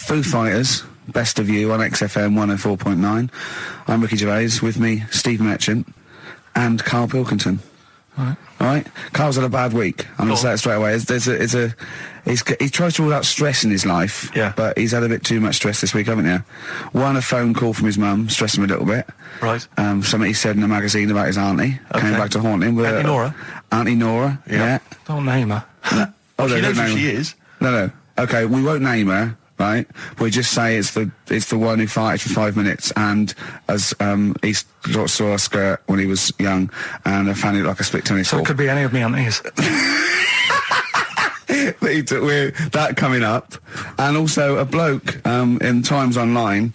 Foo Fighters, Best of You on XFM 104.9. I'm Ricky Gervais, with me, Steve Merchant and Karl Pilkington. All right. Carl's had a bad week. I'm going to say it straight away. He tries to rule out stress in his life, but he's had a bit too much stress this week, haven't you? One, a phone call from his mum, stressed him a little bit. Right. Something he said in a magazine about his auntie. Came back to haunt him. With Auntie Nora? Auntie Nora, yeah. Don't name her. No. She knows who she is. No. Okay, we won't name her, right? We just say it's the one who farted for 5 minutes, and as he saw a skirt when he was young, and I found it like a split tennis ball. So it could be any of me aunties. We're that coming up, and also a bloke in Times Online,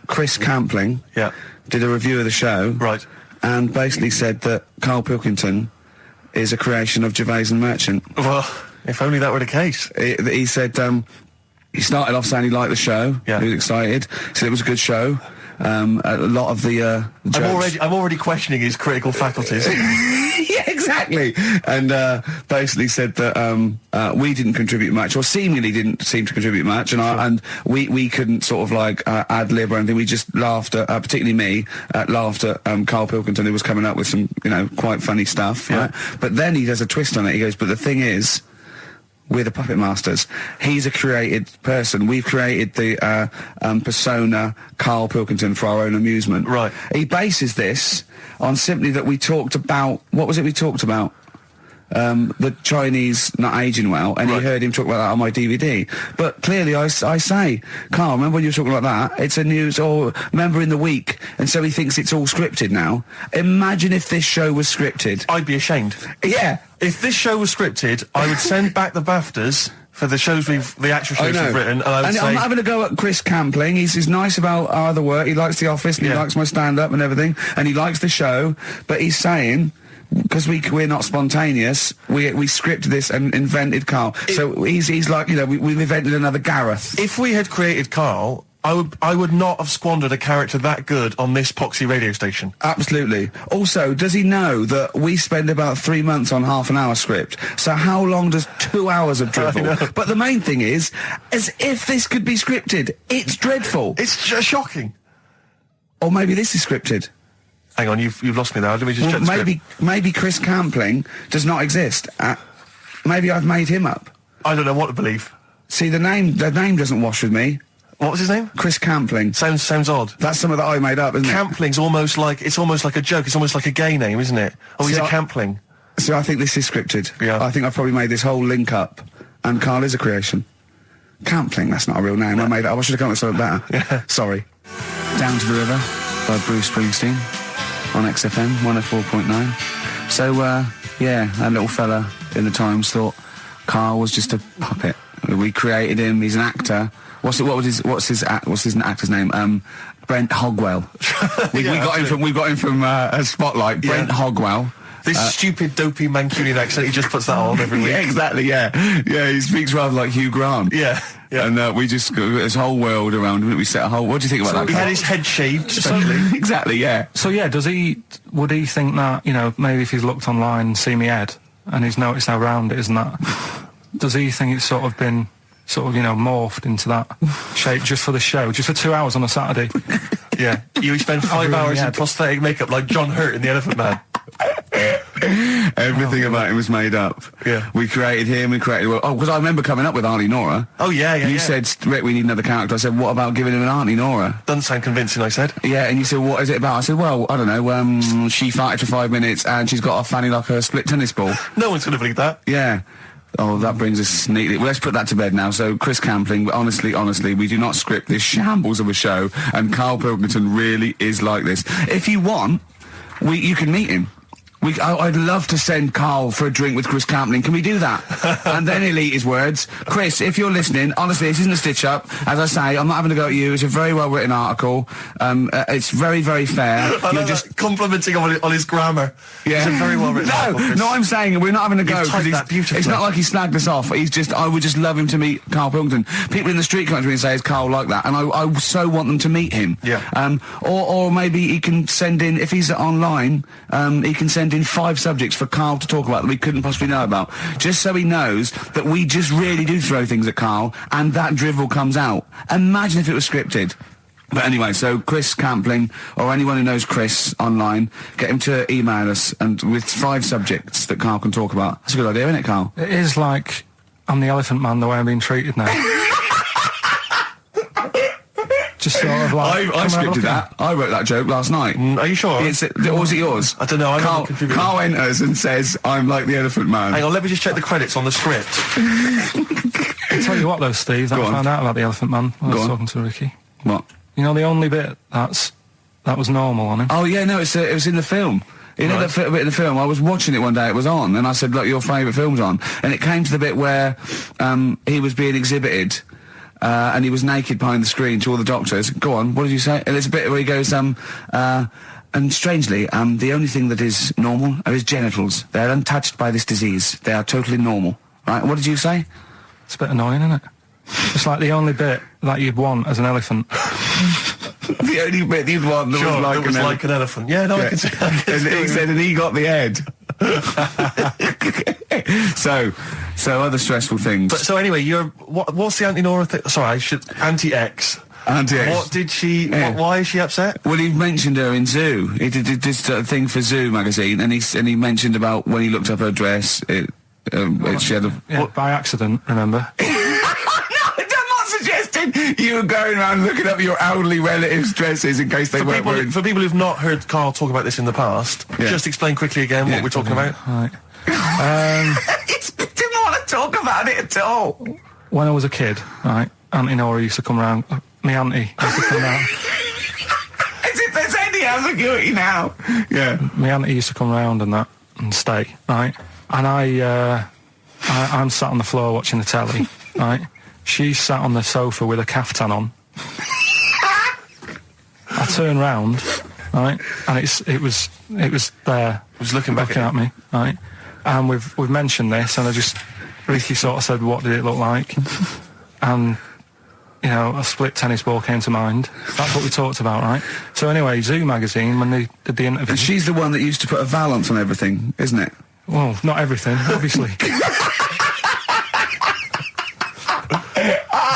Chris Campling, did a review of the show, right, and basically said that Karl Pilkington is a creation of Gervais and Merchant. Well, if only that were the case. He said he started off saying he liked the show. He was excited. Said it was a good show. A lot of the jokes. I'm already questioning his critical faculties. Yeah, exactly. And basically said that we didn't contribute much, or seemingly didn't seem to contribute much, and we couldn't sort of like ad lib or anything. We just laughed at, particularly me, laughed at Karl Pilkington, who was coming up with some, quite funny stuff. Right? But then he does a twist on it. He goes, but the thing is, we're the puppet masters. He's a created person. We've created the persona Karl Pilkington for our own amusement. Right. He bases this on simply that we talked about... What was it we talked about? The Chinese not aging well, and he heard him talk about that on my DVD. But clearly I say, Karl, remember when you were talking like that? It's a news, or remember in the week, and so he thinks it's all scripted now. Imagine if this show was scripted. I'd be ashamed. Yeah. If this show was scripted, I would send back the BAFTAs for the actual shows we've written, and I would say... I'm not having a go at Chris Campling. He's nice about our other work. He likes The Office, and he likes my stand-up and everything, and he likes the show, but he's saying... Because we're not spontaneous, we scripted this and invented Karl. So he's like, we've invented another Gareth. If we had created Karl, I would not have squandered a character that good on this poxy radio station. Absolutely. Also, does he know that we spend about 3 months on half an hour script? So how long does 2 hours of drivel? But the main thing is, as if this could be scripted, it's dreadful. It's shocking. Or maybe this is scripted. Hang on, you've lost me there. Let me just check the script. Maybe Chris Campling does not exist. Maybe I've made him up. I don't know what to believe. See, the name doesn't wash with me. What was his name? Chris Campling. Sounds odd. That's something that I made up, isn't it? Campling's almost like a joke. It's almost like a gay name, isn't it? Oh, he's a Campling. So I think this is scripted. Yeah. I think I've probably made this whole link up, and Karl is a creation. Campling, that's not a real name. I made it up. I should have come up with something better. Yeah. Sorry. Down to the River by Bruce Springsteen on XFM 104.9. So, that little fella in the Times thought Karl was just a puppet. We created him. He's an actor. What's his actor's name? Brent Hogwell. we got him from Spotlight. Brent Hogwell. This stupid, dopey Mancunian accent, he just puts that on every week. Yeah, exactly, yeah. Yeah, he speaks rather like Hugh Grant. Yeah. And we just got this whole world around him. We set a whole... What do you think about that? He had his head shaved, especially. Exactly, yeah. So, would he think that, maybe if he's looked online and seen me head, and he's noticed how round it is and that, does he think it's sort of been, morphed into that shape just for the show, just for 2 hours on a Saturday? Yeah. You spend 5 hours in prosthetic makeup like John Hurt in The Elephant Man. Everything about him was made up. Yeah. We created him, because I remember coming up with Auntie Nora. Oh, yeah. You said, Rick, we need another character. I said, what about giving him an Auntie Nora? Doesn't sound convincing, I said. Yeah, and you said, what is it about? I said, well, I don't know, she farted for 5 minutes and she's got a fanny like a split tennis ball. No one's going to believe that. Yeah. Oh, that brings us neatly... Well, let's put that to bed now. So, Chris Campling, honestly, we do not script this shambles of a show, and Karl Pilkington really is like this. If you want, you can meet him. I'd love to send Karl for a drink with Chris Campling. Can we do that? And then he'll eat his words. Chris, if you're listening, honestly, this isn't a stitch-up. As I say, I'm not having to go at you. It's a very well-written article. It's very, very fair. You're just complimenting him on his grammar. Yeah. It's a very well-written article, No, I'm saying we're not having to go. You've typed that beautifully. It's not like he snagged us off. I would just love him to meet Karl Pilkington. People in the street come to me and say, is Karl like that? And I so want them to meet him. Yeah. Or maybe he can send in, if he's online, he can send send in 5 subjects for Karl to talk about that we couldn't possibly know about, just so he knows that we just really do throw things at Karl, and that drivel comes out. Imagine if it was scripted. But anyway, so Chris Campling, or anyone who knows Chris online, get him to email us and with 5 subjects that Karl can talk about. That's a good idea, isn't it, Karl? It is like I'm the Elephant Man the way I'm being treated now. Just sort of like... I scripted that. I wrote that joke last night. Are you sure? Or was it yours? I don't know. Karl enters and says, I'm like the Elephant Man. Hang on, let me just check the credits on the script. I'll tell you what though, Steve, that I found out about the Elephant Man when I was talking to Ricky. What? You know, the only bit that was normal on him. Oh yeah, no, it was in the film. You know that bit in the film? I was watching it one day, it was on, and I said, look, your favourite film's on. And it came to the bit where he was being exhibited, and he was naked behind the screen to all the doctors. Go on, what did you say? And there's a bit where he goes, and strangely, the only thing that is normal are his genitals. They're untouched by this disease. They are totally normal. Right, what did you say? It's a bit annoying, isn't it? It's like the only bit that you'd want as an elephant. The only bit you'd want that was like an elephant. Yeah, no, I can see that. And he said, and he got the head. so other stressful things. But so anyway, what's the Auntie Nora thing? Sorry, Auntie X. Auntie X. What did she? Yeah. Why is she upset? Well, he mentioned her in Zoo. He did this thing for Zoo magazine, and he mentioned about when he looked up her dress. She had by accident. Remember? You were going around looking up your elderly relatives' dresses in case they weren't wearing... For people who've not heard Karl talk about this in the past, just explain quickly again what we're talking about. Right. He didn't want to talk about it at all. When I was a kid, right, Auntie Nora used to come round. My auntie used to come round. As if there's any ambiguity now. Yeah. My auntie used to come round and stay, right? And I'm sat on the floor watching the telly, right? She sat on the sofa with a caftan on. I turned round, right, and it was there. It was looking back at me, right. And we've mentioned this, and Ricky sort of said, "What did it look like?" And you know, a split tennis ball came to mind. That's what we talked about, right? So anyway, Zoo magazine, when they did the interview, and she's the one that used to put a valance on everything, isn't it? Well, not everything, obviously.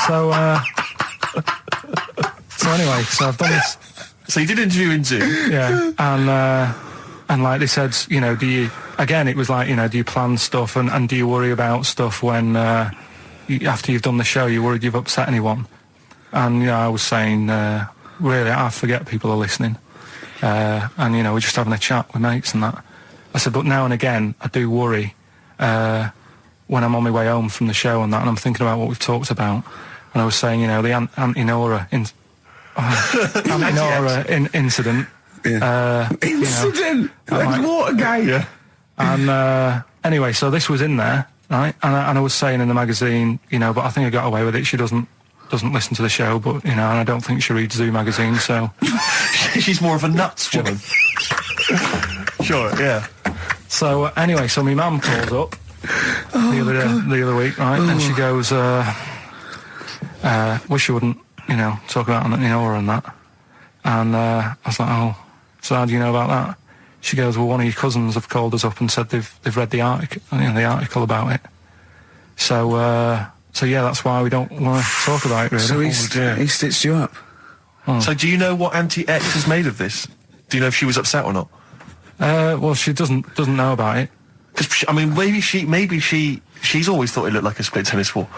So anyway, so I've done this. So you did an interview in Zoo? Yeah, and like they said, you know, it was like, you know, do you plan stuff and do you worry about stuff when, after you've done the show, you're worried you've upset anyone? And, you know, I was saying, really, I forget people are listening. And, you know, we're just having a chat with mates and that. I said, but now and again, I do worry, when I'm on my way home from the show and that, and I'm thinking about what we've talked about. And I was saying, you know, the Auntie Nora incident. Yeah. Incident? You know, like Watergate? Yeah. And anyway, so this was in there, right? And I was saying in the magazine, you know, but I think I got away with it. She doesn't listen to the show, but, you know, and I don't think she reads Zoo magazine, so... She's more of a nuts woman. Sure, yeah. So, anyway, so my mum called up the other week, right? And she goes, wish you wouldn't, you know, talk about Auntie Nora and that. And I was like, oh, so how do you know about that? She goes, well, one of your cousins have called us up and said they've read the article about it. So yeah, that's why we don't want to talk about it, really. So he stitched you up. Oh. So do you know what Auntie X has made of this? Do you know if she was upset or not? Well, she doesn't know about it. Because, I mean, maybe she's always thought it looked like a split tennis ball.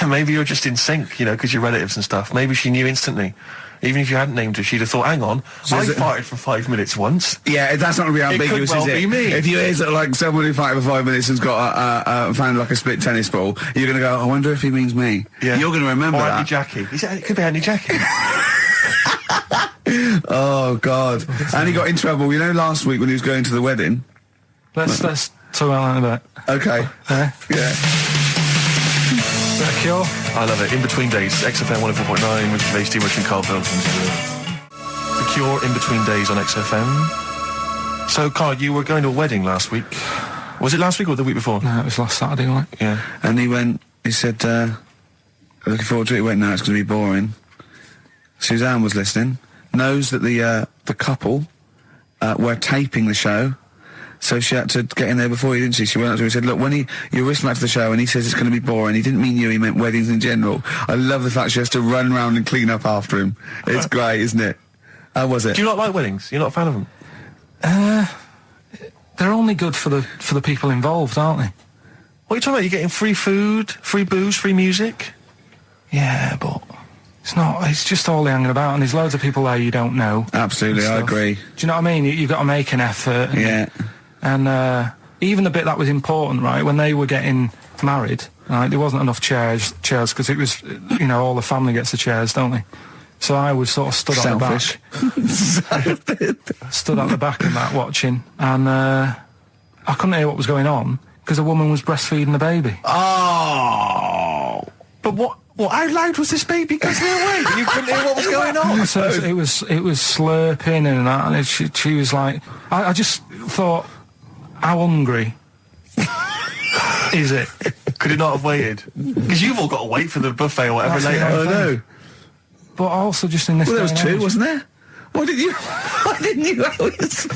Maybe you're just in sync, you know, because you're relatives and stuff. Maybe she knew instantly. Even if you hadn't named her, she'd have thought, hang on, so I farted for 5 minutes once. Yeah, that's not going to be ambiguous, it could well is it? Be me. If you hear sort of like someone who farted for 5 minutes and's got found like a split tennis ball, you're going to go, I wonder if he means me. Yeah. You're going to remember or that. Auntie Jackie. It could be Auntie Jackie. Oh, God. And he got in trouble, you know, last week when he was going to the wedding. Let's talk about that in a bit. Okay. Yeah. Cure. I love it. In Between Days, XFM 104.9 with Gervais, Steve Rich and Karl Pilkington. The Cure, In Between Days on XFM. So, Karl, you were going to a wedding last week. Was it last week or the week before? No, it was last Saturday, wasn't it? Yeah. And he said, looking forward to it. He went, no, it's going to be boring. Suzanne was listening, knows that the couple were taping the show, So she had to get in there before you, didn't she? She went up to him and said, look, when you're listening back to the show and he says it's going to be boring, he didn't mean you, he meant weddings in general. I love the fact she has to run around and clean up after him. It's great, isn't it? How was it? Do you not like weddings? You're not a fan of them? They're only good for the people involved, aren't they? What are you talking about? You're getting free food, free booze, free music? Yeah, but it's not. It's just all hanging about, and there's loads of people there you don't know. Absolutely, I agree. Do you know what I mean? You've got to make an effort. And, Yeah. And even the bit that was important, right, when they were getting married, right, there wasn't enough chairs, because it was, all the family gets the chairs, don't they? So I was sort of stood at the back. Stood at the back and that, watching, and I couldn't hear what was going on, because a woman was breastfeeding the baby. Oh! But what? How loud was this baby going away? You couldn't hear what was going on. So it was slurping and that, and she was like, I just thought, how hungry is it? Could it not have waited? Because you've all got to wait for the buffet or whatever later. I know. But also just in this. Well, there was day and two, age- wasn't there? Why didn't you always?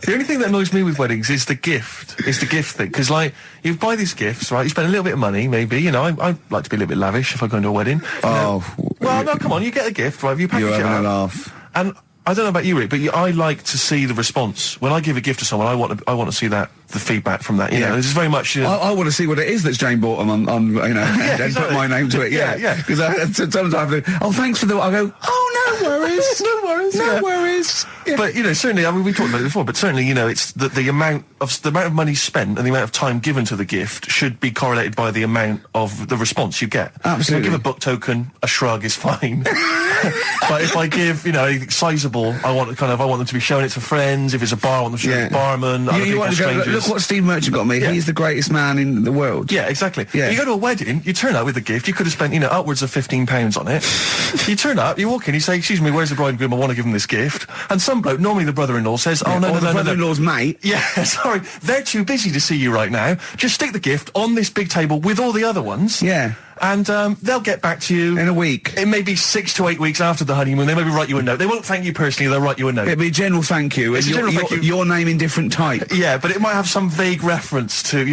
The only thing that annoys me with weddings is the gift. It's the gift thing. Because, like, you buy these gifts, right? You spend a little bit of money, maybe. I like to be a little bit lavish if I go into a wedding. Oh. Well, no, come on. You get a gift, right? You package You're it having a out. laugh. And I don't know about you, Rick, but I like to see the response. When I give a gift to someone, I want to see the feedback from that. You know, this is very much... I want to see what it is that's Jane bought them on and exactly. put my name to it. Yeah. Because sometimes I have to, thanks for the... I go, oh, no worries. No worries. No worries. Yeah. But, certainly, I mean, we talked about it before, but certainly, it's the amount of money spent and the amount of time given to the gift should be correlated by the amount of the response you get. Absolutely. If I give a book token, a shrug is fine. But if I give, anything sizable, I want them to be showing it to friends. If it's a bar, I want them to show it to the barman, other You people, want to go, strangers. look what Steve Merchant got me. Yeah. He's the greatest man in the world. Yeah, exactly. Yeah. You go to a wedding, you turn up with a gift, you could have spent, upwards of £15 on it. You turn up, you walk in, you say, excuse me, where's the bride and groom? I want to give them this gift. And some bloke, normally the brother-in-law, says, oh, no, the brother-in-law's mate. Yeah, sorry, they're too busy to see you right now. Just stick the gift on this big table with all the other ones. Yeah. And they'll get back to you... in a week. It may be 6 to 8 weeks after the honeymoon. They maybe write you a note. They won't thank you personally, they'll write you a note. It'll be a general thank you. It's a general thank you. Your name in different type. Yeah, but it might have some vague reference to,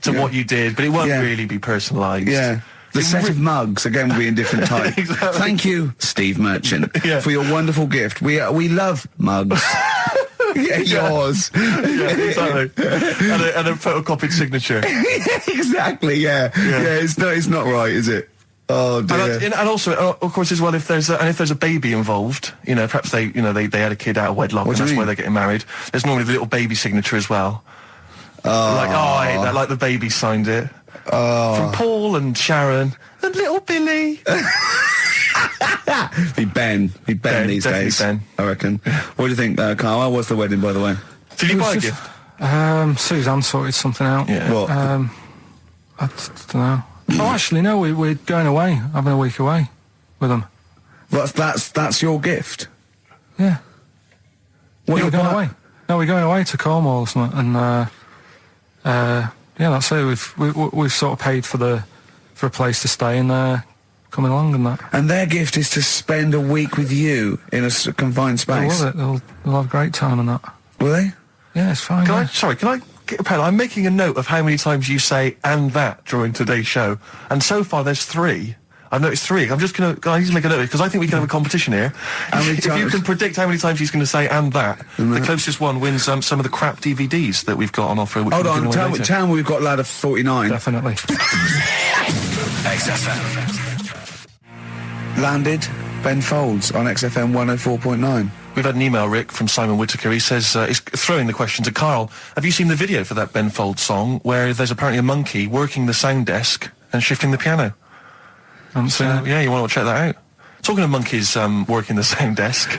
what you did, but it won't really be personalised. Yeah. The set of mugs, again, will be in different type. Exactly. Thank you, Steve Merchant, for your wonderful gift. We love mugs. Yeah, yours. Yeah, exactly. and a photocopied signature. Exactly, yeah. It's not right, is it? Oh dear. And also, of course, as well, if there's a baby involved, perhaps they had a kid out of wedlock, and that's why they're getting married. There's normally the little baby signature as well. Like the baby signed it. From Paul and Sharon and little Billy. Be Ben these days. Ben. I reckon. What do you think, Carl? How was the wedding, by the way? Did you buy a gift? Suzanne sorted something out. Yeah. What? I don't know. Oh, actually, no. We're going away, having a week away with them. That's your gift. Yeah. What We're you're going away. No, we're going away to Cornwall or something, and that's it. We've sort of paid for a place to stay and coming along and that. And their gift is to spend a week with you in a confined space. They'll love it. They'll have a great time and that. Will they? Yeah, it's fine. Can I get a pen? I'm making a note of how many times you say "and that" during today's show, and so far there's 3. I've noticed 3. I need to make a note because I think we can have a competition here. If you can predict how many times he's going to say "and that," the closest one wins some of the crap DVDs that we've got on offer. Hold on, tell me we've got lad of 49. Definitely. XFM. Landed Ben Folds on XFM 104.9. We've had an email, Rick, from Simon Whittaker. He says, he's throwing the question to Carl. Have you seen the video for that Ben Folds song where there's apparently a monkey working the sound desk and shifting the piano? Yeah, you want to check that out. Talking of monkeys working the sound desk,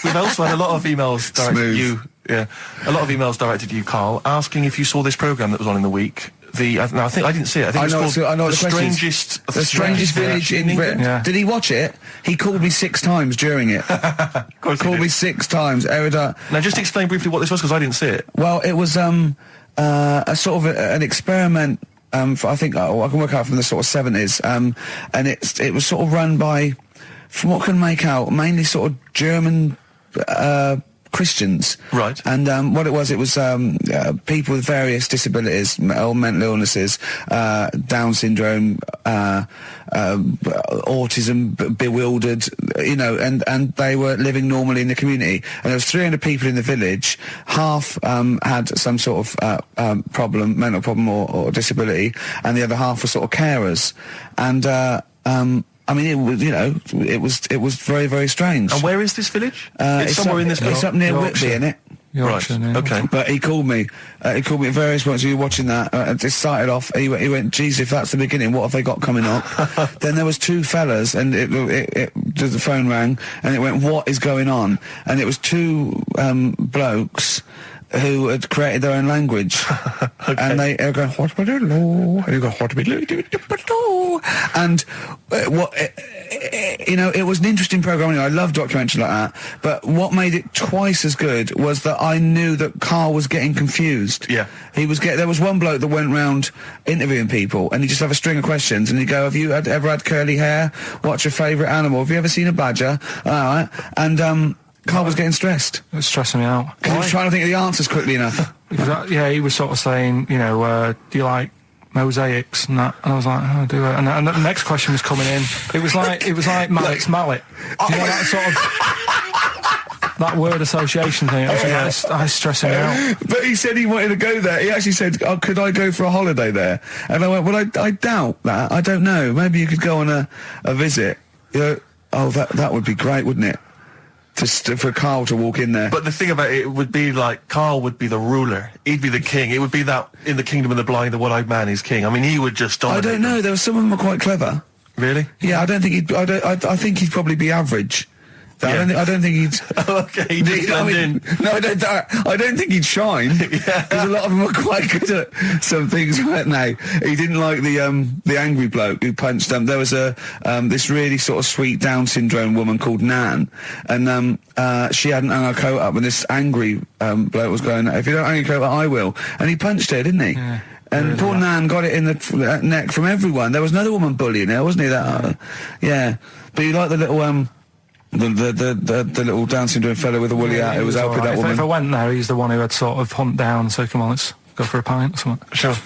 we've also had a lot of emails directed at you. Yeah, a lot of emails directed at you, Carl, asking if you saw this programme that was on in the week. I think I didn't see it. I think it's called The Strangest Village in Britain. Yeah. Did he watch it? He called me 6 times during it. Of course Called me 6 times. Now, just explain briefly what this was, because I didn't see it. Well, it was a sort of an experiment. I think I can work out from the sort of 70s. And it was sort of run by, from what I can make out, mainly sort of German Christians. Right. And what it was people with various disabilities, or mental illnesses, Down syndrome, autism, bewildered, and they were living normally in the community. And there was 300 people in the village. Half had some sort of problem, mental problem or disability, and the other half were sort of carers. And I mean, it was very, very strange. And where is this village? It's somewhere in this. It's up near Yorkshire. Whitby, innit? Yorkshire, Right. yeah. Okay. But he called me. He called me at various points. We were watching that. It started off. He went, "Geez, if that's the beginning, what have they got coming up?" Then there was two fellas, and the phone rang, and it went, "What is going on?" And it was two blokes who had created their own language. Okay. And they go, "What we do?" And you go, "What we do?" And it was an interesting program. I love documentaries like that. But what made it twice as good was that I knew that Karl was getting confused. Yeah. There was one bloke that went round interviewing people, and he'd just have a string of questions, and he'd go, "Have you ever had curly hair? What's your favourite animal? Have you ever seen a badger?" All right. And Karl was getting stressed. It was stressing me out. Because he was trying to think of the answers quickly enough. He was sort of saying, do you like mosaics and that? And I was like, oh, do it. And the next question was coming in. It was like Mallet's mallet. Do you know that sort of that word association thing? I was stressing me out. But he said he wanted to go there. He actually said, "Oh, could I go for a holiday there?" And I went, "Well, I doubt that. I don't know. Maybe you could go on a visit." That would be great, wouldn't it? For Karl to walk in there. But the thing about it would be like Karl would be the ruler. He'd be the king. It would be that in the kingdom of the blind, the one-eyed man is king. I mean, he would just dominate. I don't know. There were some of them are quite clever. Really? Yeah, I don't think he'd. I think he'd probably be average. Yeah. I don't think he'd. Okay, he'd just blend in. No, I don't think he'd shine. Because a lot of them were quite good at some things, weren't they? He didn't like the angry bloke who punched them. There was this really sort of sweet Down syndrome woman called Nan, and she hadn't hung her coat up, and this angry bloke was going, "If you don't hang your coat up, I will." And he punched her, didn't he? Yeah. And poor Nan got it in the neck from everyone. There was another woman bullying her, wasn't he? Yeah. But you like the little the little Down syndrome fellow with the woolly hat who was helping that woman. If I went there, he's the one who had sort of hunt down, so come on, let's go for a pint or something. Sure.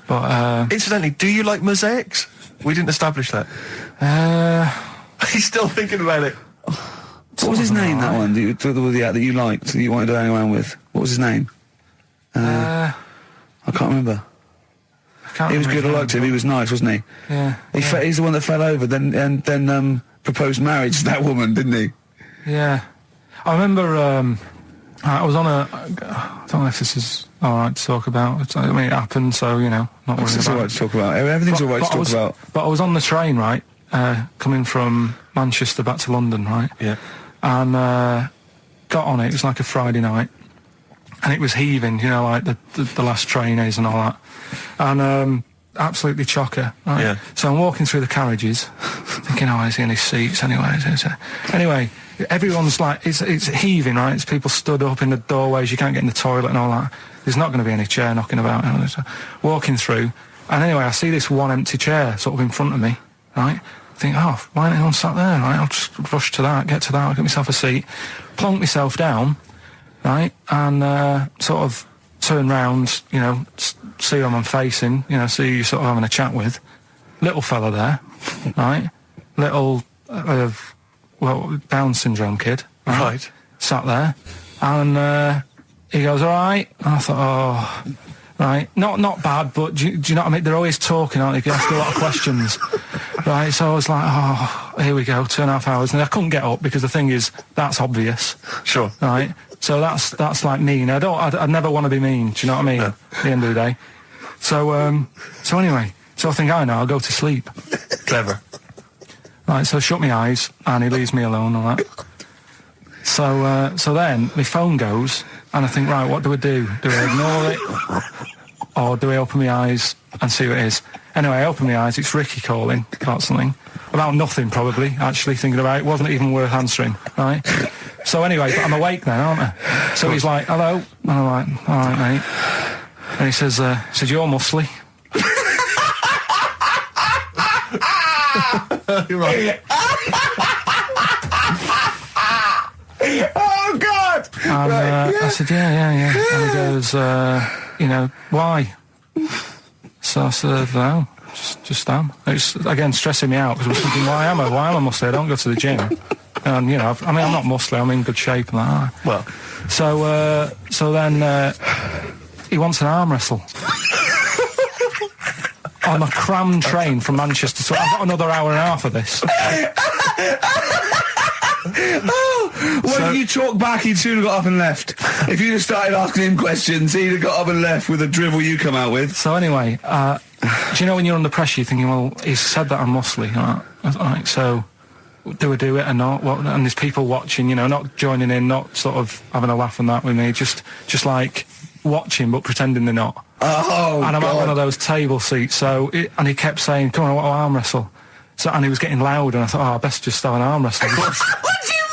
But incidentally, do you like mosaics? We didn't establish that. He's still thinking about it. What was his name, that one, the woolly hat that you liked, that you wanted to hang around with? What was his name? I can't remember. He was good, I liked him, he was nice, wasn't he? Yeah. He's the one that fell over, then proposed marriage to that woman, didn't he? Yeah. I remember, I was on I don't know if this is alright to talk about. I mean, it happened, so, not worried about it. It's alright to talk about. Everything's alright to talk about. But I was on the train, right, coming from Manchester back to London, right? Yeah. And got on it was like a Friday night, and it was heaving, like the last train is and all that. And absolutely chocker, right? Yeah. So I'm walking through the carriages, thinking, is there any seats anyway? Anyway, everyone's like, it's heaving, right? It's people stood up in the doorways, you can't get in the toilet and all that. There's not going to be any chair knocking about. Walking through, and anyway, I see this one empty chair sort of in front of me, right? I think, why ain't anyone sat there, right? I'll just rush to that, get get myself a seat, plonk myself down, right? And sort of turn round, see who I'm facing, see who you're sort of having a chat with. Little fella there, right? Little, Down syndrome kid. Right. Sat there. And he goes, all right. And I thought, right. Not bad, but do you know what I mean? They're always talking, aren't they? You ask a lot of questions. Right, so I was like, here we go, 2.5 hours. And I couldn't get up because the thing is, that's obvious. Sure. Right? So that's like mean. I'd never want to be mean, do you know what I mean? No. At the end of the day. So anyway, I think I'll go to sleep. Clever. Right, so I shut my eyes and he leaves me alone and all that. So then my phone goes and I think, right, what do I do? Do I ignore it? Or do I open my eyes and see what it is? Anyway, I open my eyes, it's Ricky calling about something. About nothing, probably, actually, thinking about it. Wasn't even worth answering, right? So anyway, but I'm awake then, aren't I? So he's like, hello? And I'm like, all right, mate. And he says, you're muscly. You're right. Oh, God! And I said, yeah. And he goes, why? So I said, no, just am. It's, again, stressing me out, because I was thinking, why am I muscly? I don't go to the gym. And, I'm not muscly, I'm in good shape. And that. Well. So then he wants an arm wrestle. On a crammed train from Manchester, so I've got another hour and a half of this. When you talk back, he'd soon have got up and left. If you'd have started asking him questions, he'd have got up and left with the drivel you come out with. So anyway, do you know when you're under pressure, you're thinking, well, he's said that I'm muscly, right? So do I do it or not? And there's people watching, not joining in, not sort of having a laugh and that with me, just like watching but pretending they're not. Oh, and I'm God. at one of those table seats, and he kept saying, come on, I want to arm wrestle. So, and he was getting loud, and I thought, I best just start an arm wrestle. What do you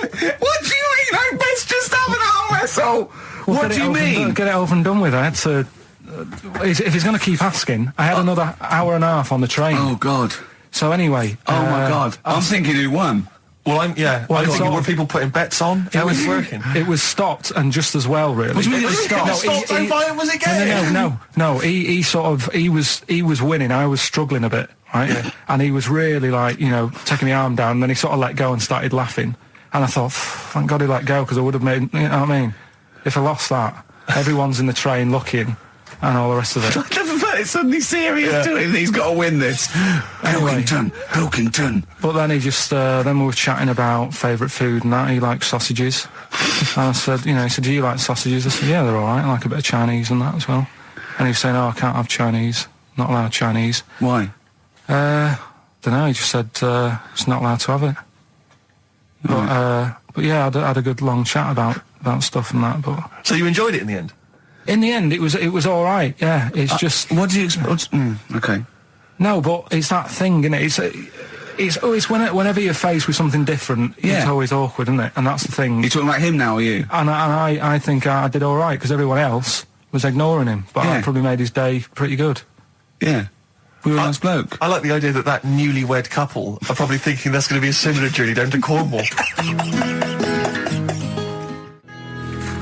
mean? I best just have an arm wrestle? What do you mean? Get it over and done with. I had to... if he's going to keep asking, I had another hour and a half on the train. Oh, God. So anyway... Oh, my God. I'm thinking who won. Well, I'm thinking, were people putting bets on? How was it working? It was stopped, and just as well, really. What do you mean it was stopped? Was it game? No. He was winning. I was struggling a bit, right? Yeah. And he was really taking the arm down, and then he sort of let go and started laughing. And I thought, thank God he let go, because I would have made, you know what I mean? If I lost that, everyone's in the train looking, and all the rest of it. I never felt it's suddenly serious to him. He's got to win this. Anyway, Pilkington. But then he just, then we were chatting about favourite food and that. He likes sausages. And I said, he said, do you like sausages? I said, yeah, they're all right. I like a bit of Chinese and that as well. And he was saying, I can't have Chinese. Not allowed Chinese. Why? Don't know. He just said, it's not allowed to have it. But yeah, I had a good long chat about stuff and that. But so you enjoyed it in the end? In the end, it was all right. Yeah, it's just. What do you expect? Okay. No, but it's that thing, isn't it? It's whenever you're faced with something different, it's always awkward, isn't it? And that's the thing. You're talking about him now, are you? And I think I did all right, because everyone else was ignoring him, but I probably made his day pretty good. Yeah. We were a nice bloke. I like the idea that newlywed couple are probably thinking that's going to be a similar journey down to Cornwall.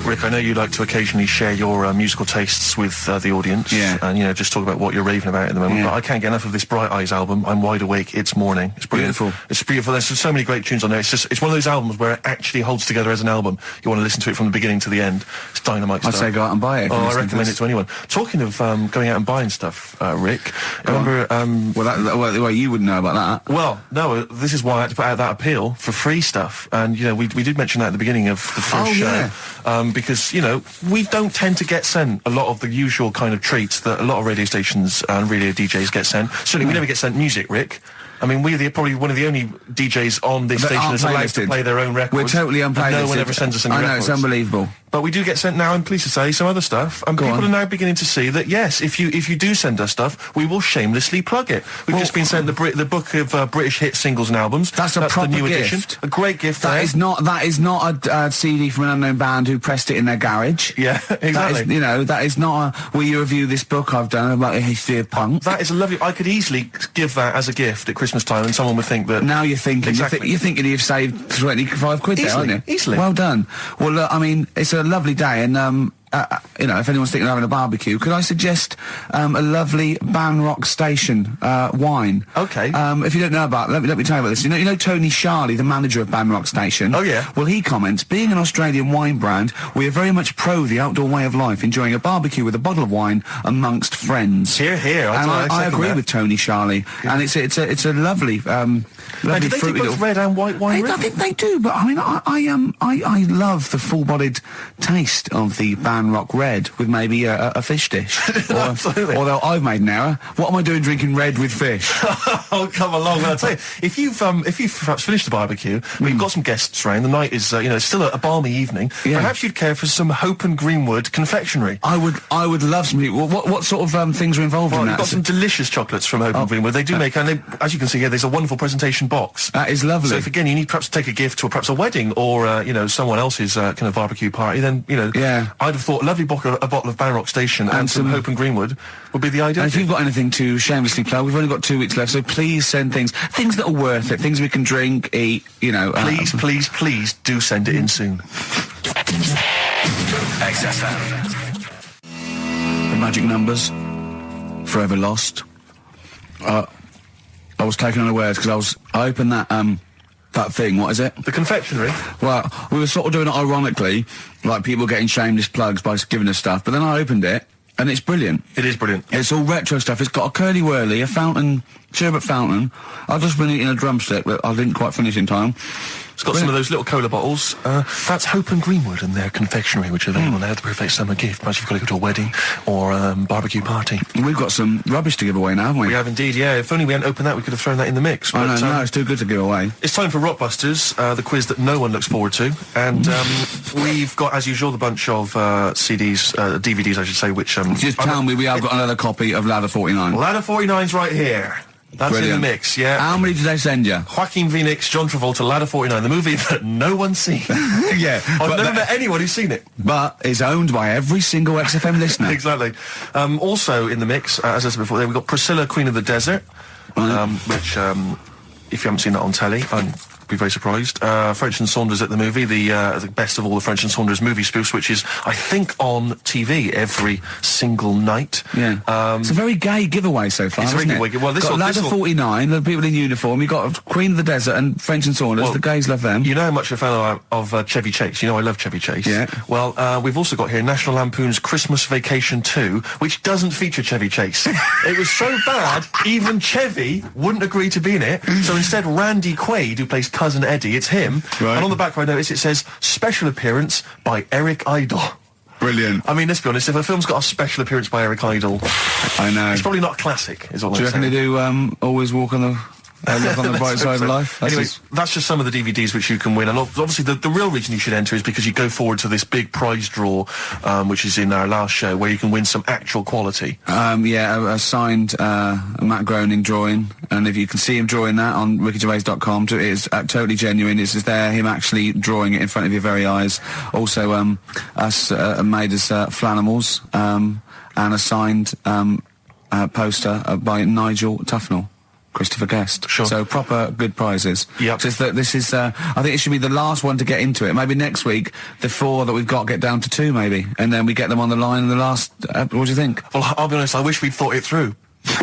Rick, I know you like to occasionally share your musical tastes with the audience, and just talk about what you're raving about at the moment. But I can't get enough of this Bright Eyes album. I'm wide awake. It's morning. It's brilliant. Beautiful. It's beautiful. There's so many great tunes on there. It's one of those albums where it actually holds together as an album. You want to listen to it from the beginning to the end. It's dynamite stuff. I'd say go out and buy it. I recommend it to anyone. Talking of going out and buying stuff, Rick, remember? Well, you wouldn't know about that. Well, no. This is why I had to put out that appeal for free stuff, and we did mention that at the beginning of the first show, because we don't tend to get sent a lot of the usual kind of treats that a lot of radio stations and radio DJs get sent. Certainly, we never get sent music, Rick. I mean, we're probably one of the only DJs on this station that's allowed to play their own records. We're totally unplaylisted. No one ever sends us any records. I know, it's unbelievable. But we do get sent now, I'm pleased to say, some other stuff. And people are now beginning to see that, yes, if you do send us stuff, we will shamelessly plug it. We've just been sent the book of British hit singles and albums. That's the new gift. Edition. A great gift. That is not a CD from an unknown band who pressed it in their garage. Yeah, exactly. That is not will you review this book I've done about the history of punk. That is a lovely... I could easily give that as a gift at Christmas time, and someone would think that... Now you're thinking... Exactly. You're thinking you've saved 25 quid there, aren't you? Easily. Well done. Well, look, I mean, it's a lovely day, and if anyone's thinking of having a barbecue, could I suggest a lovely Banrock Station wine? Okay. If you don't know about it, let me tell you about this. You know Tony Charlie, the manager of Banrock Station? Oh, yeah. Well, he comments, being an Australian wine brand, we are very much pro the outdoor way of life, enjoying a barbecue with a bottle of wine amongst friends. Hear, hear. I agree with Tony Charlie. Yeah. And it's a lovely, lovely do they do both red and white wine? I think they do, but I mean, I love the full-bodied taste of the Banrock Red with maybe a fish dish. Absolutely. Although I've made an error. What am I doing drinking red with fish? Oh, come along. I'll tell you, if you've perhaps finished the barbecue, we've got some guests around, the night is, still a balmy evening, perhaps you'd care for some Hope and Greenwood confectionery. I would love some. What sort of things are involved in that? You've got some delicious chocolates from Hope and Greenwood. They do make, and as you can see here, there's a wonderful presentation box. That is lovely. So if, again, you need perhaps to take a gift to perhaps a wedding or, someone else's kind of barbecue party, then, I'd have thought a lovely bottle of Banrock Station and some Hope and Greenwood would be the ideal. And if you've got anything to shamelessly plug, we've only got 2 weeks left, so please send things that are worth it, things we can drink, eat, Please do send it in soon. XFM. The magic numbers, forever lost. I was taken unawares because I opened that thing. What is it? The confectionery. Well, we were sort of doing it ironically, like people getting shameless plugs by giving us stuff. But then I opened it, and it's brilliant. It is brilliant. It's all retro stuff. It's got a curly whirly, a fountain, sherbet fountain. I've just been eating a drumstick that I didn't quite finish in time. It's got some of those little cola bottles. That's Hope and Greenwood and their confectionery, which are available now. The perfect summer gift. Perhaps you've got to go to a wedding or barbecue party. We've got some rubbish to give away now, haven't we? We have indeed, yeah. If only we hadn't opened that, we could have thrown that in the mix. I But, know, no, it's too good to give away. It's time for Rockbusters, the quiz that no one looks forward to. And we've got, as usual, the bunch of CDs, DVDs, I should say, which... Just tell me we have got another copy of Ladder 49. Ladder 49's right here. That's Brilliant. in the mix, yeah. How many did they send you? Joaquin Phoenix, John Travolta, Ladder 49, the movie that no one's seen. Yeah. I've never met anyone who's seen it. But is owned by every single XFM listener. Exactly. Also in the mix, as I said before, we've got Priscilla, Queen of the Desert, which, if you haven't seen that on telly, I'd be very surprised. French and Saunders at the movie, the best of all the French and Saunders movie spoofs, which is, I think, on TV every single night. Yeah. It's a very gay giveaway so far, It's a isn't very it? gay. Well, this got will- Ladder this will- 49, the people in uniform. You've got Queen of the Desert and French and Saunders. Well, the gays love them. You know how much a fan I am of Chevy Chase. You know I love Chevy Chase. Yeah. Well, we've also got here National Lampoon's Christmas Vacation 2, which doesn't feature Chevy Chase. It was so bad, even Chevy wouldn't agree to be in it. So instead, Randy Quaid, who plays Cousin Eddie, it's him. Right. And on the back, I notice it says, special appearance by Eric Idle. Brilliant. I mean, let's be honest, if a film's got a special appearance by Eric Idle, I know. it's probably not a classic, is all Do you I'm reckon saying. they do Always Walk on the... look on the Let's bright hope side so. of life? Anyway, that's just some of the DVDs which you can win. And obviously the real reason you should enter is because you go forward to this big prize draw, which is in our last show, where you can win some actual quality. Yeah, a signed Matt Groening drawing, and if you can see him drawing that on rickygervais.com, it is totally genuine. It's just there, him actually drawing it in front of your very eyes. Also, us made us Flanimals, and a signed poster by Nigel Tufnell. Christopher Guest. Sure. So proper good prizes. Yep. So this is, I think it should be the last one to get into it. Maybe next week, the 4 that we've got get down to 2 maybe. And then we get them on the line in the last, what do you think? Well, I'll be honest, I wish we'd thought it through. Rick.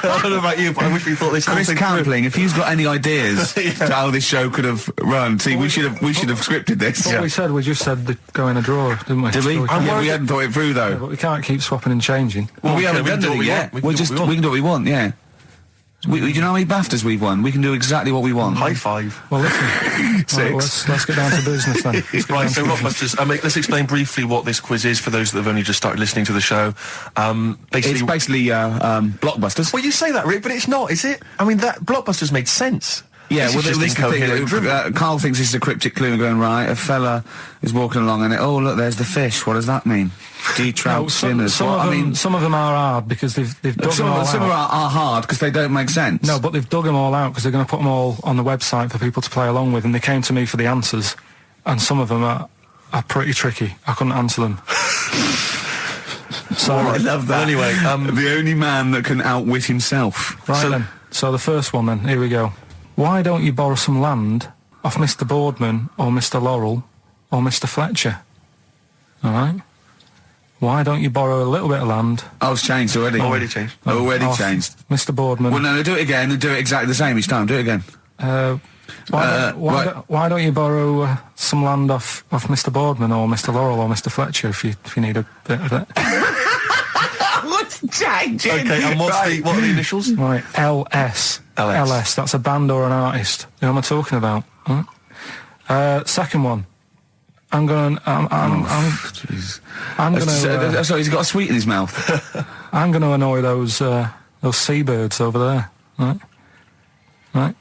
I don't know about you, but I wish we thought this whole Chris thing through. Campling, if you've got any ideas to how this show could have run, see, we should have scripted this. What we said, we just said the go in a draw, didn't we? Did we? So Yeah, we hadn't thought it through though. but we can't keep swapping and changing. Well, we okay, haven't we can done do what anything we yet. want. We can do what we want. We can do what we want, yeah. Do you know how many BAFTAs we've won? We can do exactly what we want. High five. Well, listen. Six. Right, let's get down to business then. Right, so Rockbusters, let's explain briefly what this quiz is for those that have only just started listening to the show. It's basically blockbusters. Well, you say that, Rick, but it's not, is it? I mean, that Blockbusters made sense. Yeah, This well, is just this is the incoherent drivel. thing. Carl thinks this is a cryptic clue going right. A fella is walking along and oh, look, there's the fish. What does that mean? No, some of them are hard because they've dug them all some out. are hard because they don't make sense. No, but they've dug them all out because they're going to put them all on the website for people to play along with, and they came to me for the answers, and some of them are pretty tricky. I couldn't answer them. So I love that. Anyway, the only man that can outwit himself. Right then. So the first one then, here we go. Why don't you borrow some land off Mr. Boardman or Mr. Laurel or Mr. Fletcher? All right? Why don't you borrow a little bit of land? Oh, it's changed already. Already changed. Already off changed. Mr. Boardman. Well, no, do it again and do it exactly the same each time. Do it again. Why don't you borrow some land off Mr. Boardman or Mr. Laurel or Mr. Fletcher if you need a bit of it? What's changing? okay, and what are the initials? Right, LS. LS. That's a band or an artist. Who am I talking about? Right. Second one. I'm going. I'm going to. Sorry, he's got a sweet in his mouth. I'm going to annoy those seabirds over there. Right. Right.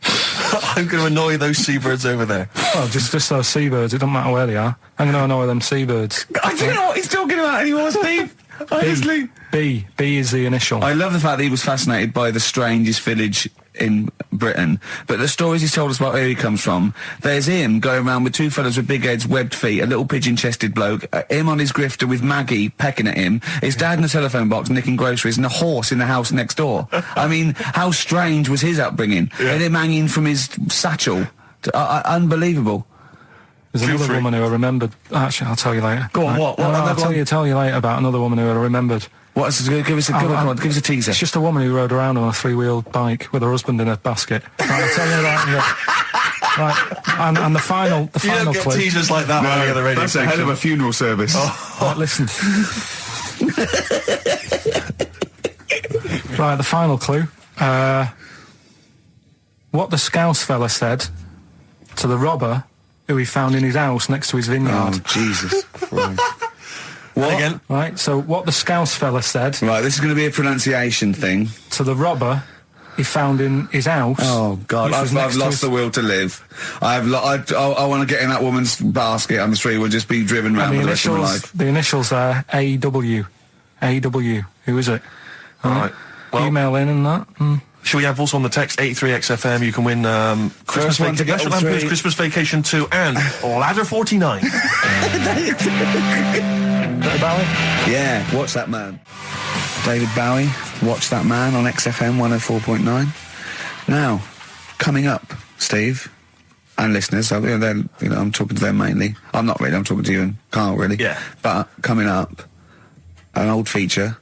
I'm going to annoy those seabirds over there. Oh, just those seabirds. It doesn't matter where they are. I'm going to annoy them seabirds. I don't know what he's talking about anymore, Steve. Honestly. B is the initial. I love the fact that he was fascinated by the strangest village in Britain, but the stories he's told us about where he comes from, there's him going around with 2 fellas with big heads, webbed feet, a little pigeon-chested bloke, him on his grifter with Maggie pecking at him, his dad in a telephone box nicking groceries, and a horse in the house next door. I mean, how strange was his upbringing? And him hanging from his satchel. Unbelievable. There's another free. woman who I remembered. Actually, I'll tell you later. Go on, Right. what? No, No, I'll go on. tell you later about another woman who I remembered. Give us a teaser. It's just a woman who rode around on a 3-wheeled bike with her husband in a basket. Right, I'll tell you that. Yeah. Right, and the final You don't get clue. teasers like that on any other radio That's a hell of a funeral service. Right, listen. Right, the final clue. What the Scouse fella said to the robber who he found in his house next to his vineyard. Oh, Jesus Christ. What? Again? Right, so what the Scouse fella said Right, this is going to be a pronunciation thing. to the robber he found in his house. Oh, God, which was I've next to lost his- the will to live. I want to get in that woman's basket on the street. We'll just be driven round And for the rest of my life. the initials there, AW. AW. Who is it? All right. Well, Email in and that. shall we have also on the text 83XFM? You can win Christmas, one to get National all three. Lampoon's Christmas Vacation 2 and Ladder 49. David Bowie? Yeah, watch that man. David Bowie, Watch That Man on XFM 104.9. Now, coming up, Steve, and listeners, I'm talking to them mainly. I'm not really, I'm talking to you and Carl, really. Yeah. But coming up, an old feature,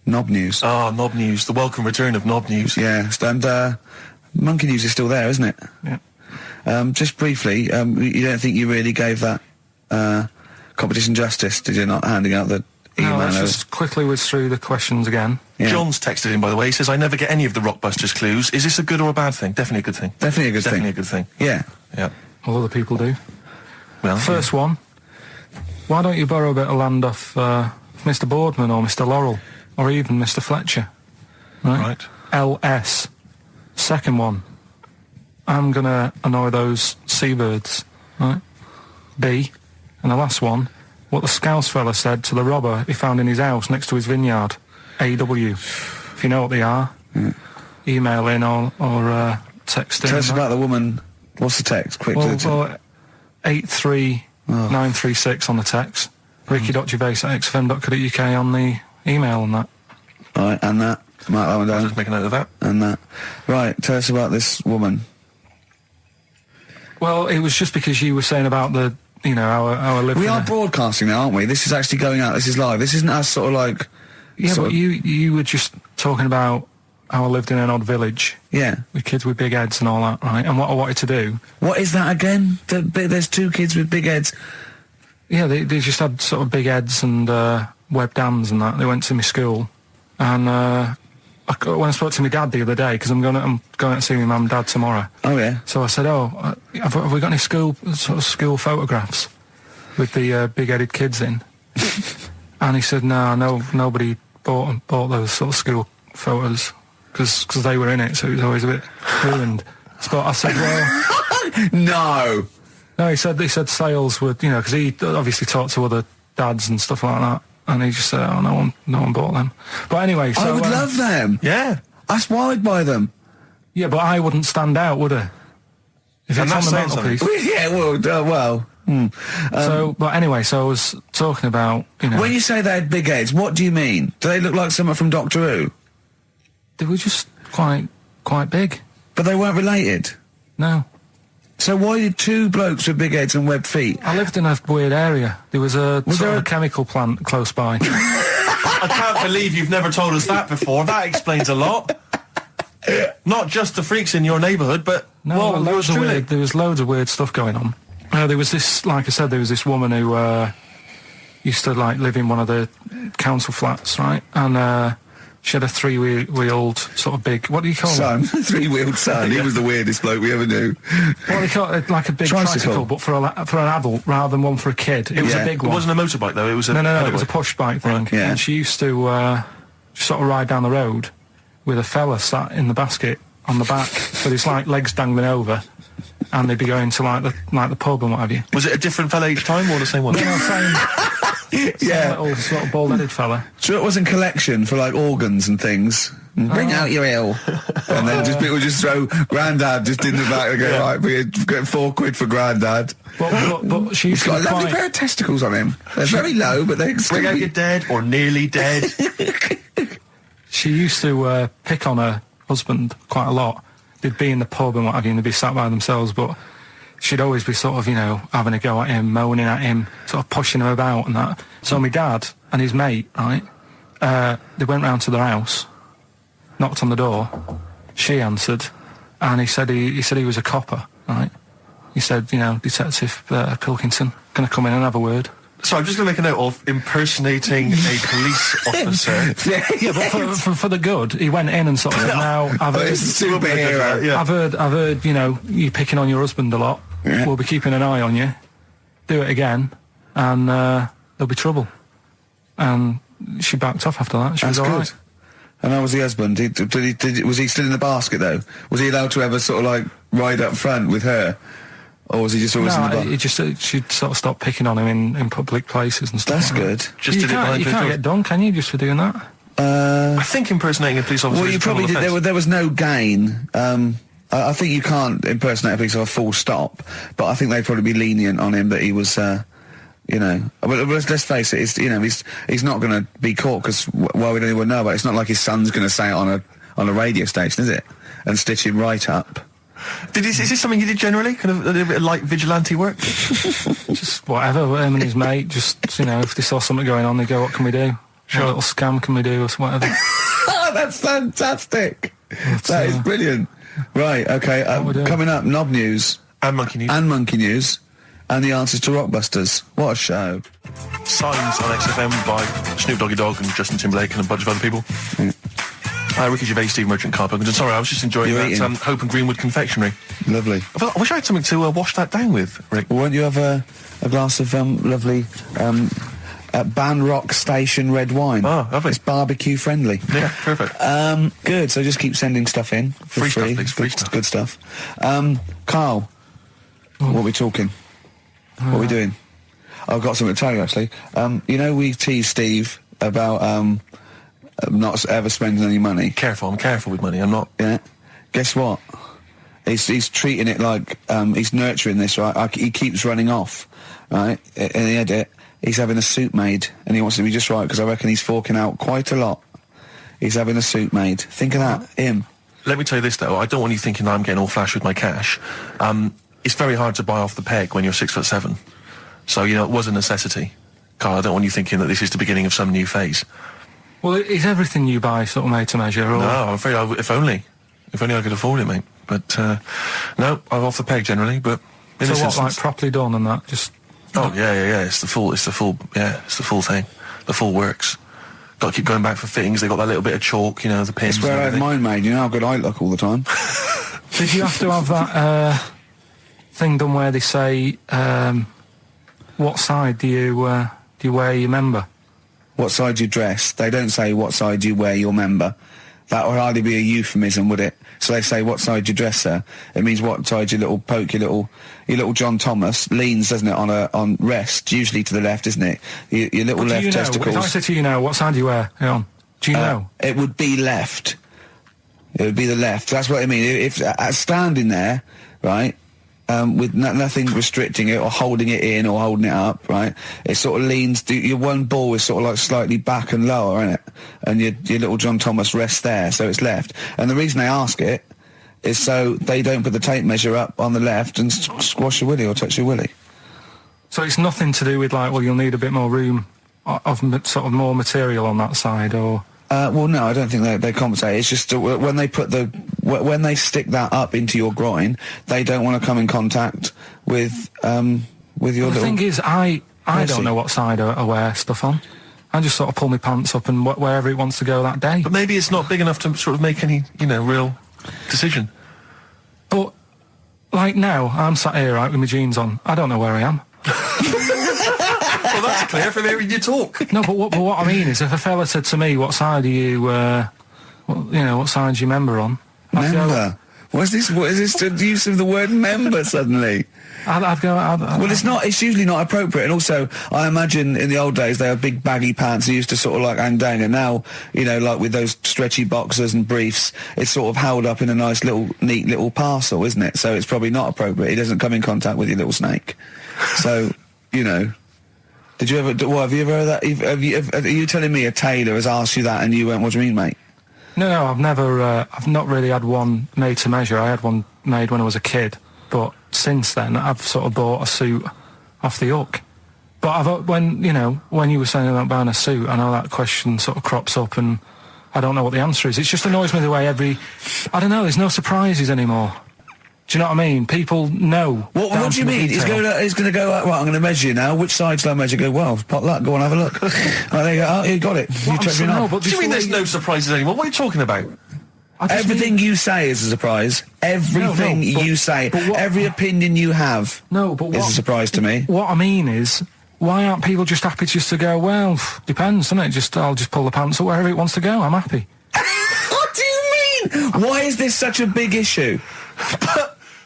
Knob News. Ah, Knob News, the welcome return of Knob News. Yeah, and Monkey News is still there, isn't it? Yeah. Just briefly, you don't think you really gave that competition justice, did you, not handing out the email? No, let's just quickly whiz through the questions again. Yeah. John's texted in, by the way. He says, I never get any of the Rockbusters clues. Is this a good or a bad thing? Definitely a good thing. Definitely a good Definitely thing. a good thing. Yeah. Yeah. All other people do. Well, First one. Why don't you borrow a bit of land off Mr. Boardman or Mr. Laurel or even Mr. Fletcher? Right. LS. Second one. I'm going to annoy those seabirds. Right. B. And the last one. What the Scouse fella said to the robber he found in his house next to his vineyard. AW. If you know what they are, email in or text in. Tell us about the woman. What's the text? Quick. Well, 83936 on the text. Ricky.gervais@xfm.co.uk on the email and that. All right, and that. Mark that one down. Just make a note of that. And that. Right, tell us about this woman. Well, it was just because you were saying about the, our living. We are broadcasting now, aren't we? This is actually going out. This is live. This isn't us sort of like... Yeah, sort but of- you were just talking about how I lived in an odd village Yeah. with kids with big heads and all that, right? And what I wanted to do. What is that again? There's two kids with big heads. Yeah, they just had sort of big heads and webbed hands and that. They went to my school, and when I spoke to my dad the other day, because I'm going to see my mum and dad tomorrow. Oh, yeah. So I said, have we got any school photographs with the big-headed kids in? And he said, no, nobody bought those sort of school photos because they were in it, so it was always a bit ruined. But I said, well, No. no, he said sales would, because he obviously talked to other dads and stuff like that, and he just said, oh, no one bought them. But anyway, so I would love them. Yeah. That's why I'd buy them. yeah, but I wouldn't stand out, would I? If And it's on that's the saying mantelpiece. Yeah, well. But anyway, so I was talking about, When you say they had big heads, what do you mean? Do they look like someone from Doctor Who? they were just quite big. But they weren't related. No. So why did two blokes with big heads and webbed feet? I lived in a weird area. There was a Was sort there of a chemical plant close by. I can't believe you've never told us that before. That explains a lot. Not just the freaks in your neighbourhood, but No, well, loads of truly. weird. There was loads of weird stuff going on. There was this, like I said, there was this woman who used to live in one of the council flats, right? And she had a three-wheeled sort of big. What do you call Son, it? three-wheeled son. He was the weirdest bloke we ever knew. What do you call it? Like a big tricycle, but for an adult rather than one for a kid. It was Yeah. a big It one. wasn't a motorbike though. It was a No. It was a pedal push bike thing. Right, yeah. And she used to just sort of ride down the road with a fella sat in the basket on the back with his legs dangling over, and they'd be going to the pub and what have you. bike. Was it a different fella each time or the same one? Same Yeah. little sort of bald-headed fella. So it wasn't collection for organs and things. Bring out your ill. And then people just throw Grandad just in the back and go, right, we get £4 for Grandad. But she used He's got to a be lovely quite... pair of testicles on him. They're very low, but they can still Bring out be... your dead or nearly dead. She used to pick on her husband quite a lot. They'd be in the pub and what have you, and they'd be sat by themselves, but she'd always be sort of, you know, having a go at him, moaning at him, sort of pushing him about and that. So my dad and his mate, right, they went round to their house, knocked on the door, she answered, and he said he was a copper, right? He said, you know, Detective Pilkington, can I come in and have a word? So I'm just going to make a note of impersonating a police officer. Yeah, but for the good, he went in and sort of said, now, I've heard, It's a superhero. Yeah. I've heard, you know, you picking on your husband a lot. Yeah. We'll be keeping an eye on you. Do it again, and there'll be trouble. And she backed off after that. She That's was all good. right. And how was the husband? Was he still in the basket, though? Was he allowed to ever sort of, like, ride up front with her? Or was he just always in the No, basket? it just she'd sort of stopped picking on him in public places and stuff. That's like good. that. Just you did it can't, behind you closed can't doors. get done, can you, just for doing that? I think impersonating a police officer Well, is you a probably criminal did. offence. There was no gain. I think you can't impersonate a police officer full stop, but I think they'd probably be lenient on him that he was, you know. But let's face it, he's not going to be caught because why would anyone know about it? It's not like his son's going to say it on a radio station, is it? And stitch him right up. Is this something you did generally? Kind of a little bit of light vigilante work? Just whatever, him and his mate, just, you know, if they saw something going on, they go, what can we do? Sure. What little scam can we do, or whatever. That's fantastic. That is brilliant. Right, okay. we doing? Coming up, Knob News And Monkey News. and Monkey News and the answers to Rockbusters. What a show. Signs on XFM by Snoop Doggy Dogg and Justin Timberlake and a bunch of other people. Ricky Gervais, Steve Merchant, Karl Pilkington. Sorry, I was just enjoying You're that eating. Hope and Greenwood confectionery. Lovely. I wish I had something to wash that down with, Rick. Won't you have a glass of lovely Ban Rock Station red wine? Oh, lovely. It's barbecue friendly. Yeah, perfect. Good. So just keep sending stuff in for Free stuff, free. please, free stuff. Good stuff. Carl, what are we talking? What are we doing? I've got something to tell you actually. You know, we teased Steve about not ever spending any money. I'm careful with money. I'm not. Yeah. Guess what? He's treating it like he's nurturing this, right? He keeps running off, right? In the edit, he's having a suit made, and he wants to be just right because I reckon he's forking out quite a lot. He's having a suit made. Think of that, him. Let me tell you this though. I don't want you thinking that I'm getting all flash with my cash. It's very hard to buy off the peg when you're 6'7". So you know it was a necessity. Carl, I don't want you thinking that this is the beginning of some new phase. Well, is everything you buy sort of made to measure? Or? No, I'm afraid if only I could afford it, mate. But no, I'm off the peg generally. But in So this what, like instance, properly done and that? Just oh yeah. It's the full thing. The full works. Got to keep going back for fittings. They got that little bit of chalk, you know, the pins. That's where I and had everything. mine made. You know how good I look all the time. Did you have to have that thing done where they say what side do you wear your member? What side you dress? They don't say what side you wear your member. That would hardly be a euphemism, would it? So they say what side you dress, sir. It means what side your little John Thomas leans, doesn't it, on rest, usually to the left, isn't it? Your little But do left you know, testicles. if I said to you now, what side do you wear it on? Do you know? It would be left. It would be the left. That's what I mean. If standing there, right, with nothing restricting it or holding it in or holding it up, right, it sort of leans. Your one ball is sort of like slightly back and lower, isn't it? And your little John Thomas rests there, so it's left. And the reason they ask it is so they don't put the tape measure up on the left and squash your willy or touch your willy. So it's nothing to do with like, well, you'll need a bit more room of sort of more material on that side, or. Well, no, I don't think they compensate. It's just when they put when they stick that up into your groin, they don't want to come in contact with your The little. thing is, I Mercy. don't know what side I wear stuff on. I just sort of pull my pants up and wherever it wants to go that day. But maybe it's not big enough to sort of make any, real decision. But like now, I'm sat here right with my jeans on. I don't know where I am. Well, that's clear from hearing you talk. No, but what I mean is, if a fella said to me, "What side are you? What side's your member on?" I'd go- Member. What is this the use of the word member suddenly? I'd go. Well, it's not. It's usually not appropriate. And also, I imagine in the old days they had big baggy pants that used to sort of like hang down. And now, like with those stretchy boxers and briefs, it's sort of held up in a nice neat little parcel, isn't it? So it's probably not appropriate. It doesn't come in contact with your little snake. So, Did you ever? What have you ever heard that? Are you telling me a tailor has asked you that and you went, "What do you mean, mate?" No, I've never. I've not really had one made to measure. I had one made when I was a kid, But since then, I've sort of bought a suit off the hook. But when you were saying about buying a suit, I know that question sort of crops up, and I don't know what the answer is. It just annoys me the way I don't know, there's no surprises anymore. Do you know what I mean? People know. What do you mean? He's going to go, right, I'm going to measure you now. Which side shall I measure? Go, well, pot luck, go on, have a look. Right, there you go. Oh, you got it. You checked me no, out. but What do you mean there's no surprises anymore? What are you talking about? Everything you say is a surprise. Everything you say. Every opinion you have is a surprise to me. What I mean is, why aren't people just happy just to go, well, depends, doesn't it? I'll just pull the pants up wherever it wants to go. I'm happy. What do you mean? Why is this such a big issue?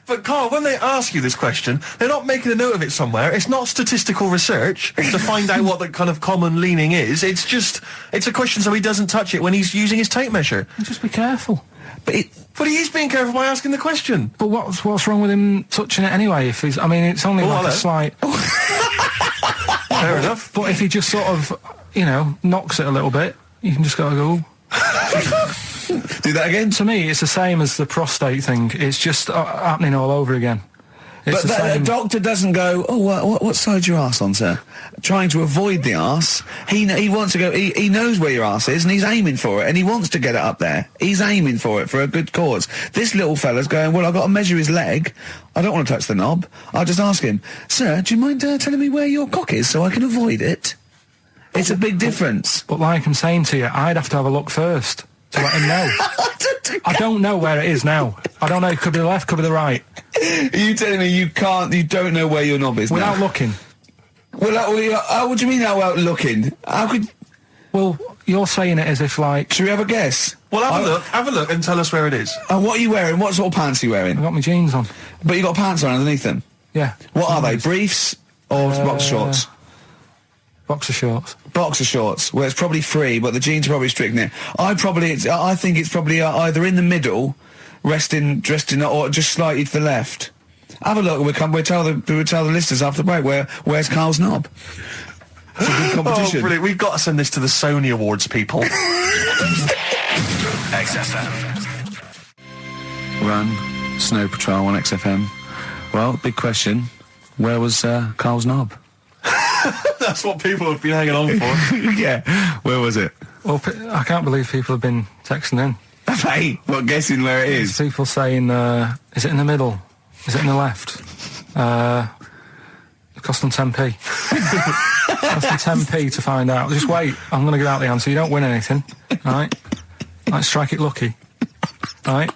But Carl, when they ask you this question, they're not making a note of it somewhere. It's not statistical research to find out what the kind of common leaning is. It's a question so he doesn't touch it when he's using his tape measure. Just be careful. But he is being careful by asking the question. But what's wrong with him touching it anyway? It's only like a slight... Fair enough. But if he just sort of, knocks it a little bit, you can just go... Do that again? To me, it's the same as the prostate thing. It's just happening all over again. But the doctor doesn't go, oh, what side's your arse on, sir? Trying to avoid the arse. He wants to go, he knows where your arse is, and he's aiming for it, and he wants to get it up there. He's aiming for it for a good cause. This little fella's going, well, I've got to measure his leg. I don't want to touch the knob. I'll just ask him, sir, do you mind telling me where your cock is so I can avoid it? It's a big difference. But like I'm saying to you, I'd have to have a look first to let him know. I don't know where it is now. I don't know. It could be the left, could be the right. Are you telling me you don't know where your knob is without now? looking? Well, what do you mean without looking? How could... Well, you're saying it as if like... Should we have a guess? Well, have a look and tell us where it is. What are you wearing? What sort of pants are you wearing? I've got my jeans on. But you got pants on underneath them? Yeah. What are they? Briefs or boxer shorts? Boxer shorts. Boxer shorts. Well, it's probably free, but the jeans are probably strict in it. I think it's probably either in the middle, dressed in, or just slightly to the left. Have a look. We'll tell the listeners after the break where's Carl's knob. It's a good competition. Oh, brilliant! We've got to send this to the Sony Awards people. XFM. Run, Snow Patrol on XFM. Well, big question. Where was Carl's knob? That's what people have been hanging on for. Yeah. Where was it? Well, I can't believe people have been texting in. Hey, what, guessing where it is? People saying, is it in the middle? Is it in the left? It cost them 10p. It cost them 10p to find out. Just wait, I'm going to give out the answer. You don't win anything, right? Like, strike it lucky. Right?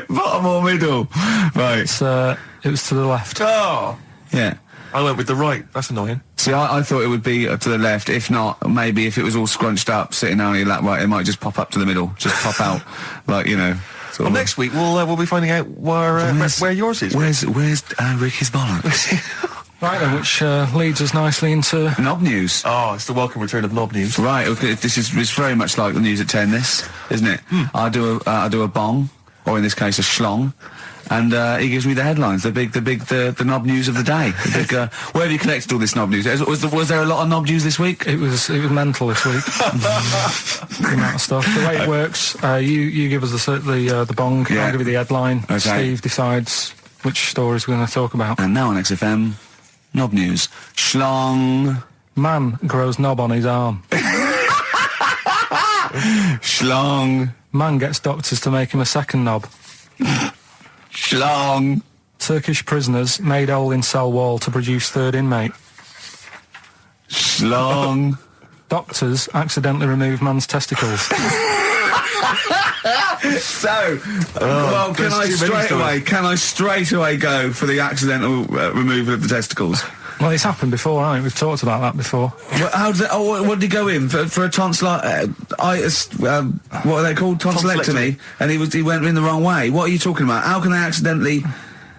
Bottom or middle? Right. It was to the left. Oh. Yeah. I went with the right. That's annoying. See, I thought it would be to the left. If not, maybe if it was all scrunched up, sitting down on your lap, right, it might just pop up to the middle. Just pop out, like, Well, next week we'll be finding out where yours is. Where's Ricky's bollocks? Right then, which leads us nicely into... Knob news. Oh, it's the welcome return of knob news. Right, okay, it's very much like the news at 10, this, isn't it? I do a bong, or in this case a schlong, and he gives me the headlines, the knob news of the day. The big, where have you collected all this knob news? Was there a lot of knob news this week? It was mental this week. The amount of stuff. The way it works, you give us the bong, Yeah. I'll give you the headline. Okay. Steve decides which stories we're going to talk about. And now on XFM, knob news. Schlong. Man grows knob on his arm. Schlong. Man gets doctors to make him a second knob. Schlong. Turkish prisoners made hole in cell wall to produce third inmate. Schlong. Doctors accidentally remove man's testicles. So, well, can I straight away go for the accidental removal of the testicles? Well, it's happened before, hasn't it? We've talked about that before. Well, how did what did he go in for a tonsillitis? What are they called? Tonsillectomy. And he went in the wrong way. What are you talking about? How can they accidentally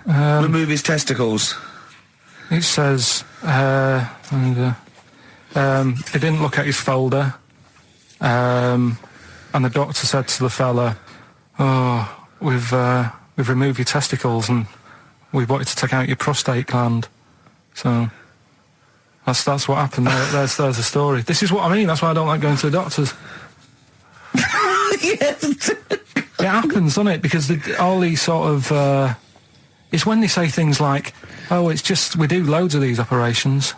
remove his testicles? It says he didn't look at his folder, and the doctor said to the fella, "Oh, we've removed your testicles and we wanted to take out your prostate gland." So that's what happened. There's the story. This is what I mean. That's why I don't like going to the doctors. It happens, doesn't it? Because all these sort of... it's when they say things like, oh, it's just, we do loads of these operations.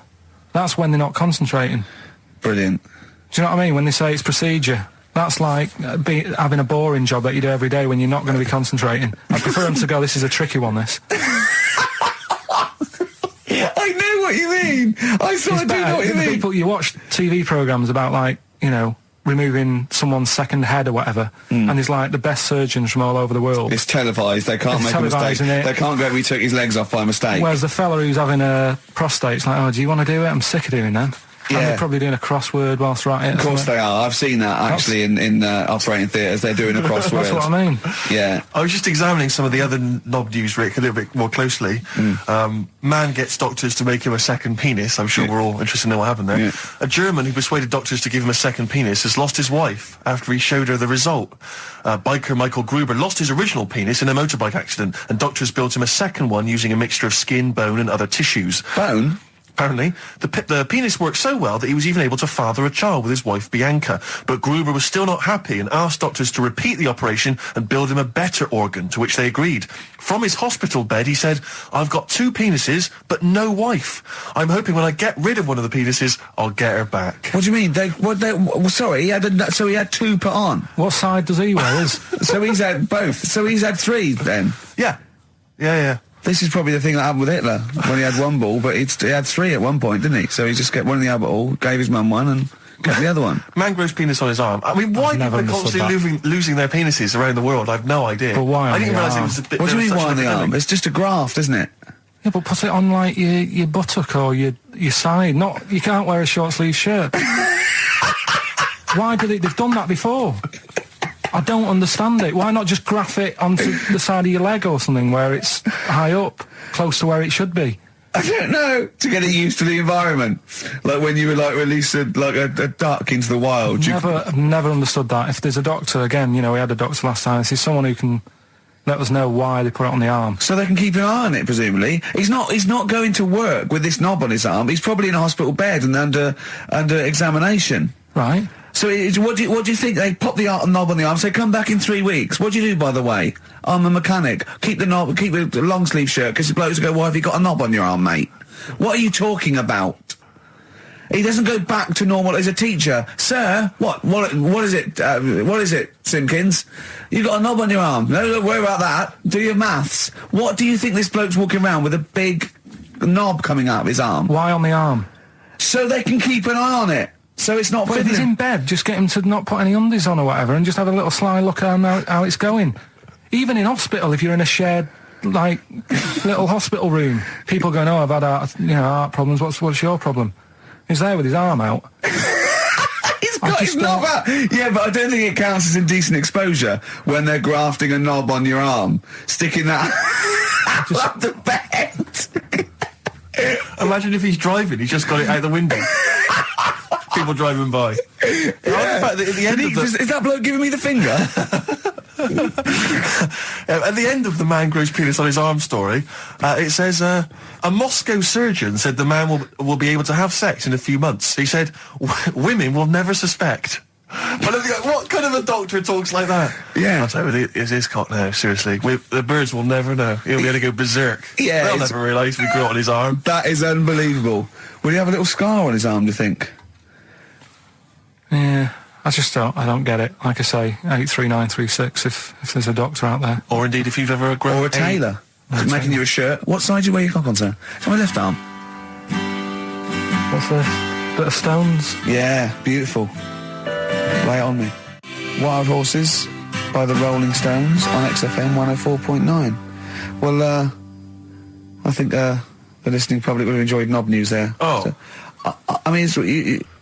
That's when they're not concentrating. Brilliant. Do you know what I mean? When they say it's procedure. That's like having a boring job that you do every day when you're not going to be concentrating. I prefer them to go, this is a tricky one, this. I know what you mean. I sort of do know what you mean. People, you watch TV programmes about, like, you know, removing someone's second head or whatever, and there's like the best surgeons from all over the world. It's televised. They can't make a mistake. They can't go, we took his legs off by mistake. Whereas the fella who's having a prostate's like, oh, do you want to do it? I'm sick of doing that. Yeah. And they're probably doing a crossword whilst right it. Of course they are. I've seen that actually in operating theatres. They're doing a crossword. That's what I mean. Yeah. I was just examining some of the other knob news, Rick, a little bit more closely. Man gets doctors to make him a second penis. I'm sure we're all interested in knowing what happened there. Yeah. A German who persuaded doctors to give him a second penis has lost his wife after he showed her the result. Biker Michael Gruber lost his original penis in a motorbike accident, and doctors built him a second one using a mixture of skin, bone and other tissues. Bone? Apparently, the penis worked so well that he was even able to father a child with his wife Bianca. But Gruber was still not happy and asked doctors to repeat the operation and build him a better organ, to which they agreed. From his hospital bed, he said, I've got 2 penises, but no wife. I'm hoping when I get rid of one of the penises, I'll get her back. What do you mean? Sorry, he had 2 put on. What side does he wear? So he's had both. So he's had 3 then. Yeah. This is probably the thing that happened with Hitler, when he had 1 ball, but he had 3 at one point, didn't he? So he just kept one in the other ball, gave his mum one, and kept the other one. Man grows penis on his arm. I mean, why people are constantly losing their penises around the world? I have no idea. But why I didn't realise it arm? was a bit... What do you mean such why an on the epidemic. arm? It's just a graft, isn't it? Yeah, but put it on, like, your buttock or your side. You can't wear a short-sleeve shirt. Why they've done that before? I don't understand it. Why not just graph it onto the side of your leg or something where it's high up, close to where it should be? I don't know. To get it used to the environment. Like when you were like release a duck into the wild. I've never understood that. If there's a doctor, again, you know, we had a doctor last time, this is someone who can let us know why they put it on the arm. So they can keep an eye on it, presumably. He's not going to work with this knob on his arm. He's probably in a hospital bed and under examination. Right. So what do you think? They pop the knob on the arm, say, come back in 3 weeks. What do you do, by the way? I'm a mechanic. Keep the knob, keep the long sleeve shirt, because the blokes go, why have you got a knob on your arm, mate? What are you talking about? He doesn't go back to normal as a teacher. Sir, what is it, Simpkins? You got a knob on your arm. No, don't worry about that. Do your maths. What do you think this bloke's walking around with a big knob coming out of his arm? Why on the arm? So they can keep an eye on it. So it's not But if he's in bed, just get him to not put any undies on or whatever and just have a little sly look at how it's going. Even in hospital, if you're in a shared, like, little hospital room, people going, oh, I've had heart problems, what's your problem? He's there with his arm out. He's got his knob out. Yeah, but I don't think it counts as indecent exposure when they're grafting a knob on your arm, sticking that up the bed. Imagine if he's driving, he's just got it out the window. People driving by. Yeah. The fact that at the end of Is that bloke giving me the finger? At the end of the man grows penis on his arm story, it says, a Moscow surgeon said the man will be able to have sex in a few months. He said, women will never suspect. What kind of a doctor talks like that? Yeah. I'll tell you, it's his cock now, seriously. The birds will never know. He'll be able to go berserk. Yeah, They'll never realise we grew it on his arm. That is unbelievable. Will he have a little scar on his arm, do you think? Yeah, I don't get it. Like I say, 83936 if there's a doctor out there. Or indeed, if you've ever grown... Or a tailor. Making you a shirt. What side do you wear your cock on, sir? It's my left arm. What's this? Bit of stones? Yeah, beautiful. Lay it on me. Wild Horses by the Rolling Stones on XFM 104.9. Well, I think the listening public would have enjoyed knob news there. Oh. So, I mean,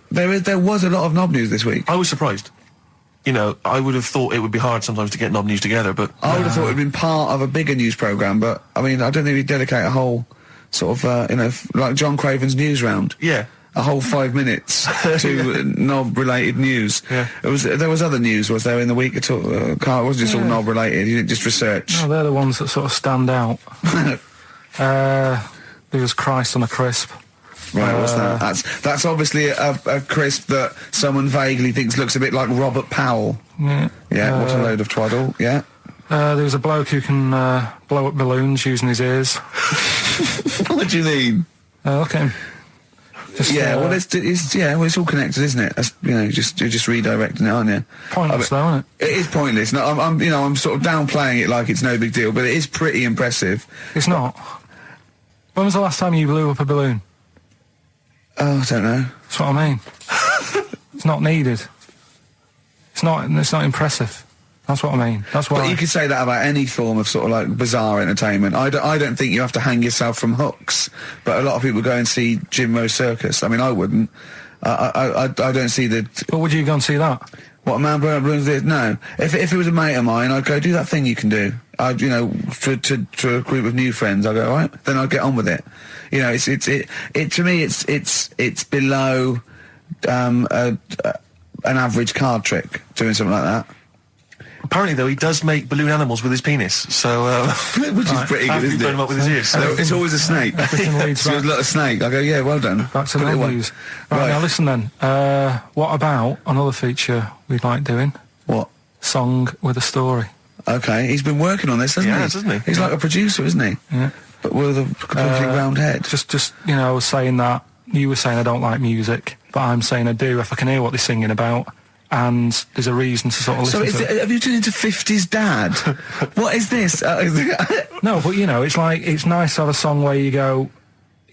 there was a lot of knob news this week. I was surprised. You know, I would have thought it would be hard sometimes to get knob news together, but... I would have thought it would have been part of a bigger news programme, but, I mean, I don't think we'd dedicate a whole sort of, like John Craven's news round. Yeah. A whole 5 minutes to knob-related news. Yeah. There was other news, was there, in the week at all? Carl, it wasn't just all knob-related, you didn't just research. No, they're the ones that sort of stand out. There was Christ on a crisp. Right, what's that? That's obviously a crisp that someone vaguely thinks looks a bit like Robert Powell. Yeah. Yeah, what a load of twaddle, yeah. There was a bloke who can blow up balloons using his ears. What do you mean? Look at him. Just, Well, it's all connected, isn't it? That's, you're just redirecting it, aren't you? Pointless, though, isn't it? It is pointless. No, I'm sort of downplaying it like it's no big deal, but it is pretty impressive. It's not. When was the last time you blew up a balloon? Oh, I don't know. That's what I mean. It's not needed. It's not impressive. That's what I mean. That's why. But you could say that about any form of sort of like bizarre entertainment. I don't think you have to hang yourself from hooks. But a lot of people go and see Jim Rose Circus. I mean, I wouldn't. I don't see the. But would you go and see that? What, a man blowing up balloons did? No. If it was a mate of mine, I'd go do that thing you can do. To a group of new friends, I go, all right, then I'd get on with it. To me, it's below an average card trick doing something like that. Apparently, though, he does make balloon animals with his penis, so... Which is pretty good, isn't burn it? him up with his ears. So It's always a snake. Everything leads So it's back, like a snake. I go, yeah, well done. back to Put it the away. news. Right, now listen then. What about another feature we'd like doing? What? Song with a story. Okay, he's been working on this, hasn't he? Yes, hasn't he? He's like a producer, isn't he? Yeah. But with a completely round head. Just I was saying that, you were saying I don't like music, but I'm saying I do if I can hear what they're singing about, and there's a reason to sort of listen to it. Have you turned into 50s dad? What is this? No, but it's like, it's nice to have a song where you go,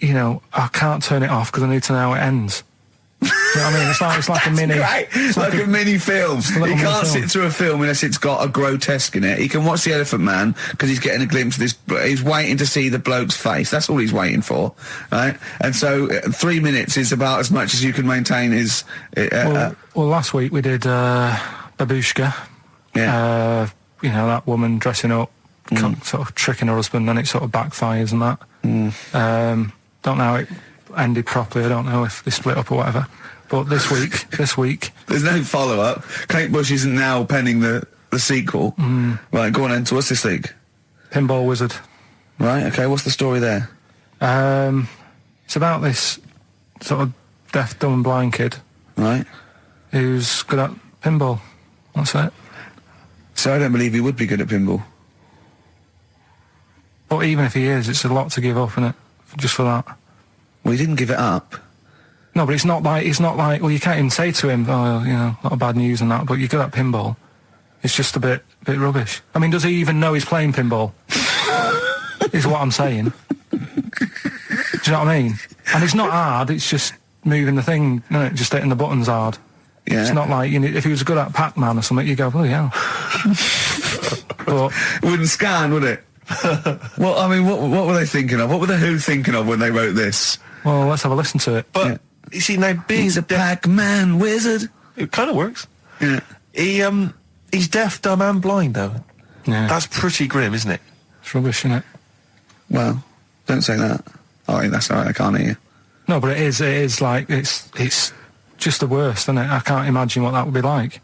I can't turn it off because I need to know how it ends. You know what I mean? It's like a mini... Right. It's like a mini film. a He little mini can't film. sit through a film unless it's got a grotesque in it. He can watch The Elephant Man because he's getting a glimpse of this. He's waiting to see the bloke's face. That's all he's waiting for, right? And so 3 minutes is about as much as you can maintain his. Well, last week we did Babushka. Yeah. That woman dressing up, sort of tricking her husband, and it sort of backfires and that. Don't know how it ended properly. I don't know if they split up or whatever. But this week, There's no follow-up. Kate Bush isn't now penning the sequel. Right, go on then. So what's this week? Pinball Wizard. Right, okay, what's the story there? It's about this sort of deaf, dumb and blind kid Right. who's good at pinball. That's it. So I don't believe he would be good at pinball. But even if he is, it's a lot to give up, isn't it? Just for that. Well, he didn't give it up. No, but it's not like, well, you can't even say to him, oh, a lot of bad news and that, but you're good at pinball. It's just a bit rubbish. I mean, does he even know he's playing pinball? Is what I'm saying. Do you know what I mean? And it's not hard, it's just moving the thing, just hitting the buttons hard. Yeah. It's not like, if he was good at Pac-Man or something, you go, oh, yeah. But It wouldn't scan, would it? Well, I mean, what were they thinking of? What were the Who thinking of when they wrote this? well, let's have a listen to it. But, you see, now, being He's a Pac-Man wizard. It kind of works. Yeah. He's deaf, dumb and blind, though. Yeah, That's pretty grim, isn't it? it's rubbish, isn't it? Well, don't say that. Oh, that's all right. I can't hear you. No, but it is like, it's just the worst, isn't it? I can't imagine what that would be like.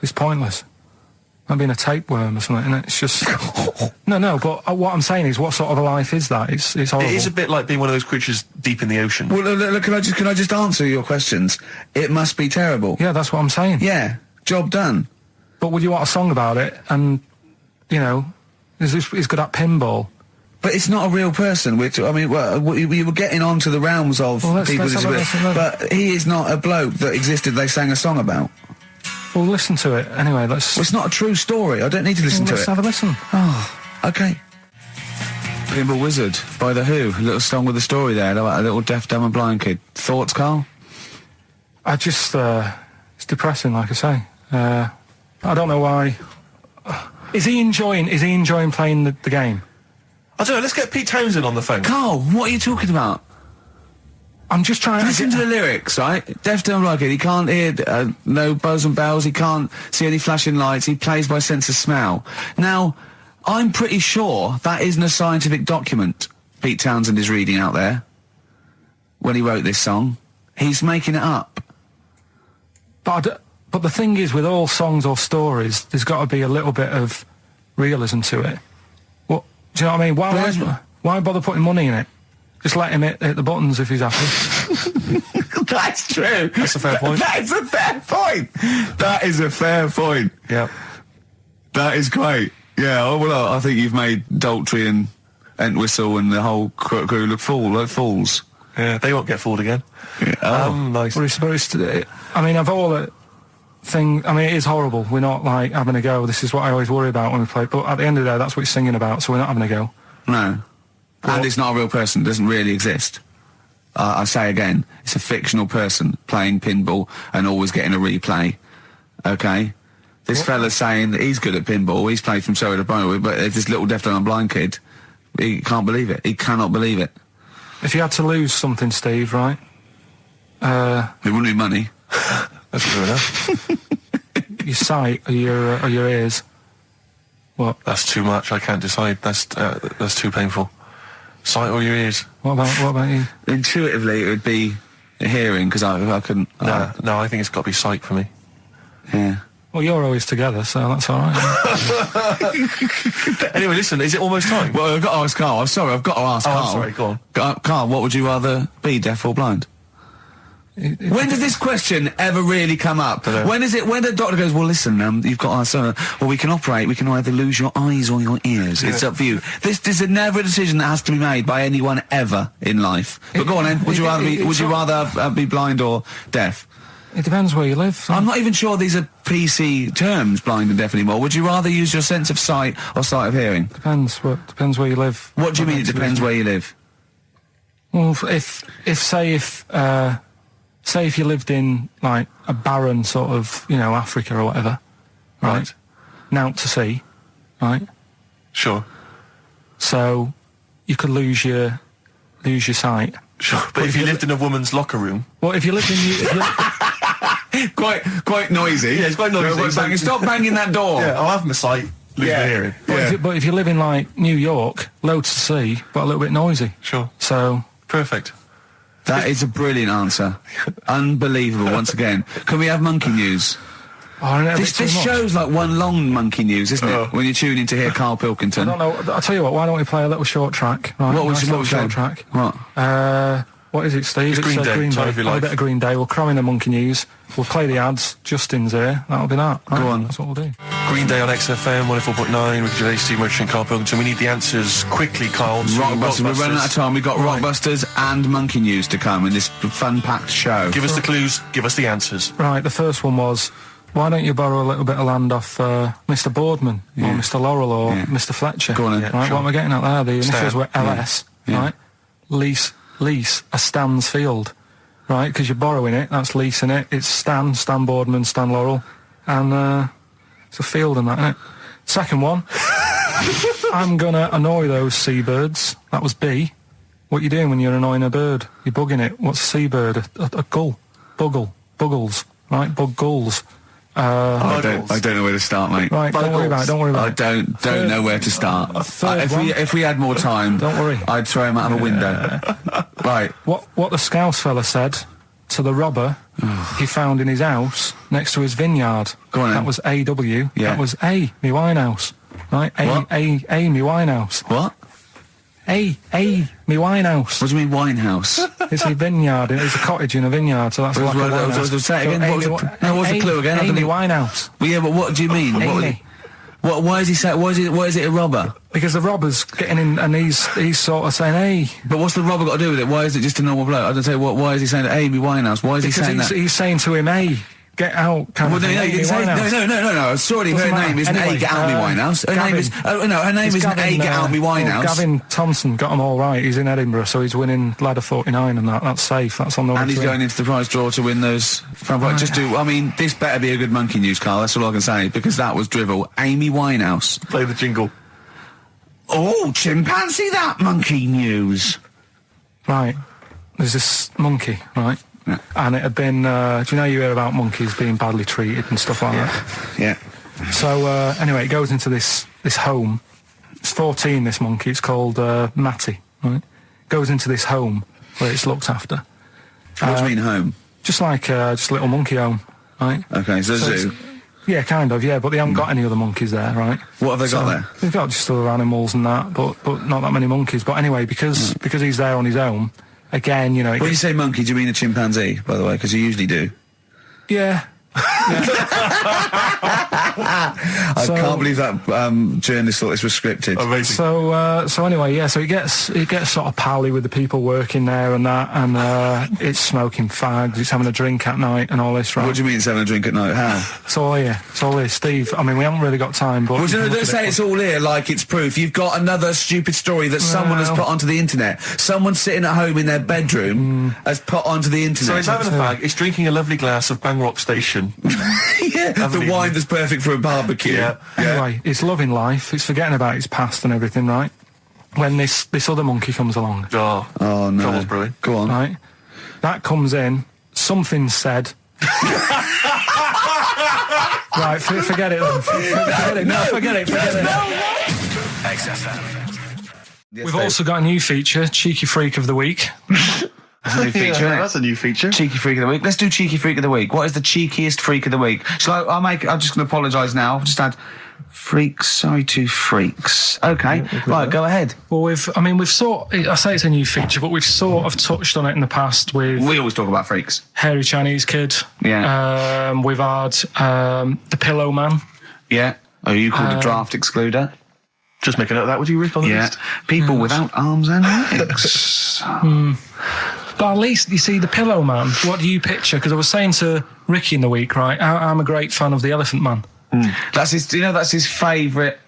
It's pointless. Like being a tapeworm or something, isn't it? It's just... No, but what I'm saying is, what sort of a life is that? It's horrible. It is a bit like being one of those creatures deep in the ocean. Well, look, can I just answer your questions? It must be terrible. Yeah, that's what I'm saying. Yeah. Job done. But would you want a song about it? And, he's good at pinball. But it's not a real person. We were getting on to the realms of Well, let's people with have a disabilities. listen. But he is not a bloke that existed they sang a song about. Well, listen to it. Anyway, Well, it's not a true story. I don't need to listen to let's it. have a listen. Oh, okay. Pinball Wizard by The Who. A little song with a story there about a little deaf, dumb and blind kid. Thoughts, Carl? I just, it's depressing, like I say. I don't know why. Is he enjoying playing the game? I don't know, let's get Pete Townsend on the phone. Carl, what are you talking about? I'm just trying Listen to the lyrics, right? Deaf, dumb, blind kid. He can't hear no bells and bells. He can't see any flashing lights. He plays by sense of smell. Now, I'm pretty sure that isn't a scientific document Pete Townsend is reading out there when he wrote this song. He's making it up. But the thing is, with all songs or stories, there's got to be a little bit of realism to it. What, do you know what I mean? Why bother putting money in it? Just let him hit the buttons if he's happy. That's true. That's a fair point. That's a fair point. That is a fair point. Yeah. That is great. Yeah, well, I think you've made Daltrey and Entwistle and the whole crew look fools. Yeah, they won't get fooled again. Yeah. Nice. I mean, of all the things, I mean, it is horrible. We're not, like, having a go. This is what I always worry about when we play. But at the end of the day, that's what he's singing about, so we're not having a go. No. And it's not a real person. It doesn't really exist. I say again, it's a fictional person playing pinball and always getting a replay. Okay? This fella's saying that he's good at pinball. He's played from Surrey to Bromley, but there's this little deaf and blind kid. He can't believe it. He cannot believe it. If you had to lose something, Steve, right? It wouldn't be money. That's true enough. Your sight or your ears. What? That's too much. I can't decide. That's too painful. Sight or your ears? What about you? Intuitively, it would be hearing, because I couldn't... No, I think it's got to be sight for me. Yeah. Well, you're always together, so that's all right. Anyway, listen, is it almost time? Well, I've got to ask Carl. I'm sorry, I've got to ask Carl. I'm sorry, go on. Carl, what would you rather be, deaf or blind? When does this question ever really come up? When the doctor goes, well, listen, you've got well, we can operate, we can either lose your eyes or your ears. It's up for you. This is never a decision that has to be made by anyone ever in life. But go on then, would you rather be blind or deaf? It depends where you live. So. I'm not even sure these are PC terms, blind and deaf, anymore. Would you rather use your sense of sight or sight of hearing? Depends where you live. What do you mean it depends where you live? Well, say if you lived in, like, a barren sort of, Africa or whatever, right? Naught to see, right? Sure. So you could lose your sight. Sure. But if you lived in a woman's locker room... Well, if you lived in... Quite noisy. Yeah, it's quite noisy. Stop banging that door. Yeah, I'll have my sight, lose my hearing. But if you live in, like, New York, loads to see, but a little bit noisy. Sure. So... Perfect. That is a brilliant answer. Unbelievable, once again. Can we have monkey news? Oh, this show's like one long monkey news, isn't it? When you tune in to hear Karl Pilkington. I don't know. I'll tell you what, why don't we play a little short track? Right, what was short track? What? What is it, Steve? It's Green Day. Green Day. A bit of Green Day. We'll cram in the monkey news. We'll play the ads. Justin's here. That'll be that. Right? Go on. That's what we'll do. Green Day on XFM 104.9 with Gervais, Steve Merchant, Karl Pilkington. We need the answers quickly, Karl. Rockbusters. We're running out of time. We've got Rockbusters and monkey news to come in this fun-packed show. Give us the clues. Give us the answers. Right, the first one was, why don't you borrow a little bit of land off Mr. Boardman or Mr. Laurel or Mr. Fletcher? Go on then. Right, sure. what am I getting at there? The initials were LS, right? Lease a Stan's field, right? Because you're borrowing it, that's leasing it. It's Stan Boardman, Stan Laurel, and it's a field and that, isn't it? Second one, I'm gonna annoy those seabirds. That was B. What you doing when you're annoying a bird? You're bugging it. What's a seabird? A gull. Buggles, right? Bug gulls. I don't know where to start, mate. Right, don't worry about it. I don't know where to start. If we had more time, don't worry. I'd throw him out of a window. Right. What the Scouse fella said to the robber he found in his house next to his vineyard. Go on then. That was A.W. Yeah. That was A, me Winehouse. Right? What? A, me Winehouse. What? A, me Winehouse. What do you mean winehouse? It's a vineyard. It's a cottage in a vineyard, so that's like a winehouse. Say it again. What's the clue again? Amy Winehouse. Well, yeah, but what do you mean? Amy. Why is he saying? Why is it a robber? Because the robber's getting in, and he's sort of saying, "Hey." But what's the robber got to do with it? Why is it just a normal bloke? I don't say. Why is he saying Amy Winehouse? Why is he saying that? He's saying to him, "Hey, get out." Well, no, sorry, her name isn't A, get out me Winehouse. Her name is, her name isn't A, get out me Winehouse. Gavin Thompson got them all right. He's in Edinburgh, so he's winning ladder 49 and that's safe. That's on the way. And he's going into the prize draw to win those. This better be a good monkey news, Carl. That's all I can say, because that was drivel. Amy Winehouse. Play the jingle. Oh, chimpanzee, that monkey news. Right. There's this monkey, right? Yeah. And it had been, do you know you hear about monkeys being badly treated and stuff like that? Yeah. So, anyway, it goes into this home. It's 14, this monkey. It's called Matty, right? Goes into this home where it's looked after. What do you mean home? Just like, just a little monkey home, right? Okay, so zoo. Yeah, kind of, yeah, but they haven't got any other monkeys there, right? What have they got there? They've got just other animals and that, but not that many monkeys. But anyway, because he's there on his own, again, When you say monkey, do you mean a chimpanzee, by the way? Because you usually do. Yeah, I can't believe that journalist thought this was scripted. Amazing. So anyway, yeah. So he gets sort of pally with the people working there and that, and it's smoking fags. It's having a drink at night and all this. Right? What do you mean it's having a drink at night? How? It's all here. It's all here, Steve. I mean, we haven't really got time, but Well, you can don't look at say it. it's all here like it's proof. You've got another stupid story that someone has put onto the internet. Someone sitting at home in their bedroom has put onto the internet. So he's having a fag, he's drinking a lovely glass of Bang Rock Station. yeah, the wine that's perfect for a barbecue. Yeah. Anyway, it's loving life. It's forgetting about its past and everything, right? When this other monkey comes along, Oh no. Trouble's brewing. Go on. right? That comes in. Something's said. Right, forget it then. Forget it. No, forget it. XFM. Yes, We've Dave. also got a new feature, Cheeky Freak of the Week. That's a new feature, Yeah, isn't it? that's a new feature. Cheeky Freak of the Week. Let's do Cheeky Freak of the Week. What is the cheekiest freak of the week? So I'm just going to apologise now. I've just had freaks, sorry to freaks. Okay, right, go ahead. Well, I say it's a new feature, but we've sort of touched on it in the past with We always talk about freaks. Hairy Chinese Kid. Yeah. We've had the Pillow Man. Yeah. Oh, you called a draft excluder? Just make a note of that, would you, Rick, on the Yeah. list? People without arms and legs. But at least, you see, the Pillow Man, what do you picture? Because I was saying to Ricky in the week, right, I'm a great fan of the Elephant Man. That's his. Do you know that's his favourite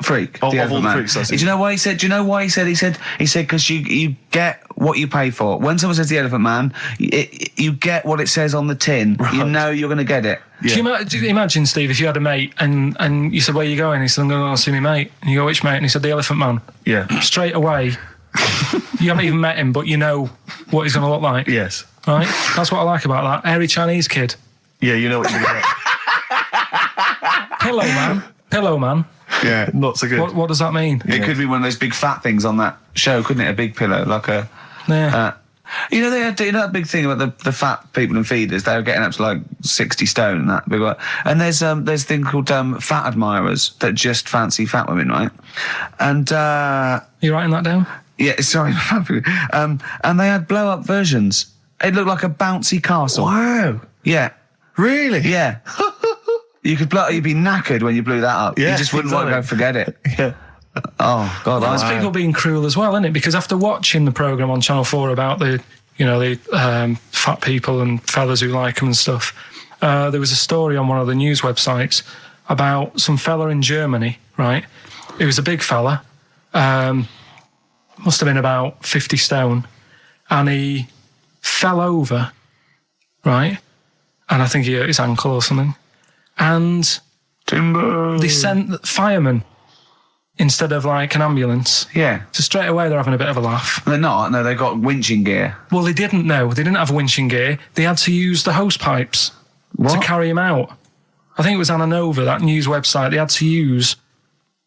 freak? Oh, the of all Elephant the Man. freaks, that's Do you know why he said? Do you know why he said? He said because you get what you pay for. When someone says the Elephant Man, you get what it says on the tin. Right. You know you're going to get it. Yeah. Do you imagine, Steve, if you had a mate and you said, where are you going? He said, I'm going to go see my mate. And you go, which mate? And he said, the Elephant Man. Yeah. Straight away, you haven't even met him, but you know what he's going to look like. Yes. Right? That's what I like about that. Hairy Chinese Kid. Yeah, you know what you're going to Pillow Man. Yeah. Not so good. What does that mean? It could be one of those big fat things on that show, couldn't it? A big pillow, like a. Yeah. You know, they had that big thing about the fat people in feeders. They were getting up to like 60 stone and that big one. And there's a thing called fat admirers that just fancy fat women, right? And You writing that down? yeah, sorry, and they had blow up versions. It looked like a bouncy castle. Wow. Yeah, Really? yeah. You'd be knackered when you blew that up. Yeah, You just wouldn't want to go exactly. forget it. Yeah. Oh God, That's I people being cruel as well, isn't it? Because after watching the programme on Channel 4 about the fat people and fellas who like them and stuff, there was a story on one of the news websites about some fella in Germany, right? He was a big fella, must have been about 50 stone, and he fell over, right? And I think he hurt his ankle or something. And Timber. they sent firemen instead of like an ambulance. Yeah, So straight away they're having a bit of a laugh. they're not. No, they've got winching gear. Well, they didn't know. They didn't have winching gear. They had to use the hose pipes to What? carry him out. I think it was Anna Nova, that news website. They had to use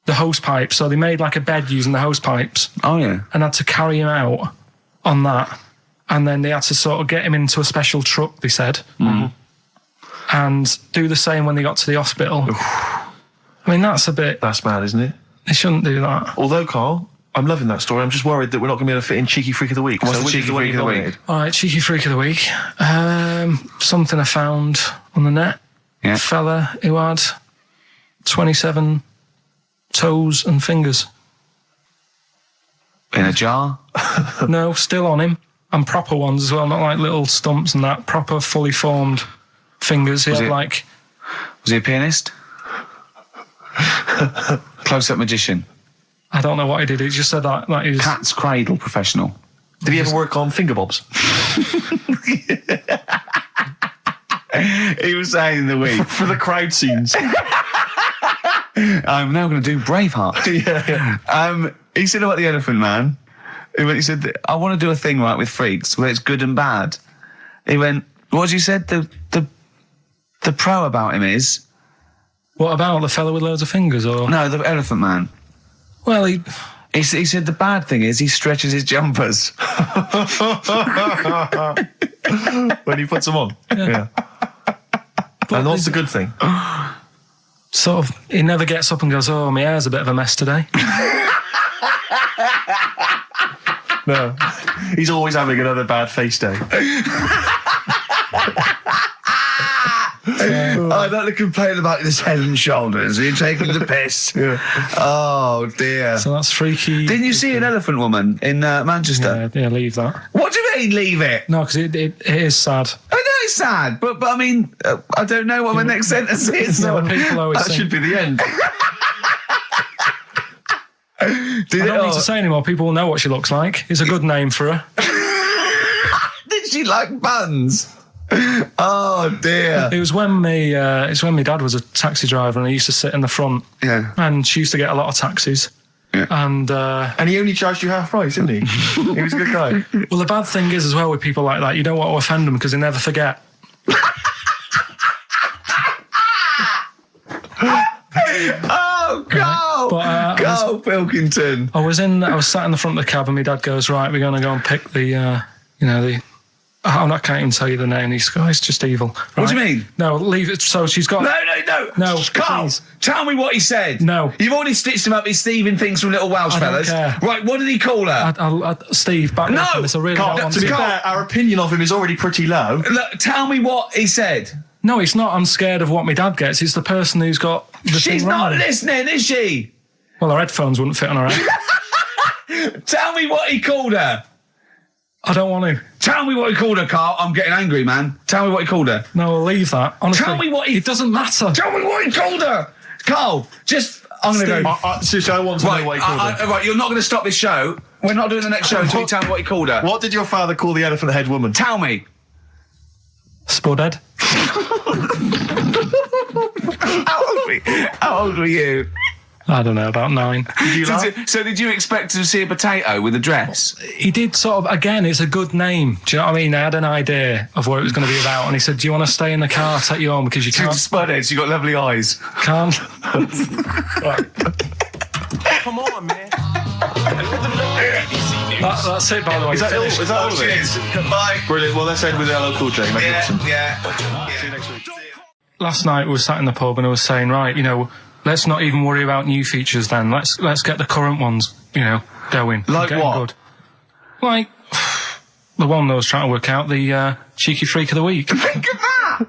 the hose pipes. So they made like a bed using the hose pipes Oh yeah. and had to carry him out on that. And then they had to sort of get him into a special truck, they said. And do the same when they got to the hospital. I mean, that's a bit... That's mad, isn't it? They shouldn't do that. Although, Carl, I'm loving that story. I'm just worried that we're not going to be able to fit in Cheeky Freak of the Week. What's the which is Cheeky one Freak you of the week? nominated? All right, Cheeky Freak of the Week. Something I found on the net. Yeah. Fella who had 27 toes and fingers. In a jar. No, still on him. And proper ones as well, not like little stumps and that. Proper, fully formed fingers. He Was had it- like... Was he a pianist? Close-up magician. I don't know what he did. He just said that he was... Cat's cradle professional. Did he ever work on finger bobs? He was saying in the week, For the crowd scenes. I'm now going to do Braveheart. Yeah. He said about the Elephant Man. He said, I want to do a thing right with freaks where it's good and bad. He went, what did you said? The pro about him is What about the fella with loads of fingers? Or no, the Elephant Man. Well, he... He said the bad thing is he stretches his jumpers. When he puts them on. Yeah. And what's the good thing? Sort of... He never gets up and goes, oh, my hair's a bit of a mess today. No. He's always having another bad face day. I'd like to complain about this head and shoulders. Are you taking the piss? Oh, dear. So that's freaky. Didn't you see an elephant woman in Manchester? Yeah, leave that. What do you mean, leave it? No, because it is sad. I know it's sad, but I mean, I don't know what my next sentence is. No, people always That think, should be the end. I don't need to say anymore. People will know what she looks like. It's a good name for her. Did she like buns? Oh dear. It was when my dad was a taxi driver and he used to sit in the front. Yeah. And she used to get a lot of taxis. Yeah. And he only charged you half price, didn't he? He was a good guy. Well, the bad thing is as well with people like that, you don't want to offend them because they never forget. Oh, go! But, Karl Pilkington. I was sat in the front of the cab and my dad goes, right, we're going to go and pick the I can't even tell you the name. These guys, just evil. Right? What do you mean? No, leave it. So she's got... No, Karl, please. tell me what he said. No. You've already stitched him up. He's Stephen things from Little Welsh I don't Fellas. care. Right, what did he call her? Steve, back No! up on this. I really Carl, don't want to be to. fair, our opinion of him is already pretty low. Look, tell me what he said. No, it's not. I'm scared of what my dad gets. It's the person who's got the She's thing not wrong. listening, is she? Well, her headphones wouldn't fit on her head. Tell me what he called her. I don't want to. Tell me what he called her, Karl. I'm getting angry, man. Tell me what he called her. No, I'll leave that. Honestly, Tell me what he... It doesn't matter. Tell me what he called her. Karl, just... I'm going to go... Seriously, I want to know what he called her. Right, you're not going to stop this show. We're not doing the next show until you tell me what he called her. What did your father call the elephant head woman? Tell me. Spudhead. How old were you? I don't know, about 9. Did you laugh? So did you expect to see a potato with a dress? He did sort of, again, it's a good name. Do you know what I mean? I had an idea of what it was going to be about, and he said, do you want to stay in the car, I'll take you home, because you She's can't... spudhead, she got lovely eyes. Can't. Come on, man. That's it, by the way. Is that all? Is that all of it? Cheers. Bye. Brilliant. Well, let's end with LL Cool J. Mel Gibson. Yeah. See you next week. Last night we were sat in the pub and I was saying, right, let's not even worry about new features then. Let's get the current ones, going. Like Getting what? Good. Like the one that I was trying to work out, the cheeky freak of the week. Think of that.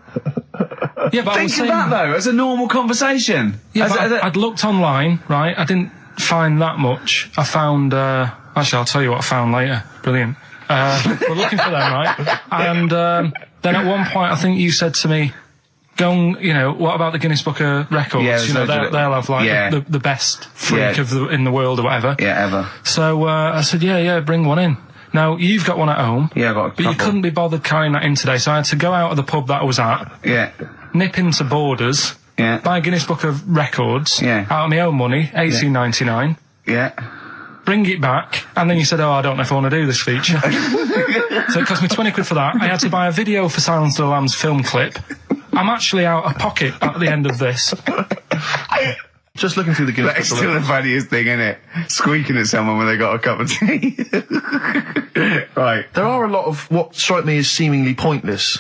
Yeah, but I Think was of saying, that though as a normal conversation. yeah, but I'd looked online, right? I didn't find that much. I found. Actually, I'll tell you what I found later. Brilliant. We're looking for them, right? And then at one point, I think you said to me, "Go and, what about the Guinness Book of Records? Yeah, they'll have like the best freak in the world or whatever." Yeah, ever. So I said, yeah, bring one in. Now you've got one at home. Yeah, I got a But you couple. couldn't be bothered carrying that in today, so I had to go out of the pub that I was at, Yeah. nip into Borders, Yeah. buy a Guinness Book of Records, Yeah. out of my own money, $18.99. Yeah. Bring it back, and then you said, I don't know if I want to do this feature. So it cost me 20 quid for that. I had to buy a video for Silence of the Lambs film clip. I'm actually out of pocket at the end of this. Just looking through the Guinness That's Book of still the Records. funniest thing, isn't it? Squeaking at someone when they got a cup of tea. Right. There are a lot of what strike me as seemingly pointless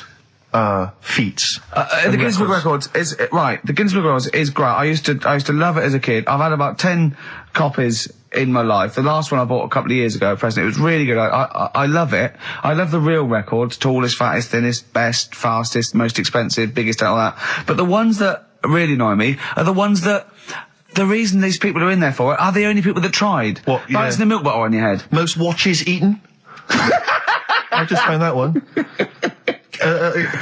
feats. The Guinness Book of Records is right. The Guinness Book of Records is great. I used to love it as a kid. I've had about 10 copies in my life. The last one I bought a couple of years ago, present. It was really good. I love it. I love the real records: tallest, fattest, thinnest, best, fastest, most expensive, biggest, and all that. But the ones that really annoy me are the ones that. The reason these people are in there for it are the only people that tried. What, yeah. Balancing the milk bottle on your head. Most watches eaten. I just found that one.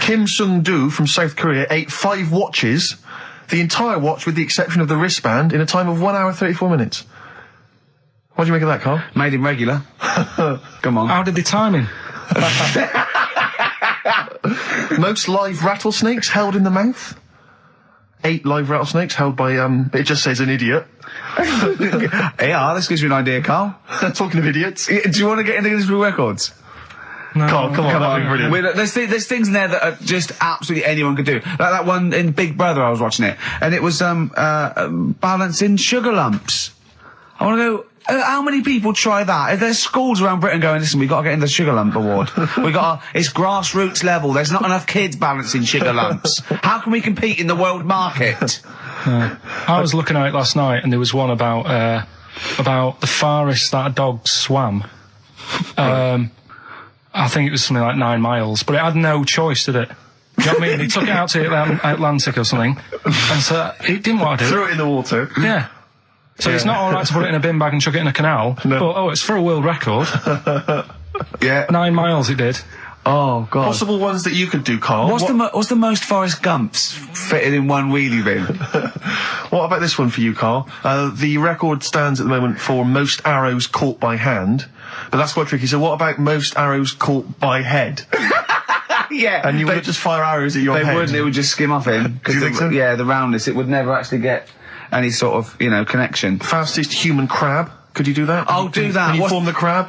Kim Sung-do from South Korea ate 5 watches, the entire watch with the exception of the wristband, in a time of 1 hour 34 minutes. What do you make of that, Carl? Made him regular. Come on. How did they time him? Most live rattlesnakes held in the mouth. 8 live rattlesnakes held by, it just says an idiot. Yeah, this gives you an idea, Karl. Talking of idiots. Do you want to get into Guinness Book of Records? No. Carl, come on, that'd be brilliant. There's things in there that are just absolutely anyone could do. Like that one in Big Brother, I was watching it, and it was balancing sugar lumps. I want to go. How many people try that? If there's schools around Britain going, listen, we've got to get in the Sugar Lump Award. It's grassroots level. There's not enough kids balancing sugar lumps. How can we compete in the world market? I was looking at it last night, and there was one about the farthest that a dog swam. I think it was something like 9 miles, but it had no choice, did it? Do you know what I mean? He took it out to the Atlantic or something, and so he didn't want to do it. Threw it in the water. Yeah. So it's not all right to put it in a bin bag and chuck it in a canal, but, it's for a world record. Yeah. 9 miles it did. Oh, God. Possible ones that you could do, Carl. What's the most Forrest Gumps fitted in one wheelie bin? What about this one for you, Carl? The record stands at the moment for most arrows caught by hand, but that's quite tricky. So what about most arrows caught by head? Yeah. And you would just fire arrows at your head? They wouldn't, it would just skim off him. Do you think so? Yeah, the roundness, it would never actually get any sort of, connection. Fastest human crab. Could you do that? Do that. Can you form the crab?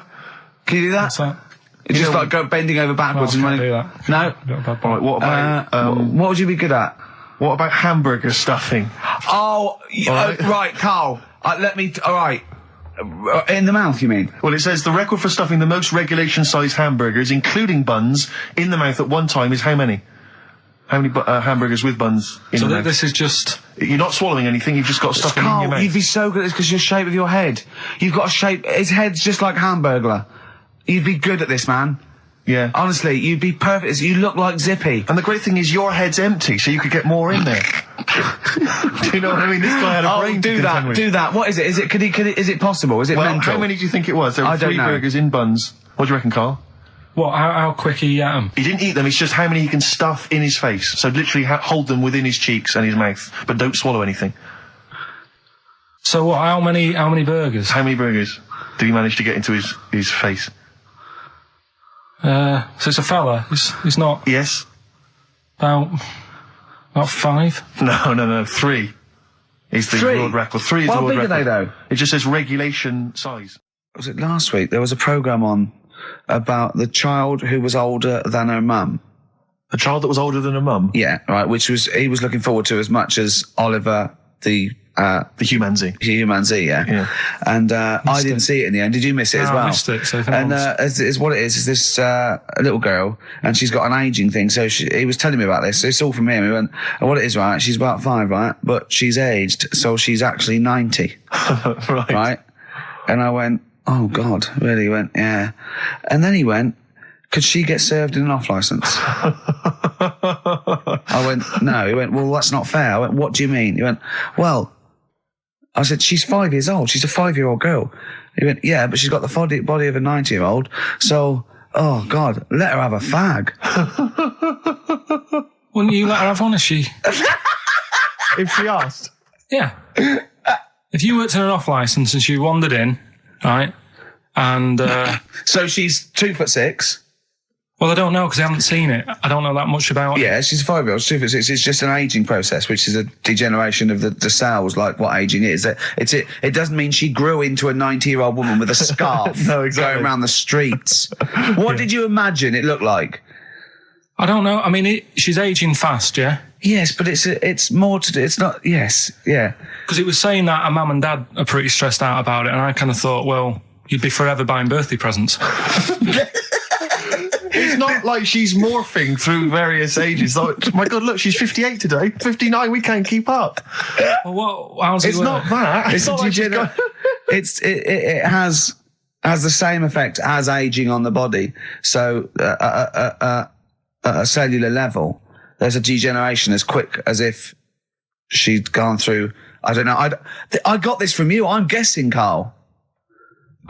Can you do that? What's that? It's just like go bending over backwards and running. Do that. No. Right, what about... what would you be good at? what about hamburger stuffing? Right, Carl. All right. In the mouth, you mean? Well, it says the record for stuffing the most regulation-sized hamburgers, including buns, in the mouth at one time is how many? How many hamburgers with buns in the mouth? This is just... You're not swallowing anything, you've just got stuffing in your mouth. You'd be so good at this because your shape of your head. You've got a shape... His head's just like Hamburglar. You'd be good at this, man. Yeah. Honestly, you'd be perfect. You look like Zippy. And the great thing is your head's empty, so you could get more in there. Do you know what I mean? This guy had a brain to contend with. Do that. What is it? Is it possible? Is it mental? How many do you think it was? There were 3 burgers in buns. What do you reckon, Carl? What? How quick he ate them? He didn't eat them, it's just how many he can stuff in his face. So literally hold them within his cheeks and his mouth, but don't swallow anything. So what, how many burgers? How many burgers did he manage to get into his face? So it's a fella. He's not... Yes. About 5? No. 3 is the world record. 3 is the world record. How big are they, though? It just says regulation size. Was it last week? There was a programme on about the child who was older than her mum. A child that was older than her mum? Yeah, right, he was looking forward to as much as Oliver, the Humanzee, yeah. And I didn't see it in the end. Did you miss it as well? I missed it. So and is what it is this little girl, and she's got an ageing thing. So he was telling me about this. It's all from him. He went, what it is, right? She's about 5, right? But she's aged, so she's actually 90. Right? And I went, oh God, really? He went, yeah. And then he went, could she get served in an off licence? I went, no. He went, well, that's not fair. I went, what do you mean? He went, well, I said, she's 5 years old. She's a 5-year-old girl. He went, yeah, but she's got the body of a 90-year-old. So, oh God, let her have a fag. Wouldn't you let her have one if she... If she asked? Yeah. If you worked in an off licence and she wandered in, right, and... So she's 2'6". Well, I don't know because I haven't seen it. I don't know that much about it. Yeah, she's a 5-year-old. She's 2'6". It's just an ageing process, which is a degeneration of the cells, like what ageing is. It doesn't mean she grew into a 90-year-old woman with a scarf No, exactly. going around the streets. What did you imagine it looked like? I don't know. I mean, she's ageing fast, yeah? Yes, but it's more to do. It's not. Yes, yeah. Because it was saying that her mum and dad are pretty stressed out about it, and I kind of thought, well, you'd be forever buying birthday presents. It's not like she's morphing through various ages. Like, my God, look, she's 58 today. 59, we can't keep up. Well, how's it It's work? not that. It's not like she's got... it has the same effect as aging on the body. So at a cellular level, there's a degeneration as quick as if she'd gone through. I don't know. I got this from you. I'm guessing, Carl.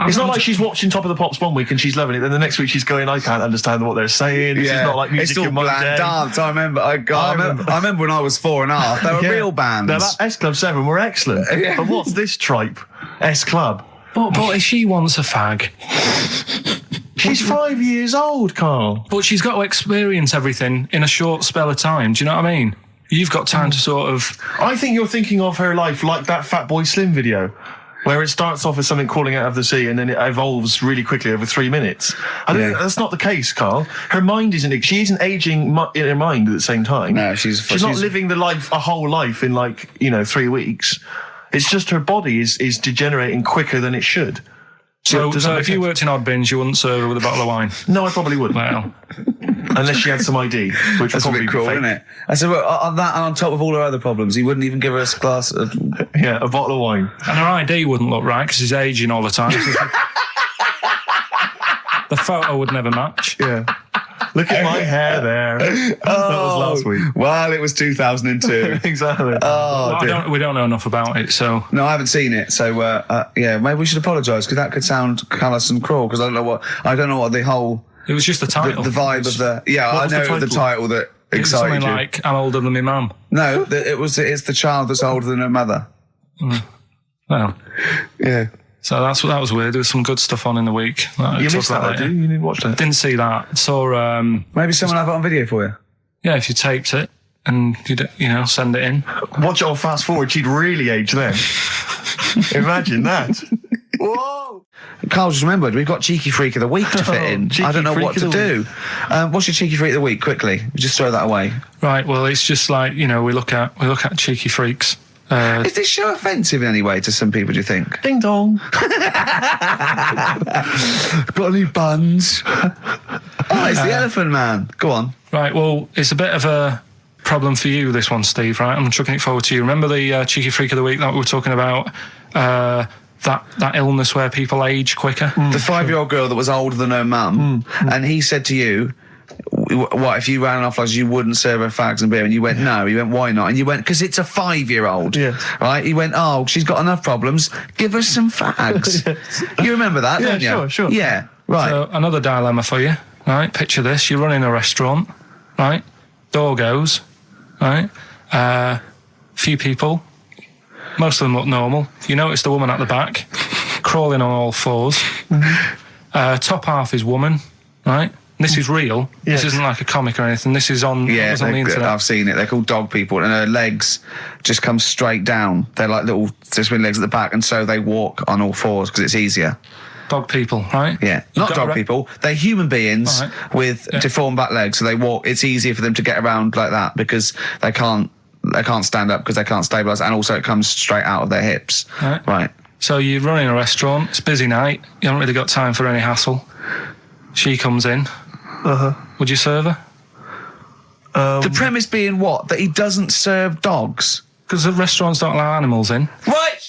It's not like she's watching Top of the Pops one week and she's loving it, then the next week she's going, I can't understand what they're saying. Yeah. This is not like music it's all in my bland day. dance. I remember when I was 4.5. They were real bands. Now, that S Club 7 were excellent. Yeah. But what's this tripe? S Club. But if she wants a fag... She's 5 years old, Carl. But she's got to experience everything in a short spell of time. Do you know what I mean? You've got time to sort of... I think you're thinking of her life like that Fatboy Slim video, where it starts off as something crawling out of the sea and then it evolves really quickly over 3 minutes. I think that's not the case, Carl. Her mind isn't... She isn't aging in her mind at the same time. No, she's not living a whole life in 3 weeks. It's just her body is degenerating quicker than it should. So if you worked in odd bins, you wouldn't serve her with a bottle of wine? No, I probably wouldn't. Well... Unless she had some ID, which would probably be cruel, fake. isn't it? I said, well, on that and on top of all her other problems, he wouldn't even give her a glass of... Yeah, a bottle of wine. And her ID wouldn't look right because she's aging all the time. The photo would never match. Yeah. Look at my hair there. That was last week. Well, it was 2002. Exactly. Well, we don't know enough about it, so... No, I haven't seen it, so maybe we should apologise, because that could sound callous and cruel, because I don't know what the whole... It was just the title. The vibe of the... Yeah, I know the title that it was excited something you. like, I'm older than my mum. No, it's the child that's older than her mother. Well... Yeah. So that was weird. There was some good stuff on in the week. You missed that, did you? You didn't watch that? Didn't see that. Saw... Maybe someone have it on video for you? Yeah, if you taped it and, send it in. Watch it on fast forward, she'd really age then. Imagine that. Whoa! Carl just remembered, we've got Cheeky Freak of the Week to fit in. I don't know what to do. What's your Cheeky Freak of the Week, quickly? Just throw that away. Right, well, it's just like, we look at Cheeky Freaks. Is this show offensive in any way to some people, do you think? Ding dong. Got any buns? It's the Elephant Man. Go on. Right, well, it's a bit of a problem for you, this one, Steve, right? I'm chucking it forward to you. Remember the Cheeky Freak of the Week that we were talking about? That illness where people age quicker? The 5-year-old girl that was older than her mum, and he said to you, what, if you ran off like you wouldn't serve her fags and beer? And you went, no. You went, why not? And you went, because it's a 5-year-old. Yeah. Right? You went, oh, she's got enough problems. Give her some fags. You remember that, don't you? Sure. Yeah, right. So, another dilemma for you, right? Picture this. You're running a restaurant, right? Door goes, right? Few people. Most of them look normal. You notice the woman at the back, crawling on all fours. Top half is woman, right? This is real. Yes. This isn't like a comic or anything. This is on, Yeah, on the internet. I've seen it. They're called dog people, and her legs just come straight down. They're like little twin legs at the back, and so they walk on all fours because it's easier. Dog people, right? Yeah, not dog people. They're human beings with deformed back legs, so they walk. It's easier for them to get around like that because they can't stand up because they can't stabilise, and also it comes straight out of their hips. Right. So you're running a restaurant. It's a busy night. You haven't really got time for any hassle. She comes in. Would you serve her? The premise being what? That he doesn't serve dogs? Because the restaurants don't allow animals in. Right.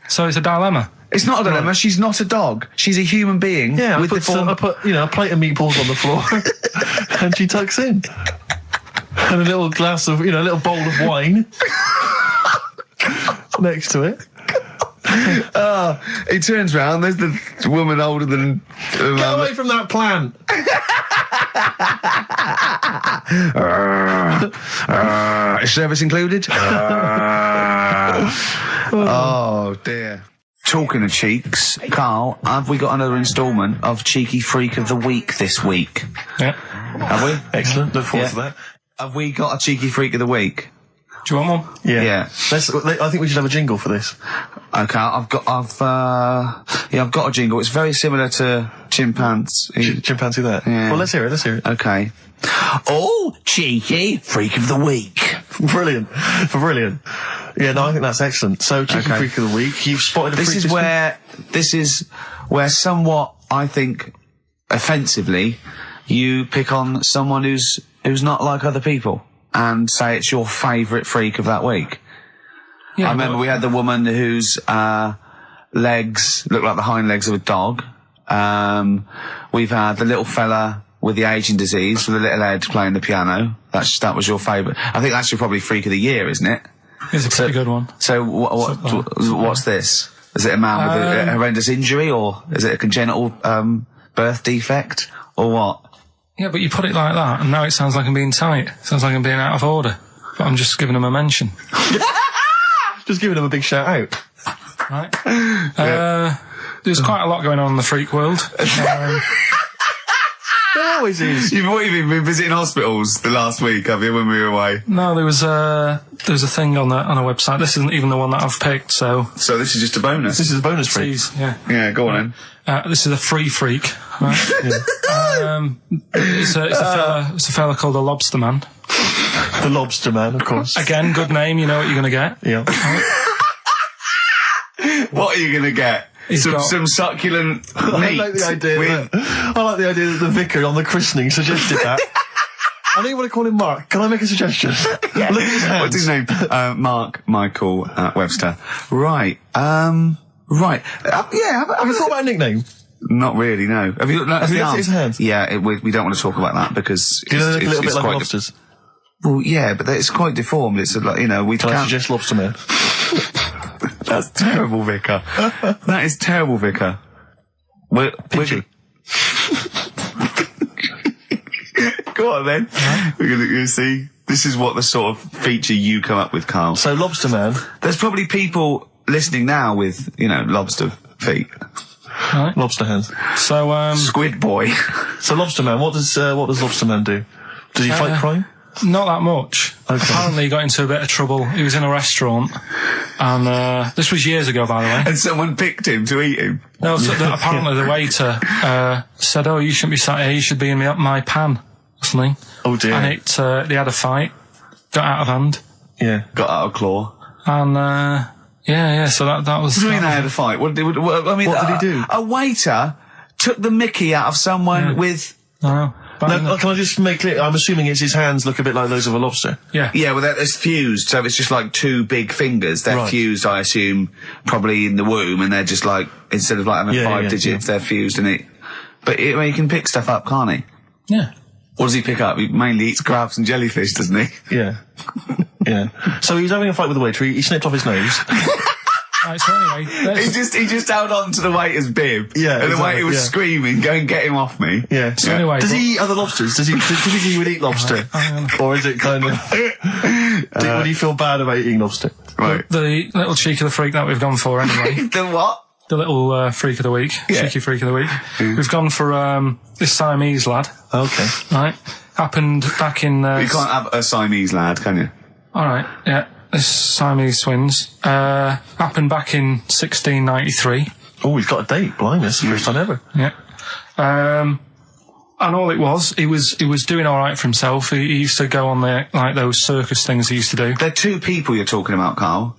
So it's a dilemma. It's not a dilemma. She's not a dog. She's a human being. Yeah, with I put a plate of meatballs on the floor, and she tucks in, and a little glass of, a little bowl of wine next to it. He turns round. There's the woman older than. Get away from that plant. Is service included? Oh dear. Talking of cheeks, Carl, have we got another instalment of Cheeky Freak of the Week this week? Yeah. Have we? Excellent. Look forward to that. Have we got a Cheeky Freak of the Week? Do you want one? Yeah. I think we should have a jingle for this. Okay, I've got a jingle. It's very similar to Chimpanzee. Chimpanzee there. Yeah. Well, let's hear it. Okay. Oh, Cheeky Freak of the Week. Brilliant. Yeah, no, I think that's excellent. So, Cheeky Freak of the Week, you've spotted a freak This is where somewhat, I think, offensively, you pick on someone who's not like other people and say it's your favourite freak of that week. Yeah, I remember we had the woman whose legs look like the hind legs of a dog. We've had the little fella with the aging disease with the little head playing the piano. That was your favourite. I think that's your probably freak of the year, isn't it? It's a pretty good one. So what's this? Is it a man with a horrendous injury, or is it a congenital birth defect, or what? Yeah, but you put it like that, and now it sounds like I'm being tight. It sounds like I'm being out of order. But I'm just giving him a mention. Just giving him a big shout out. Right. There's quite a lot going on in the freak world. There always is. You've been visiting hospitals the last week, have you, when we were away? No, there was a thing on a website. This isn't even the one that I've picked, so this is just a bonus. This is a bonus freak. Yeah, go on then. This is a free freak, right? It's a fella called the Lobster Man. The Lobster Man, of course. Again, good name, you know what you're going to get. Yeah. What are you going to get? Some succulent meat. I like the idea that the vicar on the christening suggested that. I know you want to call him Mark. Can I make a suggestion? Yeah. Look at his hands. What's his name? Mark Michael Webster. Right. Right. Have you thought about a nickname? Not really, no. Have you looked at the arm? his hands? Yeah, we don't want to talk about that because Do you know they look a little bit like quite lobsters? well, yeah, but it's quite deformed. It's like, we Can I can't. suggest lobster man? That's terrible, Vicar. That is terrible, Vicar. Pinchy. Go on then. We're going to see. This is what the sort of feature you come up with, Carl. So lobster man. There's probably people listening now with, lobster feet. Right. Lobster hands. So, Squid boy. So lobster man, what does lobster man do? Does he fight crime? not that much. Okay. Apparently he got into a bit of trouble. He was in a restaurant, and this was years ago, by the way. And someone picked him to eat him. No, so apparently the waiter said, "Oh, you shouldn't be sat here. You should be in my pan," or something. Oh dear. And they had a fight, got out of hand, Yeah. Got out of claw. and yeah. So that was. What do you mean they had a fight? What did he do? A waiter took the mickey out of someone with... No, No, can I just make clear? I'm assuming his hands look a bit like those of a lobster. yeah. Yeah, well, it's fused, so it's just like two big fingers. They're Right. fused, I assume, probably in the womb, and they're just like, instead of like having five digits, they're fused in it. But he can pick stuff up, can't he? Yeah. What does he pick up? He mainly eats crabs and jellyfish, doesn't he? Yeah. Yeah. So he was having a fight with the waiter. He snipped off his nose. Right, so anyway, He just held on to the waiter's bib. Yeah, And the exactly, waiter was yeah. screaming, go and get him off me. Yeah. So anyway, Does he eat other lobsters? Does he think he would eat lobster? Or is it kind of... would he feel bad about eating lobster? Right. the little cheek of the freak that we've gone for anyway. The what? The little freak of the week, cheeky freak of the week. We've gone for this Siamese lad. Okay. Right, happened back in. You can't have a Siamese lad, can you? All right, yeah, this Siamese twins happened back in 1693. Oh, he's got a date. Blimey, that's the first time ever. Yeah, and all it was, he was doing all right for himself. He used to go on those circus things he used to do. They're two people you're talking about, Carl.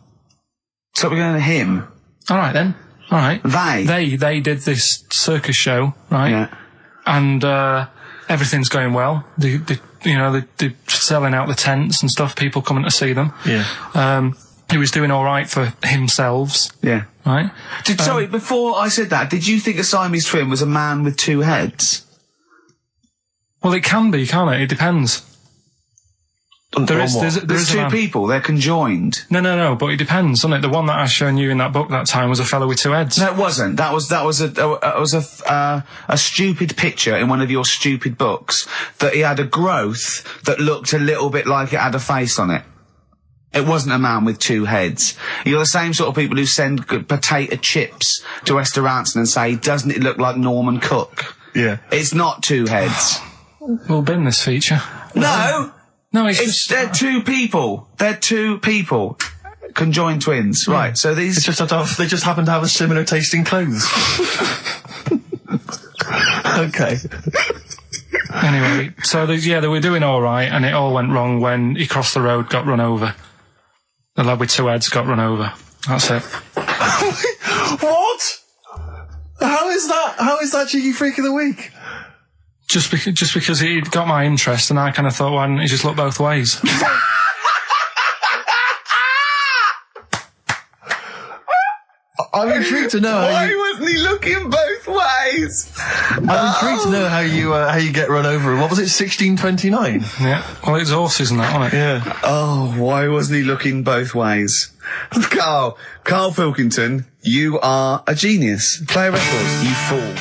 So we're going to him. All right then. All right. They did this circus show, right? Yeah. And everything's going well. They're selling out the tents and stuff. People coming to see them. Yeah. He was doing all right for himself, Yeah. right? Sorry, before I said that, did you think a Siamese twin was a man with two heads? Well, it can be, can't it? It depends. There's There's a two man. people, they're conjoined. No, but it depends, doesn't it? The one that I shown you in that book that time was a fellow with two heads. No, it wasn't. That was a stupid picture in one of your stupid books that he had a growth that looked a little bit like it had a face on it. It wasn't a man with two heads. You're the same sort of people who send potato chips to restaurants and say, doesn't it look like Norman Cook? Yeah. It's not two heads. We'll bin this feature. No! No, They're two people. They're two people. Conjoined twins. Right, so these... They just happen to have a similar taste in clothes. Okay. Anyway, so they were doing all right, and it all went wrong when he crossed the road, got run over. The lad with two heads got run over. That's it. What? How is that cheeky freak of the week? Just because he got my interest, and I kind of thought, why didn't he just look both ways? I'm intrigued to know Why wasn't he looking both ways? I'm intrigued to know how you get run over. What was it, 1629? Yeah. Well, it's horses and that, wasn't it? Yeah. Oh, why wasn't he looking both ways? Karl Pilkington, you are a genius. Play a record, you fool.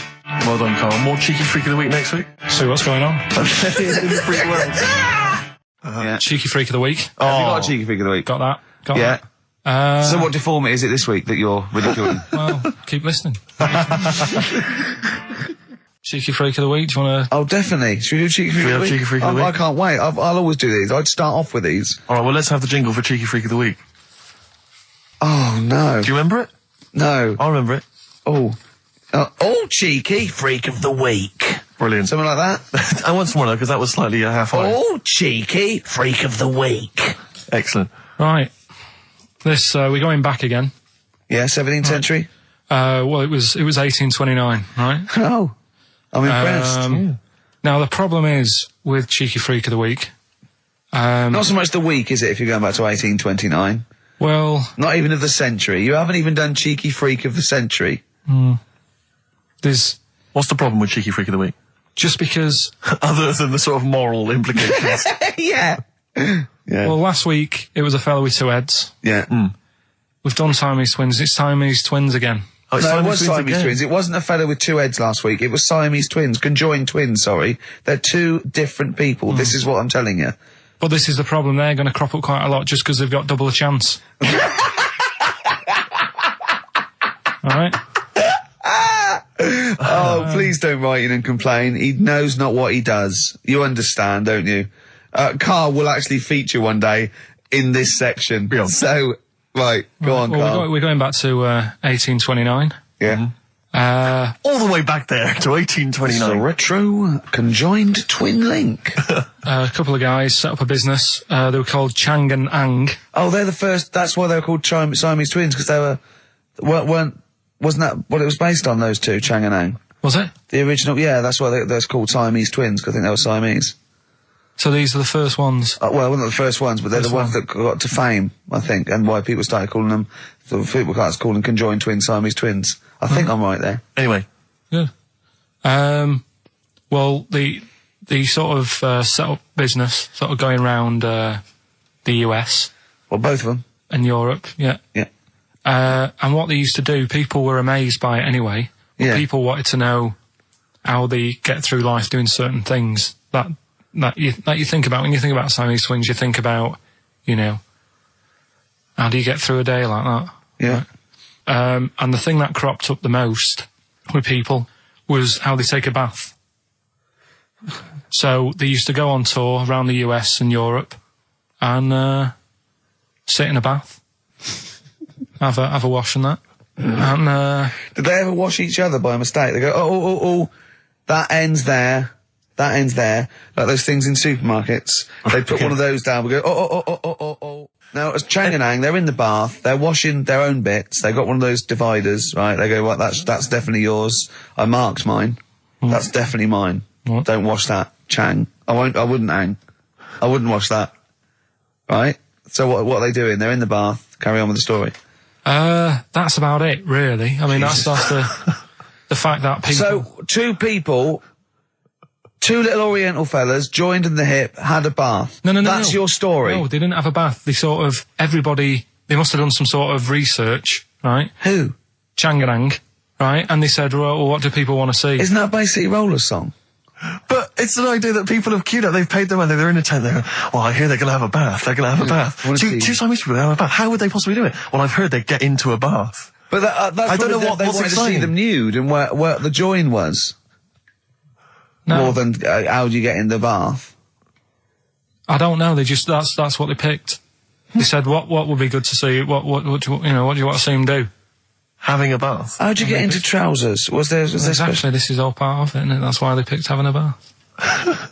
Well done, Carl. More cheeky freak of the week next week. See what's going on. In the freak world. Yeah. Cheeky freak of the week. Have you got a cheeky figure of the week? Got that. Got Yeah. that. So what deformity is it this week that you're ridiculing? Well, keep listening. Cheeky freak of the week. Do you want to? Oh, definitely. Should we do cheeky freak of the week? Cheeky freak of the I week? can't wait. I'll always do these. I'd start off with these. All right, well, let's have the jingle for cheeky freak of the week. Oh, no. Do you remember it? No. I remember it. Oh, cheeky freak of the week. Brilliant. Something like that? I want some more, though, because that was slightly half-high. Oh, cheeky freak of the week. Excellent. Right. This we're going back again. Yeah, 17th century? Well, it was 1829, right? Oh, I'm impressed. Now the problem is with cheeky freak of the week. Not so much the week, is it, if you're going back to 1829? Well, Not even of the century. You haven't even done cheeky freak of the century. there's What's the problem with Cheeky Freak of the Week? Just because... Other than the sort of moral implications. Yeah. Well, last week, it was a fella with 2 heads. Yeah. We've done Siamese twins. It's Siamese twins again. Oh, it's No, it was Siamese again. twins. It wasn't a fellow with 2 heads last week. It was Siamese twins. Conjoined twins, sorry. They're 2 different people. This is what I'm telling you. But this is the problem. They're going to crop up quite a lot just because they've got double a chance. All right? Oh, please don't write in and complain. He knows not what he does. You understand, don't you? Carl will actually feature one day in this section. Yeah. So, right, go on, Carl. We're going back to 1829. Yeah. All the way back there to It's a 1829. retro conjoined twin link. A couple of guys set up a business. They were called Chang and Ang. Oh, they're the first. That's why they were called Siamese twins, because they wasn't that what it was based on? Those 2, Chang and Ang. Was it? The original, yeah. That's why they're called Siamese twins, because I think they were Siamese. So these are the first ones. Well, not the first ones, but they're the ones that got to fame, I think, and why people started calling them. So people started calling them conjoined twins, Siamese twins. I think I'm right there. Anyway. Good. Well, the sort of set up business, sort of going around the US Well, both of them. and Europe, yeah. Yeah. And what they used to do, people were amazed by it anyway. But Yeah. people wanted to know how they get through life doing certain things that you think about. When you think about Siamese twins, you think about, you know, how do you get through a day like that? Yeah. And the thing that cropped up the most with people was how they take a bath. So they used to go on tour around the US and Europe and sit in a bath, have a wash and that. And Did they ever wash each other by mistake? They go, oh, that ends there. That ends there. Like those things in supermarkets. They put one of those down. We go, oh. Now, as Chang and Ang, they're in the bath. They're washing their own bits. They've got one of those dividers, right? They go, right, that's definitely yours. I marked mine. That's definitely mine. What? Don't wash that, Chang. I wouldn't, Ang. I wouldn't wash that. Right? So what are they doing? They're in the bath. Carry on with the story. that's about it, really. I mean, that's the fact that people... So, 2 people, 2 little Oriental fellas joined in the hip, had a bath. No. That's your story. No, they didn't have a bath. They sort of, everybody, they must have done some sort of research, right? Who? Changarang, right? And they said, well, what do people want to see? Isn't that basically Roller's song? But it's an idea that people have queued up. They've paid their money. They're in a tent. They're, well, I hear they're going to have a bath. They're going to have a bath. Two Siamese people have a bath. How would they possibly do it? Well, I've heard they get into a bath. But that's I don't know they what's wanted to see exciting. them nude and where the join was. No. More than how do you get in the bath? I don't know. They just, that's what they picked. They said, what would be good to see? What do you want to see them do? Having a bath. How'd you get into trousers? Was there Exactly, this is all part of it, isn't it? That's why they picked having a bath.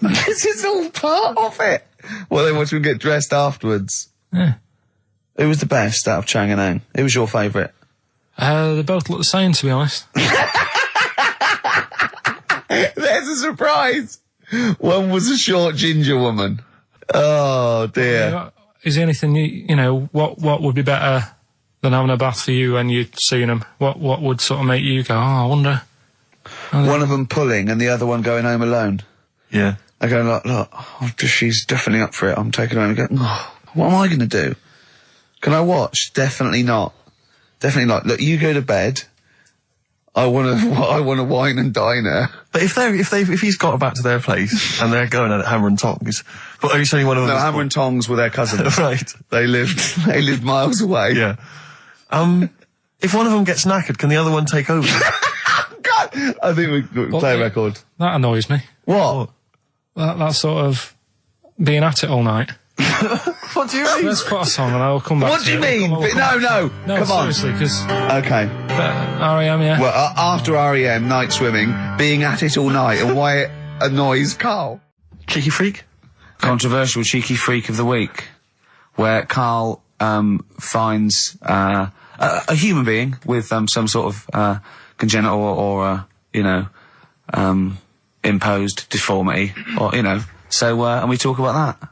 This is all part of it. Well, they want to get dressed afterwards. Yeah. Who was the best out of Chang and Ang? Who was your favourite? They both look the same, to be honest. There's a surprise. One was a short ginger woman. Oh dear. Is there anything what would be better than having a bath for you when you're seeing them? What would sort of make you go, I wonder? One of them pulling and the other one going home alone. Yeah. I go, look, she's definitely up for it. I'm taking her home and go, what am I going to do? Can I watch? Definitely not. Definitely not. Look, you go to bed. I want to wine and dine her. But if he's got back to their place and they're going at it hammer and tongs, but are you saying one of them? No, hammer and tongs were their cousins. Right. They lived miles away. Yeah. If one of them gets knackered, can the other one take over? God, I think we play a record. That annoys me. What? That sort of being at it all night. What do you mean? Let's put a song and I'll come back What to do you it. mean? No, Come on. seriously, because Okay. R.E.M., yeah. Well, after REM, night swimming, being at it all night, and why it annoys Carl. Cheeky freak? Controversial cheeky freak of the week, where Carl finds a human being with some sort of congenital or imposed deformity, or So and we talk about that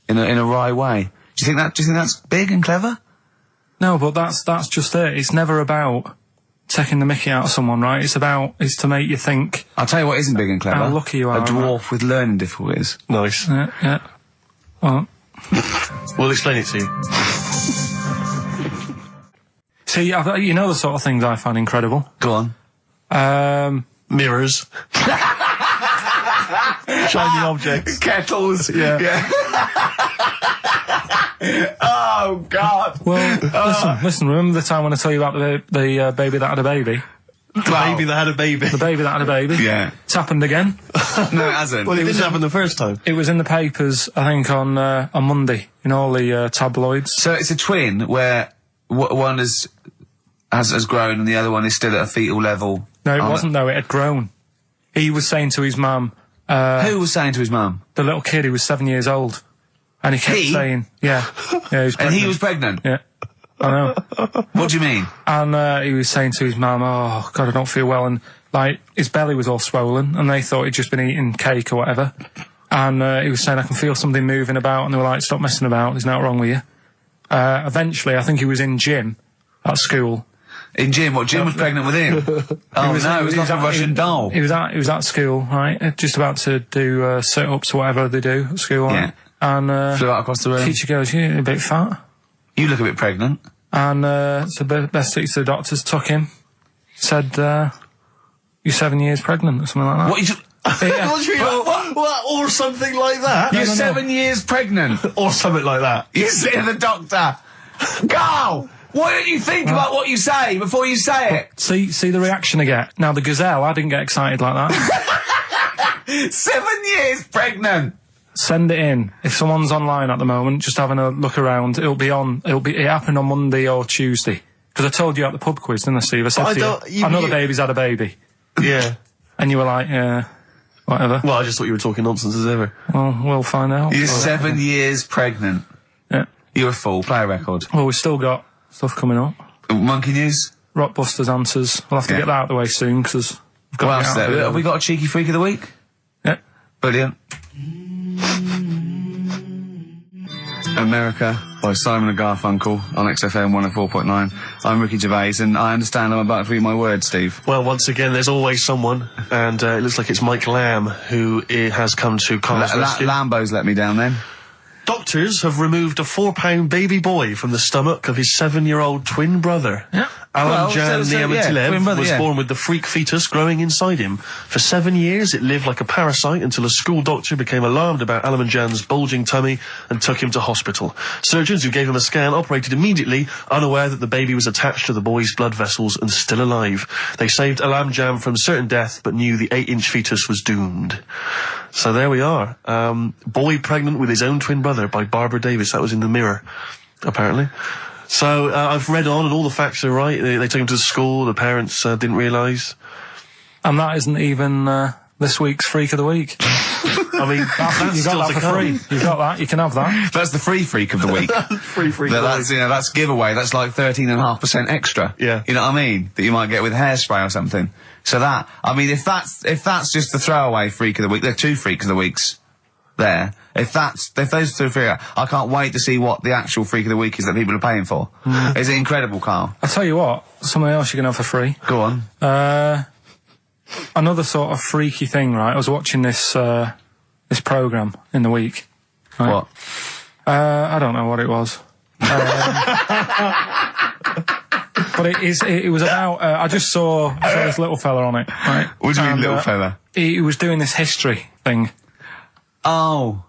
in a wry way. Do you think that's big and clever? No, but that's just it. It's never about taking the mickey out of someone, right? It's to make you think I'll tell you what isn't big and clever. how lucky you are. A dwarf with learning difficulties. Nice. Yeah. Well, We'll explain it to you. see, you know the sort of things I find incredible. Go on. Mirrors. Shiny objects. Kettles. Yeah. Oh, God. Well, listen, remember the time when I tell you about the baby that had a baby? The baby that had a baby. The baby that had a baby? Yeah. It's happened again. No, it hasn't. Well, it didn't happen the first time. It was in the papers, I think, on Monday, in all the tabloids. So it's a twin where one has grown and the other one is still at a fetal level. No, it wasn't, though. It had grown. He was saying to his mum... Who was saying to his mum? The little kid who was 7 years old. And he kept saying... Yeah. He was pregnant. And he was pregnant? Yeah. I know. What do you mean? And he was saying to his mum, oh, God, I don't feel well. And, like, his belly was all swollen, and they thought he'd just been eating cake or whatever. And he was saying, I can feel something moving about, and they were like, stop messing about, there's nothing wrong with you. Eventually, I think he was in gym at school. In Jim? What, Jim was pregnant with him? Oh, no, it was like a Russian doll. He was at school, right, just about to do sit-ups or whatever they do at school. Yeah. Right? And flew out across the room. Teacher goes, you're a bit fat. You look a bit pregnant. And so best took to the doctors, took him, said, you're 7 years pregnant or something like that. What, you just... What? Or something like that? You're 7 years pregnant. Or something like that. You say to the doctor, Carl, why don't you think about what you say before you say it? See the reaction I get. Now, the gazelle, I didn't get excited like that. 7 years pregnant. Send it in. If someone's online at the moment, just having a look around, it happened on Monday or Tuesday. Because I told you at the pub quiz, didn't I, Steve? I said to you, I know the baby's had a baby. Yeah. And you were like, yeah, whatever. Well, I just thought you were talking nonsense as ever. Well, we'll find out. You're 7 years pregnant. Yeah. You're a fool. Play a record. Well, we've still got stuff coming up. Monkey news? Rockbusters answers. We'll have to get that out of the way soon, because we've got What else there? Have we got a cheeky freak of the week? Yeah. Brilliant. America by Simon and Garfunkel on XFM 104.9. I'm Ricky Gervais, and I understand I'm about to read my words, Steve. Well, once again, there's always someone, and it looks like it's Mike Lamb who has come to Carl's rescue. Lambo's let me down then. Doctors have removed a 4-pound baby boy from the stomach of his 7-year-old twin brother. Yeah. Alan Jan Niamatilev was yeah. born with the freak fetus growing inside him. For 7 years, it lived like a parasite until a school doctor became alarmed about Alan Jan's bulging tummy and took him to hospital. Surgeons who gave him a scan operated immediately, unaware that the baby was attached to the boy's blood vessels and still alive. They saved Alan Jan from certain death, but knew the 8-inch fetus was doomed. So there we are. Boy pregnant with his own twin brother by Barbara Davis. That was in the Mirror, apparently. So I've read on, and all the facts are right. They took him to school. The parents didn't realise. And that isn't even this week's Freak of the Week. I mean, that's you still got to that for come. free. You got that. You can have that. That's the free freak of the week. Free freak. That's giveaway. That's like 13.5% extra. Yeah. You know what I mean? That you might get with hairspray or something. So that, I mean, if that's just the throwaway freak of the week, there are 2 freaks of the weeks there. If those 2 freak, I can't wait to see what the actual freak of the week is that people are paying for. Is it incredible, Carl? I'll tell you what, something else you can have for free. Go on. Another sort of freaky thing, right? I was watching this programme in the week. Right? What? I don't know what it was. But it was about, I just saw this little fella on it, right? What do you mean, little fella? He was doing this history thing. Oh.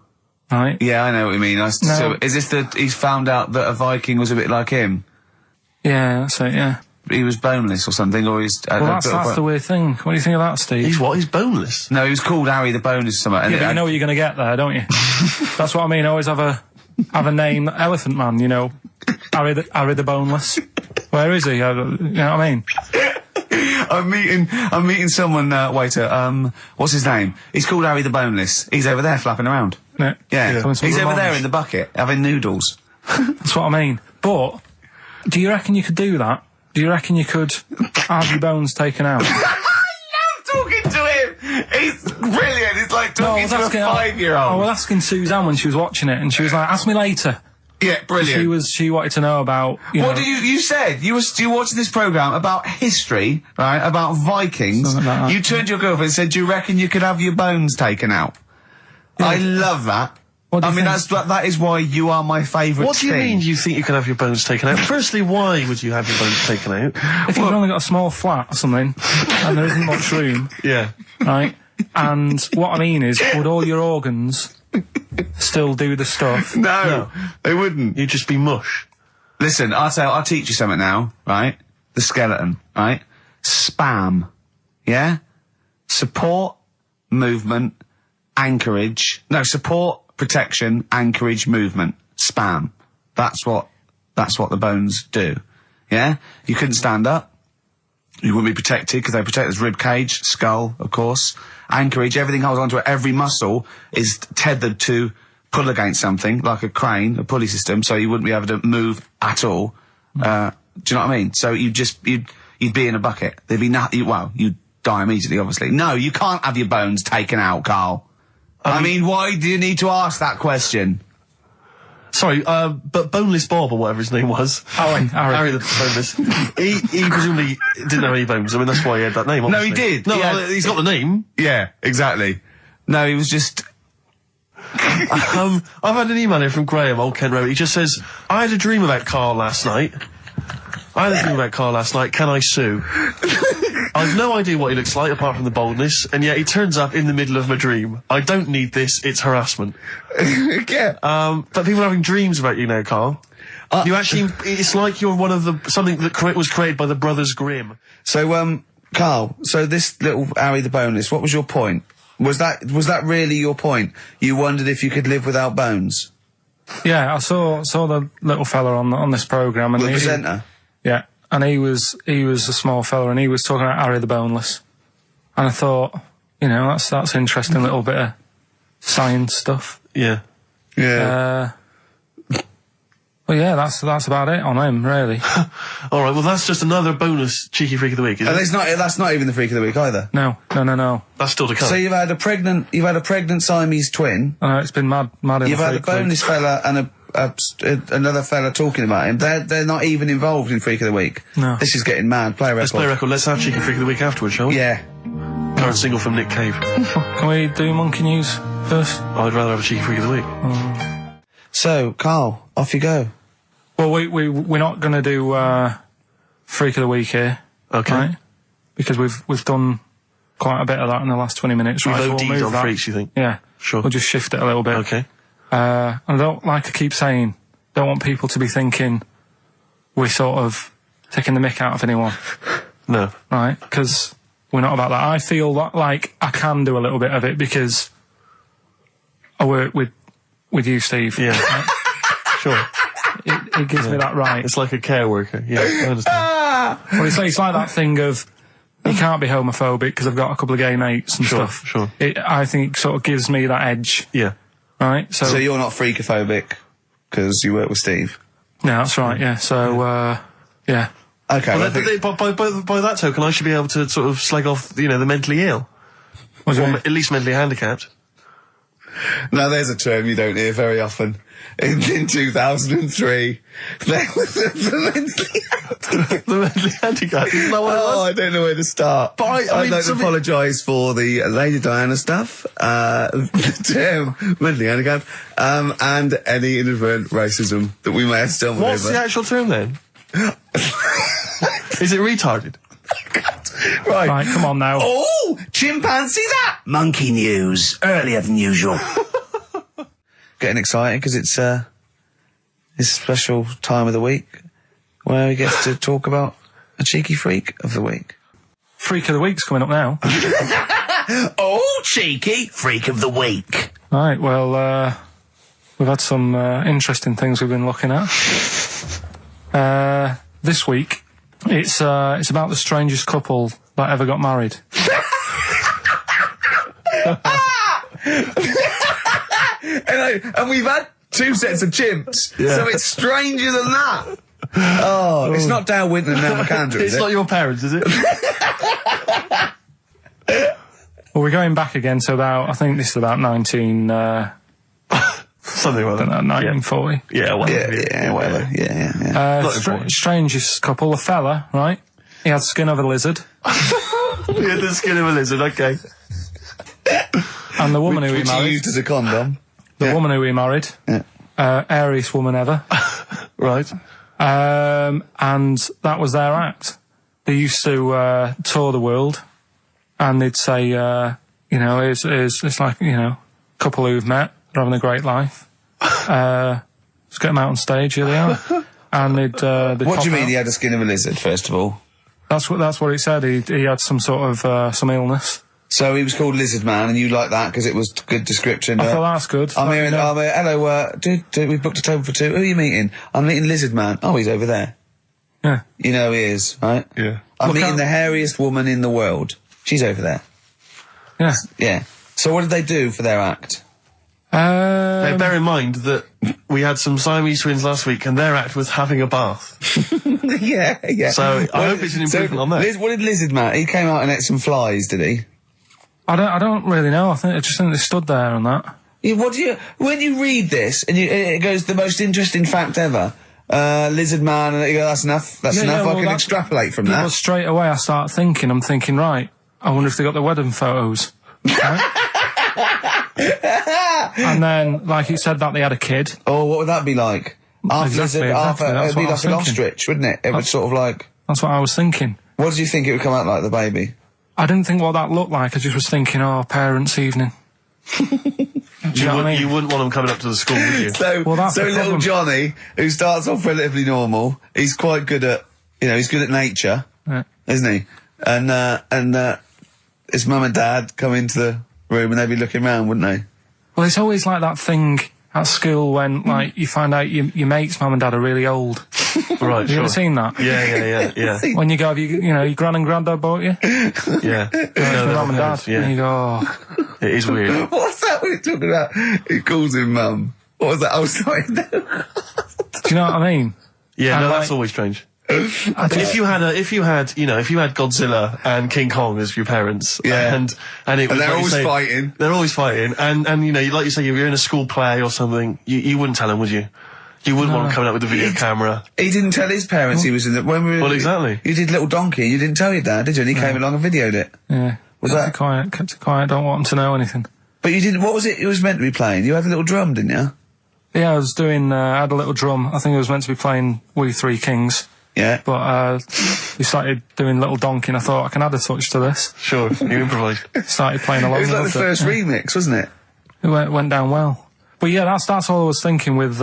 Right? Yeah, I know what you mean. So, is this he's found out that a Viking was a bit like him? Yeah, that's it, yeah. He was boneless or something, or he's... Well, that's the weird thing. What do you think of that, Steve? He's what? He's boneless? No, he was called Harry the Boneless or something. Yeah, but you know what you're going to get there, don't you? That's what I mean. Always have a name, Elephant Man, you know. Harry the Boneless. Where is he? You know what I mean? I'm meeting someone, waiter, what's his name? He's called Harry the Boneless. He's over there flapping around. Yeah. He's over there in the bucket, having noodles. That's what I mean. But, do you reckon you could do that? Do you reckon you could have your bones taken out? I love talking to him! He's brilliant! He's like talking to a 5-year-old. I was asking Suzanne when she was watching it, and she was like, ask me later. Yeah, brilliant. She wanted to know about, What you said? You were watching this programme about history, right? About Vikings. Something like that. You turned to your girlfriend and said, "Do you reckon you could have your bones taken out?" Yeah. I love that. What do you think? That is why you are my favourite. What do you mean you think you can have your bones taken out? Firstly, why would you have your bones taken out? If you've only got a small flat or something, and there isn't much room, Yeah. right? And what I mean is, would all your organs still do the stuff? No, they wouldn't. You'd just be mush. Listen, I'll teach you something now, right? The skeleton, right? Spam, yeah? Support, movement, anchorage. No, support, protection, anchorage, movement. Spam. That's what the bones do. Yeah? You couldn't stand up. You wouldn't be protected because they protect this rib cage, skull, of course. Anchorage, everything holds onto it. Every muscle is tethered to pull against something, like a crane, a pulley system, so you wouldn't be able to move at all. Do you know what I mean? So you'd be in a bucket. There'd be nothing. Well, you'd die immediately, obviously. No, you can't have your bones taken out, Carl. I mean, why do you need to ask that question? Sorry, but Boneless Bob, or whatever his name was. Harry the Boneless. he presumably didn't have any bones. I mean, that's why he had that name, obviously. No, he did. No, he's got the name. Yeah, exactly. No, he was just... I've had an email here from Graham, old Ken Rowe. He just says, I had a dream about Carl last night. Can I sue? I've no idea what he looks like, apart from the boldness, and yet he turns up in the middle of my dream. I don't need this, it's harassment. Yeah. But people are having dreams about you now, Carl. You actually, it's like you're one of something that was created by the Brothers Grimm. So, Carl, so this little Harry the Boneless, what was your point? Was that really your point? You wondered if you could live without bones? Yeah, I saw the little fella on this programme, and The presenter? Yeah, and he was a small fella, and he was talking about Harry the Boneless, and I thought, that's interesting little bit of science stuff. Yeah. Yeah. Well, yeah, that's about it on him, really. All right, well, that's just another bonus cheeky freak of the week, isn't it? That's not even the freak of the week either. No. That's still to come. So you've had a pregnant Siamese twin. I know, it's been mad in You've the had a freak league. boneless fella and another fella talking about him. They're not even involved in freak of the week. No. This is getting mad. Play a record. Let's play a record. Let's have cheeky freak of the week afterwards, shall we? Yeah. Current single from Nick Cave. Can we do monkey news first? I'd rather have a cheeky freak of the week. So, Carl, off you go. Well, we're not going to do freak of the week here, Okay. right? Because we've done quite a bit of that in the last 20 minutes. We've right? So OD'd move on that. freaks, you think? Yeah. Sure. We'll just shift it a little bit. Okay. And I don't, like I keep saying, don't want people to be thinking we're sort of taking the mick out of anyone. No. Right? Because we're not about that. I feel like I can do a little bit of it because I work with you, Steve. Yeah. Right? Sure. It gives me that right. It's like a care worker. Yeah, I understand. Well, it's like that thing of you can't be homophobic because I've got a couple of gay mates and stuff. Sure. I think it sort of gives me that edge. Yeah. Right? So you're not freakophobic because you work with Steve? Yeah, that's right, yeah. So, yeah. Okay. Well, by that token, I should be able to sort of slag off, the mentally ill. What do you Or mean? at least mentally handicapped. Now there's a term you don't hear very often. In 2003, there was the The mentally handicapped. Isn't that what it was? I don't know where to start. But I'd like to apologise for the Lady Diana stuff, the term mentally handicapped, and any inadvertent racism that we may have stumbled over. What's the actual term then? Is it retarded? Right, come on now. Oh, chimpanzee that! Monkey news, earlier than usual. Getting excited because it's this special time of the week where we get to talk about a cheeky freak of the week. Freak of the week's coming up now. Oh, cheeky freak of the week. Right, well, we've had some interesting things we've been looking at. This week, it's about the strangest couple that ever got married. And we've had 2 sets of chimps, so it's stranger than that. Oh, it's not Dale Winton and Nell McAndrew, is It's it? not your parents, is it? Well, we're going back again to I think this is about 1970 Something like that. 1940. Yeah, whatever. Yeah. Strangest couple, a fella, right? He had the skin of a lizard. He had the skin of a lizard, okay. And the woman who he Which he married. used as a condom. The woman who he married. Yeah. Airiest woman ever. Right. And that was their act. They used to tour the world, and they'd say, it's like, a couple who've met, they're having a great life. Let's get them out on stage, here they are. And they'd What do you mean out. he had the skin of a lizard, first of all? That's what he said. He had some sort of some illness. So he was called Lizard Man, and you like that because it was good description. I thought that's good. I'm here. Hello. We've booked a table for 2. Who are you meeting? I'm meeting Lizard Man. Oh, he's over there. Yeah. You know he is, right? Yeah. I'm meeting the hairiest woman in the world. She's over there. Yeah. Yeah. So what did they do for their act? Now, bear in mind that we had some Siamese twins last week, and their act was having a bath. Yeah. So I hope it's an improvement on that. What did Lizard Man? He came out and ate some flies, did he? I don't really know. I just think they stood there on that. Yeah, when you read this and it goes the most interesting fact ever, Lizard Man, and you go, that's enough. That's enough. I can extrapolate from that. Straight away, I'm thinking, right, I wonder if they got the wedding photos. Right? And then, like you said, that they had a kid. Oh, what would that be like? Exactly. It'd be like an ostrich, wouldn't it? It would sort of like. That's what I was thinking. What did you think it would come out like, the baby? I didn't think what that looked like. I just was thinking, parents' evening. Do you know what I mean? You wouldn't want them coming up to the school, would you? So that's the little problem. Johnny, who starts off relatively normal, he's quite good at, he's good at nature, isn't he? And his mum and dad come into the room and they'd be looking round, wouldn't they? Well, it's always like that thing at school when, like, you find out your mate's mum and dad are really old. Right, Have you ever seen that? Yeah. When you go, your gran and granddad bought you? Yeah. My mum and dad. Yeah. And you go, oh. It is weird. What's that we're talking about? He calls him mum. What was that? Oh, sorry. Do you know what I mean? Yeah, And no, like- that's always strange. If you had Godzilla and King Kong as your parents, Yeah. and it was they're like you always say, fighting. They're always fighting, and like you say, you're in a school play or something, you wouldn't tell them, would you? You wouldn't want them coming out with a video camera. He didn't tell his parents he was in the... Well, exactly. You did Little Donkey, you didn't tell your dad, did you? And he came along and videoed it. Yeah. Kept it quiet, don't want them to know anything. But you didn't... What was it was meant to be playing? You had a little drum, didn't you? Yeah, I was doing, I had a little drum. I think I was meant to be playing We Three Kings. Yeah. But, we started doing Little Donkey and I thought I can add a touch to this. Sure, you improvised. Started playing along. It was like the first remix, wasn't it? It went down well. But yeah, that's all I was thinking with,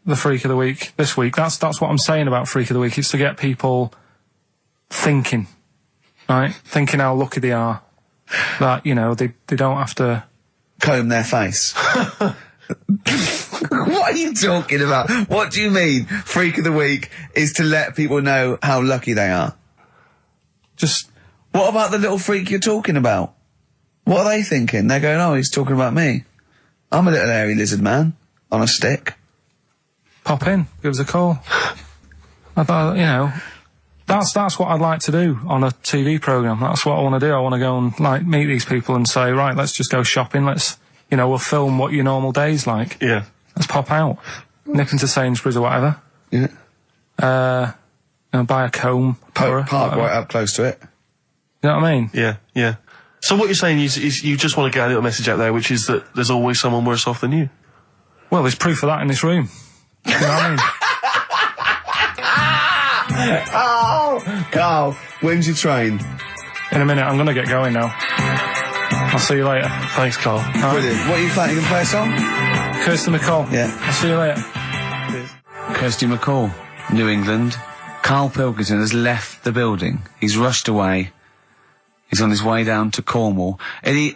the Freak of the Week this week. That's what I'm saying about Freak of the Week. It's to get people thinking, right? Thinking how lucky they are. That, they don't have to... Comb their face. What are you talking about? What do you mean? Freak of the Week is to let people know how lucky they are. Just... What about the little freak you're talking about? What are they thinking? They're going, oh, he's talking about me. I'm a little hairy lizard man on a stick. Pop in, give us a call. I thought, that's what I'd like to do on a TV programme. That's what I want to do. I want to go and, meet these people and say, right, let's just go shopping. Let's, we'll film what your normal day's like. Yeah. Let's pop out. Nip into Sainsbury's or whatever. Yeah. Buy a comb. Park right up close to it. You know what I mean? Yeah. So what you're saying is you just want to get a little message out there, which is that there's always someone worse off than you. Well, there's proof of that in this room. You know what I mean? Oh, Carl, when's your train? In a minute, I'm going to get going now. I'll see you later. Thanks, Carl. Brilliant. What are you playing? You can play a song? Kirsty McCall. Yeah. I'll see you later. Kirsty McCall, New England. Karl Pilkington has left the building. He's rushed away. He's on his way down to Cornwall. And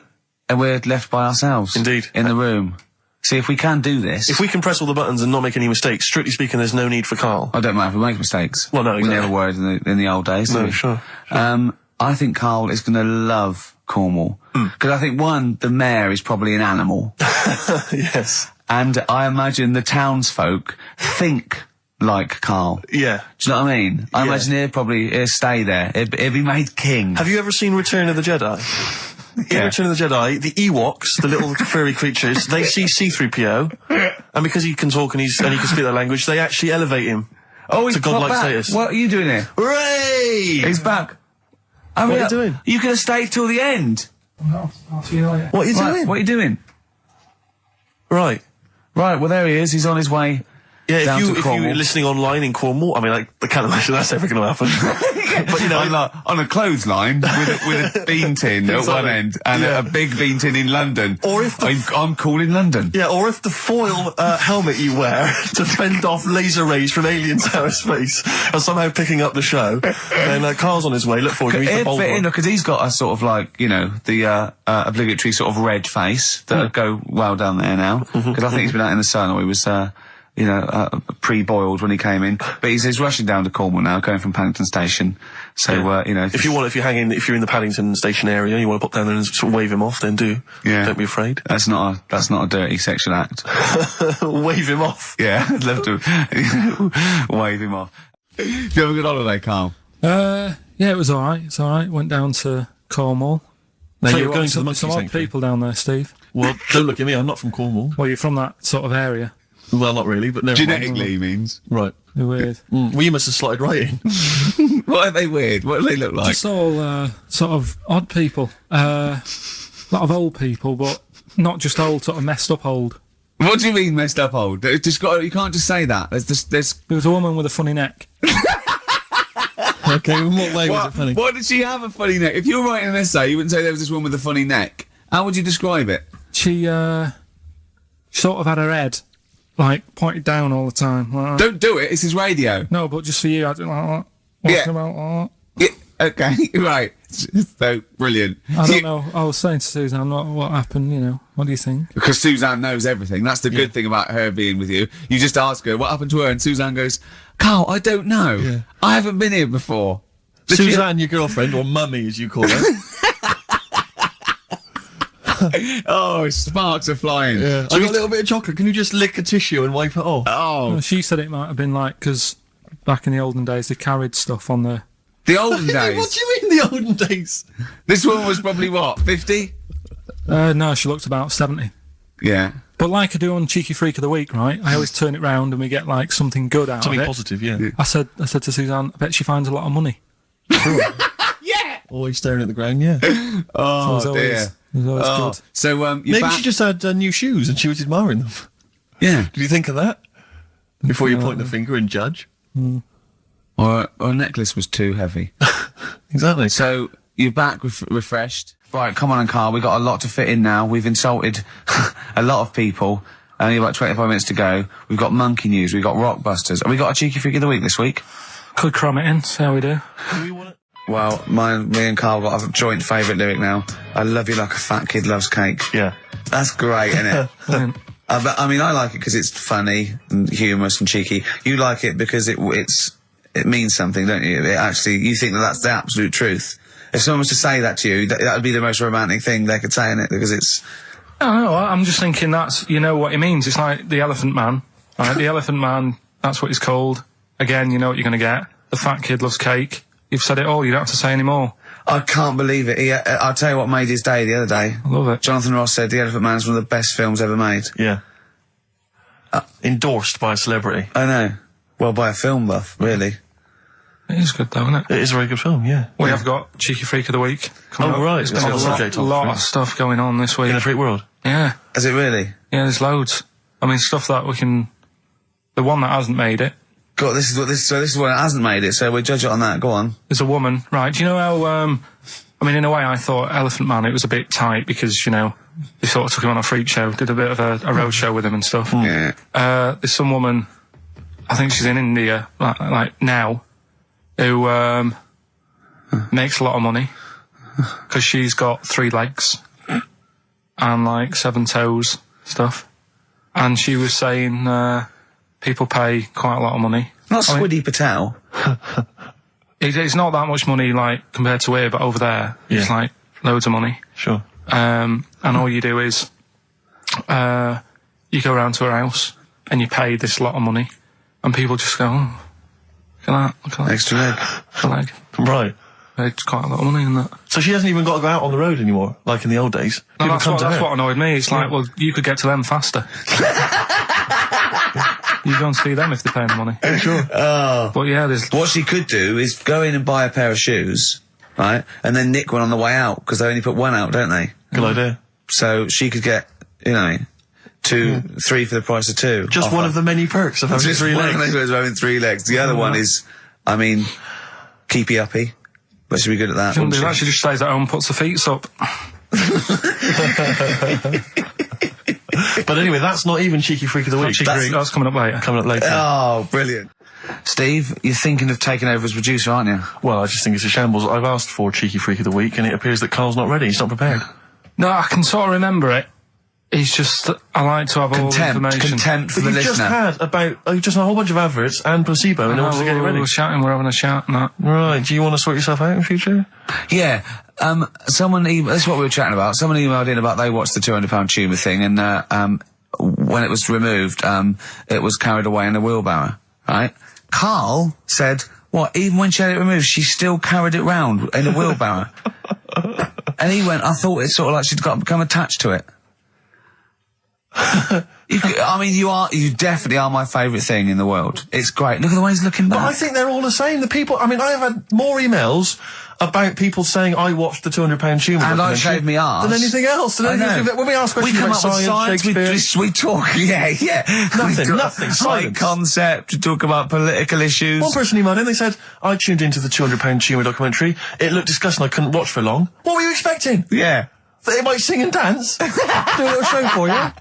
we're left by ourselves. Indeed. In the room. See, if we can do this... If we can press all the buttons and not make any mistakes, strictly speaking, there's no need for Carl. I don't mind if we make mistakes. Well, no, exactly. We never worried in the old days. No, did we? sure. I think Carl is going to love Cornwall. Because I think, one, the mayor is probably an animal. Yes. And I imagine the townsfolk think like Carl. Yeah. Do you know what I mean? I imagine he'll stay there. He'll be made king. Have you ever seen Return of the Jedi? In Return of the Jedi, the Ewoks, the little furry creatures, they see C-3PO, And because he can talk and he can speak their language, they actually elevate him Oh, he's to godlike back. status. What are you doing here? Hooray! He's back. What are you doing? You could have stayed till the end. I'll see you later. What are you Right, doing? what are you doing? Right. Right, well, there he is. He's on his way. Yeah, Down to if Cornwall. you're listening online in Cornwall, I mean, I can't imagine that's ever going to happen. But, you know, on a clothesline with a bean tin at one Exactly. end and Yeah. a big bean tin in London. Or if the I'm cool in London. yeah, or if the foil helmet you wear to fend off laser rays from aliens out of space are somehow picking up the show, then Carl's on his way. Look forward to meet the bold one. Because he's got a sort of like, you know, the obligatory sort of red face that would go well down there now. Because I think he's been out in the sun, or he was, pre-boiled when he came in. But he's rushing down to Cornwall now, going from Paddington Station. So, you know. If you're in the Paddington Station area, you want to pop down there and sort of wave him off, then do. Yeah. Don't be afraid. That's not a dirty sexual act. Wave him off. Yeah, I'd love to wave him off. Do you have a good holiday, Carl? Yeah, it was alright. It's alright. Went down to Cornwall. Now Tell you're you going what, to the monkey some odd sanctuary. people down there, Steve. Well, don't look at me. I'm not from Cornwall. Well, you're from that sort of area. Well, not really, but never mind. Genetically, he means. Right. They're weird. Well, you must have slotted right in. What are they weird? What do they look like? Just all sort of odd people. A lot of old people, but not just old, sort of messed up old. What do you mean messed up old? You can't just say that. There's There was a woman with a funny neck. Okay, in what way was it funny? What did she have a funny neck? If you were writing an essay, you wouldn't say there was this woman with a funny neck. How would you describe it? She sort of had her head like pointed down all the time. Like that. Don't do it. This is radio. No, but just for you, I do like that. Yeah. Walking about like Yeah, okay, right. So brilliant. that. I don't know. I was saying to Suzanne, what happened? You know, what do you think? Because Suzanne knows everything. That's the good thing about her being with you. You just ask her what happened to her, and Suzanne goes, "Carl, I don't know. Yeah. I haven't been here before." Suzanne, your girlfriend, or mummy as you call her. Oh, sparks are flying. I got a little bit of chocolate. Can you just lick a tissue and wipe it off? Oh, She said it might have been like because back in the olden days they carried stuff on the. the olden What days. do you mean the olden days? This woman was probably what, 50? No, she looked about 70. Yeah. But like I do on Cheeky Freak of the Week, right? I always turn it round and we get like something good out Something of it. positive, yeah. I said to Suzanne, I bet she finds a lot of money. Always staring at the ground, yeah. Oh, It was dear. always Oh. good. So, you're Maybe back. she just had new shoes and she was admiring them. Yeah. Did you think of that? Before you point the finger and judge? Or a necklace was too heavy. Exactly. So, you're back refreshed. Right, come on, Carl. We've got a lot to fit in now. We've insulted a lot of people. Only about 25 minutes to go. We've got monkey news. We've got rockbusters. Have we got a cheeky freak of the week this week? Could cram it in, see how we do. Well, me and Carl got a joint favourite lyric now. I love you like a fat kid loves cake. Yeah. That's great, isn't it? Brilliant. But, I mean, I like it because it's funny and humorous and cheeky. You like it because it means something, don't you? You think that's the absolute truth. If someone was to say that to you, that would be the most romantic thing they could say, innit? Because it's... I don't know, I'm just thinking you know what it means. It's like the Elephant Man, right? The Elephant Man, that's what he's called. Again, you know what you're going to get. The fat kid loves cake. You've said it all, you don't have to say any more. I can't believe it. I'll tell you what made his day the other day. I love it. Jonathan Ross said The Elephant Man is one of the best films ever made. Yeah. Endorsed by a celebrity. I know. Well, by a film buff, really. It is good though, isn't it? It is a very good film, yeah. We have got Cheeky Freak of the Week coming up. right. There's It's been got a a subject lot, of lot it. of stuff going on this week. In the freak world. Yeah. Is it really? Yeah, there's loads. I mean, stuff that we can... The one that hasn't made it, God, this is what hasn't made it, so we'll judge it on that. Go on. there's a woman, right? Do you know how... I mean, in a way, I thought Elephant Man, it was a bit tight because, you know, they sort of took him on a freak show, did a bit of a road show with him and stuff. Yeah. There's some woman, I think she's in India, like now, who makes a lot of money because she's got 3 legs and like 7 toes stuff. And she was saying people pay quite a lot of money. Not Squiddy Patel. It's not that much money like compared to here, but over there it's like loads of money. Sure. And all you do is you go around to her house and you pay this lot of money, and people just go, oh, look at that, Extra leg. the leg. Right. It's quite a lot of money in that. So she hasn't even got to go out on the road anymore, like in the old days. No, People that's come to what her. annoyed me. It's like, well, you could get to them faster. You go and see them if they pay the money. Sure. But yeah, there's... What she could do is go in and buy a pair of shoes, right, and then nick one on the way out, because they only put one out, don't they? Good idea. So she could get, you know, 2, 3 for the price of 2. Just one of the many perks of having Just 3 one legs. of having 3 legs. The other one is, I mean, keepy uppy. But she'd be good at that. Shouldn't do wouldn't that. She just stays at home and puts her feet up. But anyway, that's not even Cheeky Freak of the Week. That's coming up later. Coming up later. Oh, brilliant. Steve, you're thinking of taking over as producer, aren't you? Well, I just think it's a shambles. I've asked for Cheeky Freak of the Week, and it appears that Carl's not ready. He's not prepared. No, I can sort of remember it. It's just that I like to have all the information. Contempt for But the you've just listener. had just a whole bunch of adverts and placebo in order to get it ready. We're shouting, we're having a shout and that. Right, do you want to sort yourself out in future? Yeah. That's what we were chatting about. Someone emailed in about they watched the £200 tumour thing, and when it was removed, it was carried away in a wheelbarrow, right? Carl said, what, even when she had it removed, she still carried it round in a wheelbarrow? And he went, I thought it's sort of like she'd become attached to it. You definitely are my favourite thing in the world. It's great. Look at the way he's looking back. But I think they're all the same. The people, I mean, I have had more emails about people saying I watched the £200 tumour and I documentary shaved me arse than anything else. Than anything that, when we ask questions come about up with science, Shakespeare, we talk, yeah. Nothing, High silence. concept, we talk about political issues. One person emailed in, they said, I tuned into the £200 tumour documentary. It looked disgusting, I couldn't watch for long. What were you expecting? Yeah. That they might sing and dance? Do a little show for you?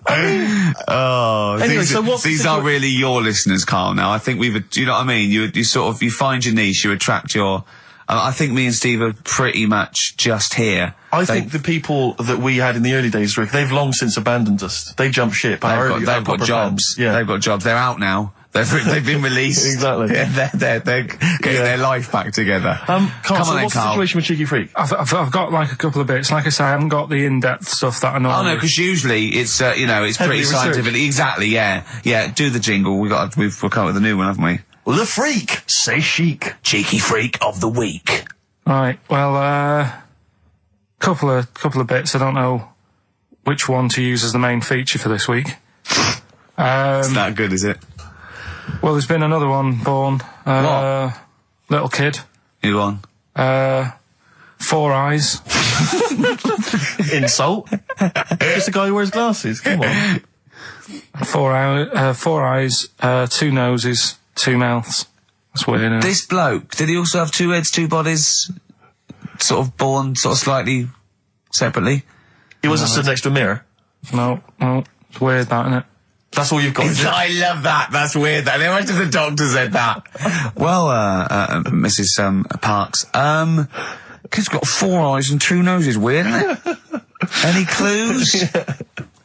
Anyway, so what's these are really your listeners, Carl. Now, I think you know what I mean. You find your niche, you attract your. I think me and Steve are pretty much just here. I think the people that we had in the early days, Rick, they've long since abandoned us. They jumped ship. They've got jobs. Yeah, they've got jobs. They're out now. They've been released. Exactly. Yeah, they're getting their life back together. Carl, Come so on, what's Carl. the situation with Cheeky Freak? I've got like a couple of bits. Like I say, I haven't got the in-depth stuff that I know. Oh no, because usually it's it's Heavily pretty scientific. Exactly. Yeah. Do the jingle. We've come up with a new one, haven't we? The Freak, say chic. Cheeky Freak of the Week. Right. Well, couple of bits. I don't know which one to use as the main feature for this week. It's that good, is it? Well, there's been another one born. What? Little kid. Who won? 4 eyes. Insult. Just a guy who wears glasses. Come on. 4 eyes, 2 noses, 2 mouths. That's weird, isn't it? This bloke, did he also have 2 heads, 2 bodies? Sort of born sort of slightly separately? He wasn't stood next to a mirror. No. It's weird, that, isn't it? That's all you've got. Is it? I love that. That's weird. I imagine the doctor said that. Well, Mrs. Parks, kid's got 4 eyes and 2 noses. Weird, isn't it? Any clues?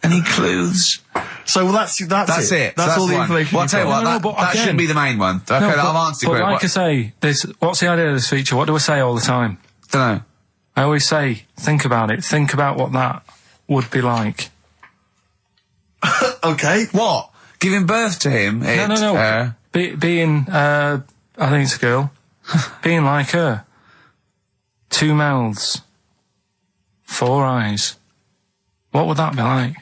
Any clues? So that's it. That's all the one. information. Well, I'll tell you what, No, that, but that again- shouldn't be the main one. Okay, No, I've answered but your like I say, what's the idea of this feature? What do I say all the time? Don't know. I always say, think about it. Think about what that would be like. Okay. What? Giving birth to him? No. Being, I think it's a girl. Being like her. 2 mouths. 4 eyes. What would that be like?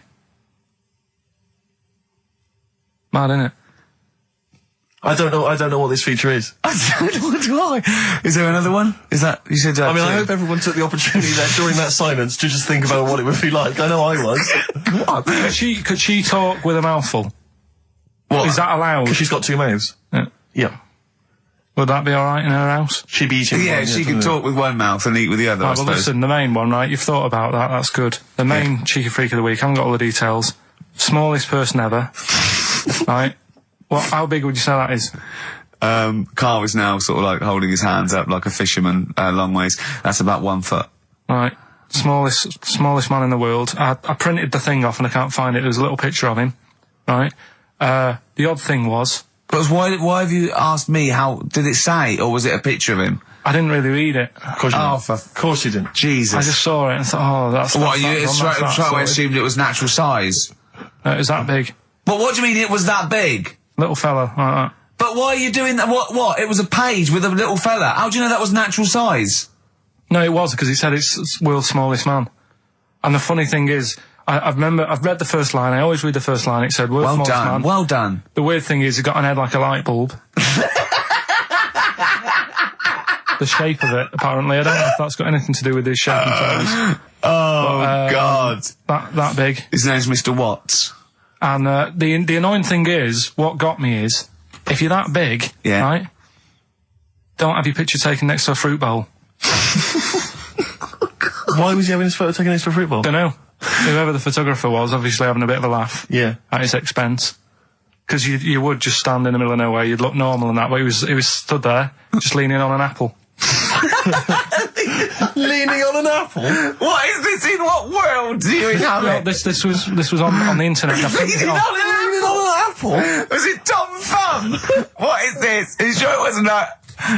Mad, innit? I don't know what this feature is. I don't know why. Is there another one? Is that, you said I mean, I hope everyone took the opportunity there during that silence to just think about what it would be like. I know I was. Could she talk with a mouthful? What? Is that allowed? Because she's got 2 mouths. Yeah. Yeah. Would that be alright in her house? She'd be eating. Yeah, one, she can something. talk with one mouth and eat with the other, I Right, well, suppose. listen, the main one, right? You've thought about that. That's good. The main Cheeky Freak of the Week. I haven't got all the details. Smallest person ever. Right? How big would you say that is? Carl is now sort of like holding his hands up like a fisherman, long ways. That's about 1 foot. Right. Smallest man in the world. I printed the thing off and I can't find it. There's a little picture of him. Right? The odd thing was... But why have you asked me how, did it say, or was it a picture of him? I didn't really read it. Of course you didn't. Of course you didn't. Jesus. I just saw it and thought, that's... What, you straight away sorted. assumed it was natural size? It was that big. But what do you mean it was that big? Little fella, like that. But why are you doing that? What? It was a page with a little fella. How do you know that was natural size? No, it was, because he said it's world's smallest man. And the funny thing is, I've read the first line. I always read the first line. It said, "World's Well smallest done. man." Well done. The weird thing is, it got an head like a light bulb. The shape of it, apparently. I don't know if that's got anything to do with his shape and face. God. That big. His name's Mr. Watts. And the annoying thing is, what got me is, if you're that big, Yeah. right, don't have your picture taken next to a fruit bowl. Why was he having his photo taken next to a fruit bowl? Don't know. Whoever the photographer was, obviously having a bit of a laugh. Yeah. At his expense. Because you would just stand in the middle of nowhere, you'd look normal and that, but he was stood there, just leaning on an apple. Leaning on an apple? What is this? In what world do you inhabit? This was on the internet. And I printed it off. Leaning on an apple? Was it Tom Thumb? What is this? Are you sure it wasn't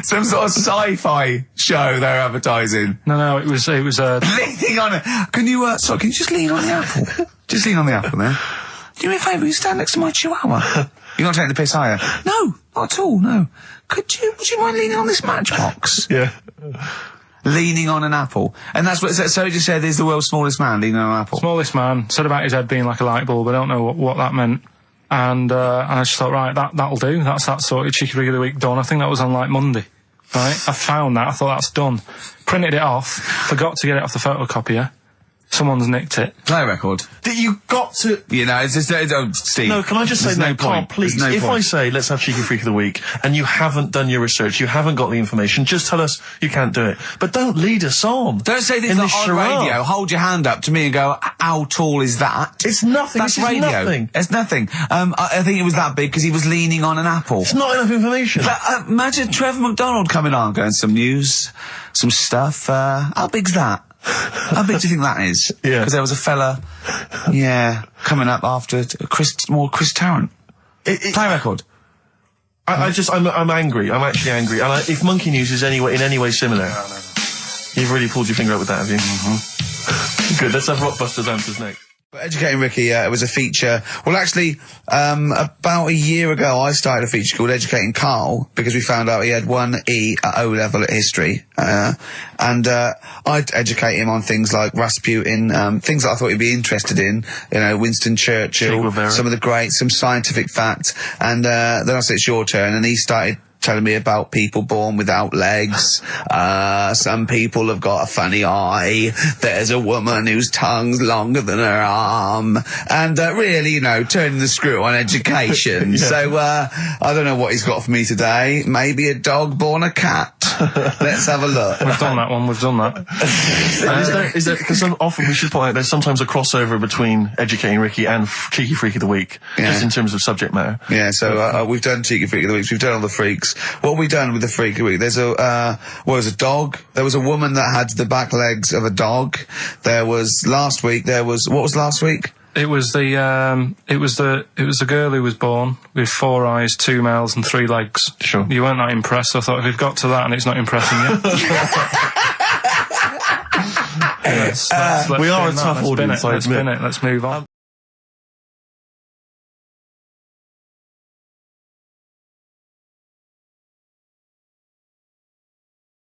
some sort of sci-fi show they're advertising? No, it was Leaning on it. Can you just lean on the apple? Just lean on the apple there. Do me a favour, you stand next to my chihuahua. You're not taking the piss, are you? No, not at all, no. Would you mind leaning on this matchbox? Yeah. Leaning on an apple. And that's what, so he just said he's the world's smallest man leaning on an apple. smallest man, said about his head being like a light bulb. I don't know what that meant. And I just thought, right, that'll do. That's that sort of Cheeky Freak of the Week done. I think that was on like Monday. Right? I found that. I thought that's done. Printed it off. Forgot to get it off the photocopier. Someone's nicked it. Play a record. You got to... You know, it's just, Steve. No, can I just say, there's no point. Please, There's no if point. I say, let's have Cheeky Freak of the Week, and you haven't done your research, you haven't got the information, just tell us you can't do it. But don't lead us on. Don't say things in like this on charade. radio. Hold your hand up to me and go, how tall is that? It's nothing. That's This is radio. nothing. It's nothing. I think it was that big because he was leaning on an apple. It's not enough information. But, imagine Trevor McDonald coming on, going some news, some stuff. How big's that? How big do you think that is? Yeah. Because there was a fella, coming up after Chris Tarrant. Play a record. I'm angry. I'm actually angry. And if Monkey News is in any way similar, you've really pulled your finger out with that, have you? Mm-hmm. Good. Let's have Rockbusters answers next. Educating Ricky, it was a feature. Well, actually, about a year ago, I started a feature called Educating Karl because we found out he had 1 E at O level at history. And I'd educate him on things like Rasputin, things that I thought he'd be interested in. You know, Winston Churchill, some of the greats, some scientific facts. And then I said, it's your turn. And he started telling me about people born without legs. Some people have got a funny eye. There's a woman whose tongue's longer than her arm. And really, you know, turning the screw on education. Yeah. So I don't know what he's got for me today. Maybe a dog born a cat. Let's have a look. We've done that one. We've done that. Is there, because often we should point out there's sometimes a crossover between Educating Ricky and Cheeky Freak of the Week, just in terms of subject matter. Yeah, so we've done Cheeky Freak of the Week. We've done all the freaks. What have we done with the Freak of the Week? There's a dog. There was a woman that had the back legs of a dog. There was last week. What was last week? It was the girl who was born with 4 eyes, 2 mouths, and 3 legs. Sure. You weren't that impressed. So I thought if we've got to that and it's not impressing you. Let's we are a spin that. tough Let's spin audience, it. I Let's admit. spin it. Let's move on.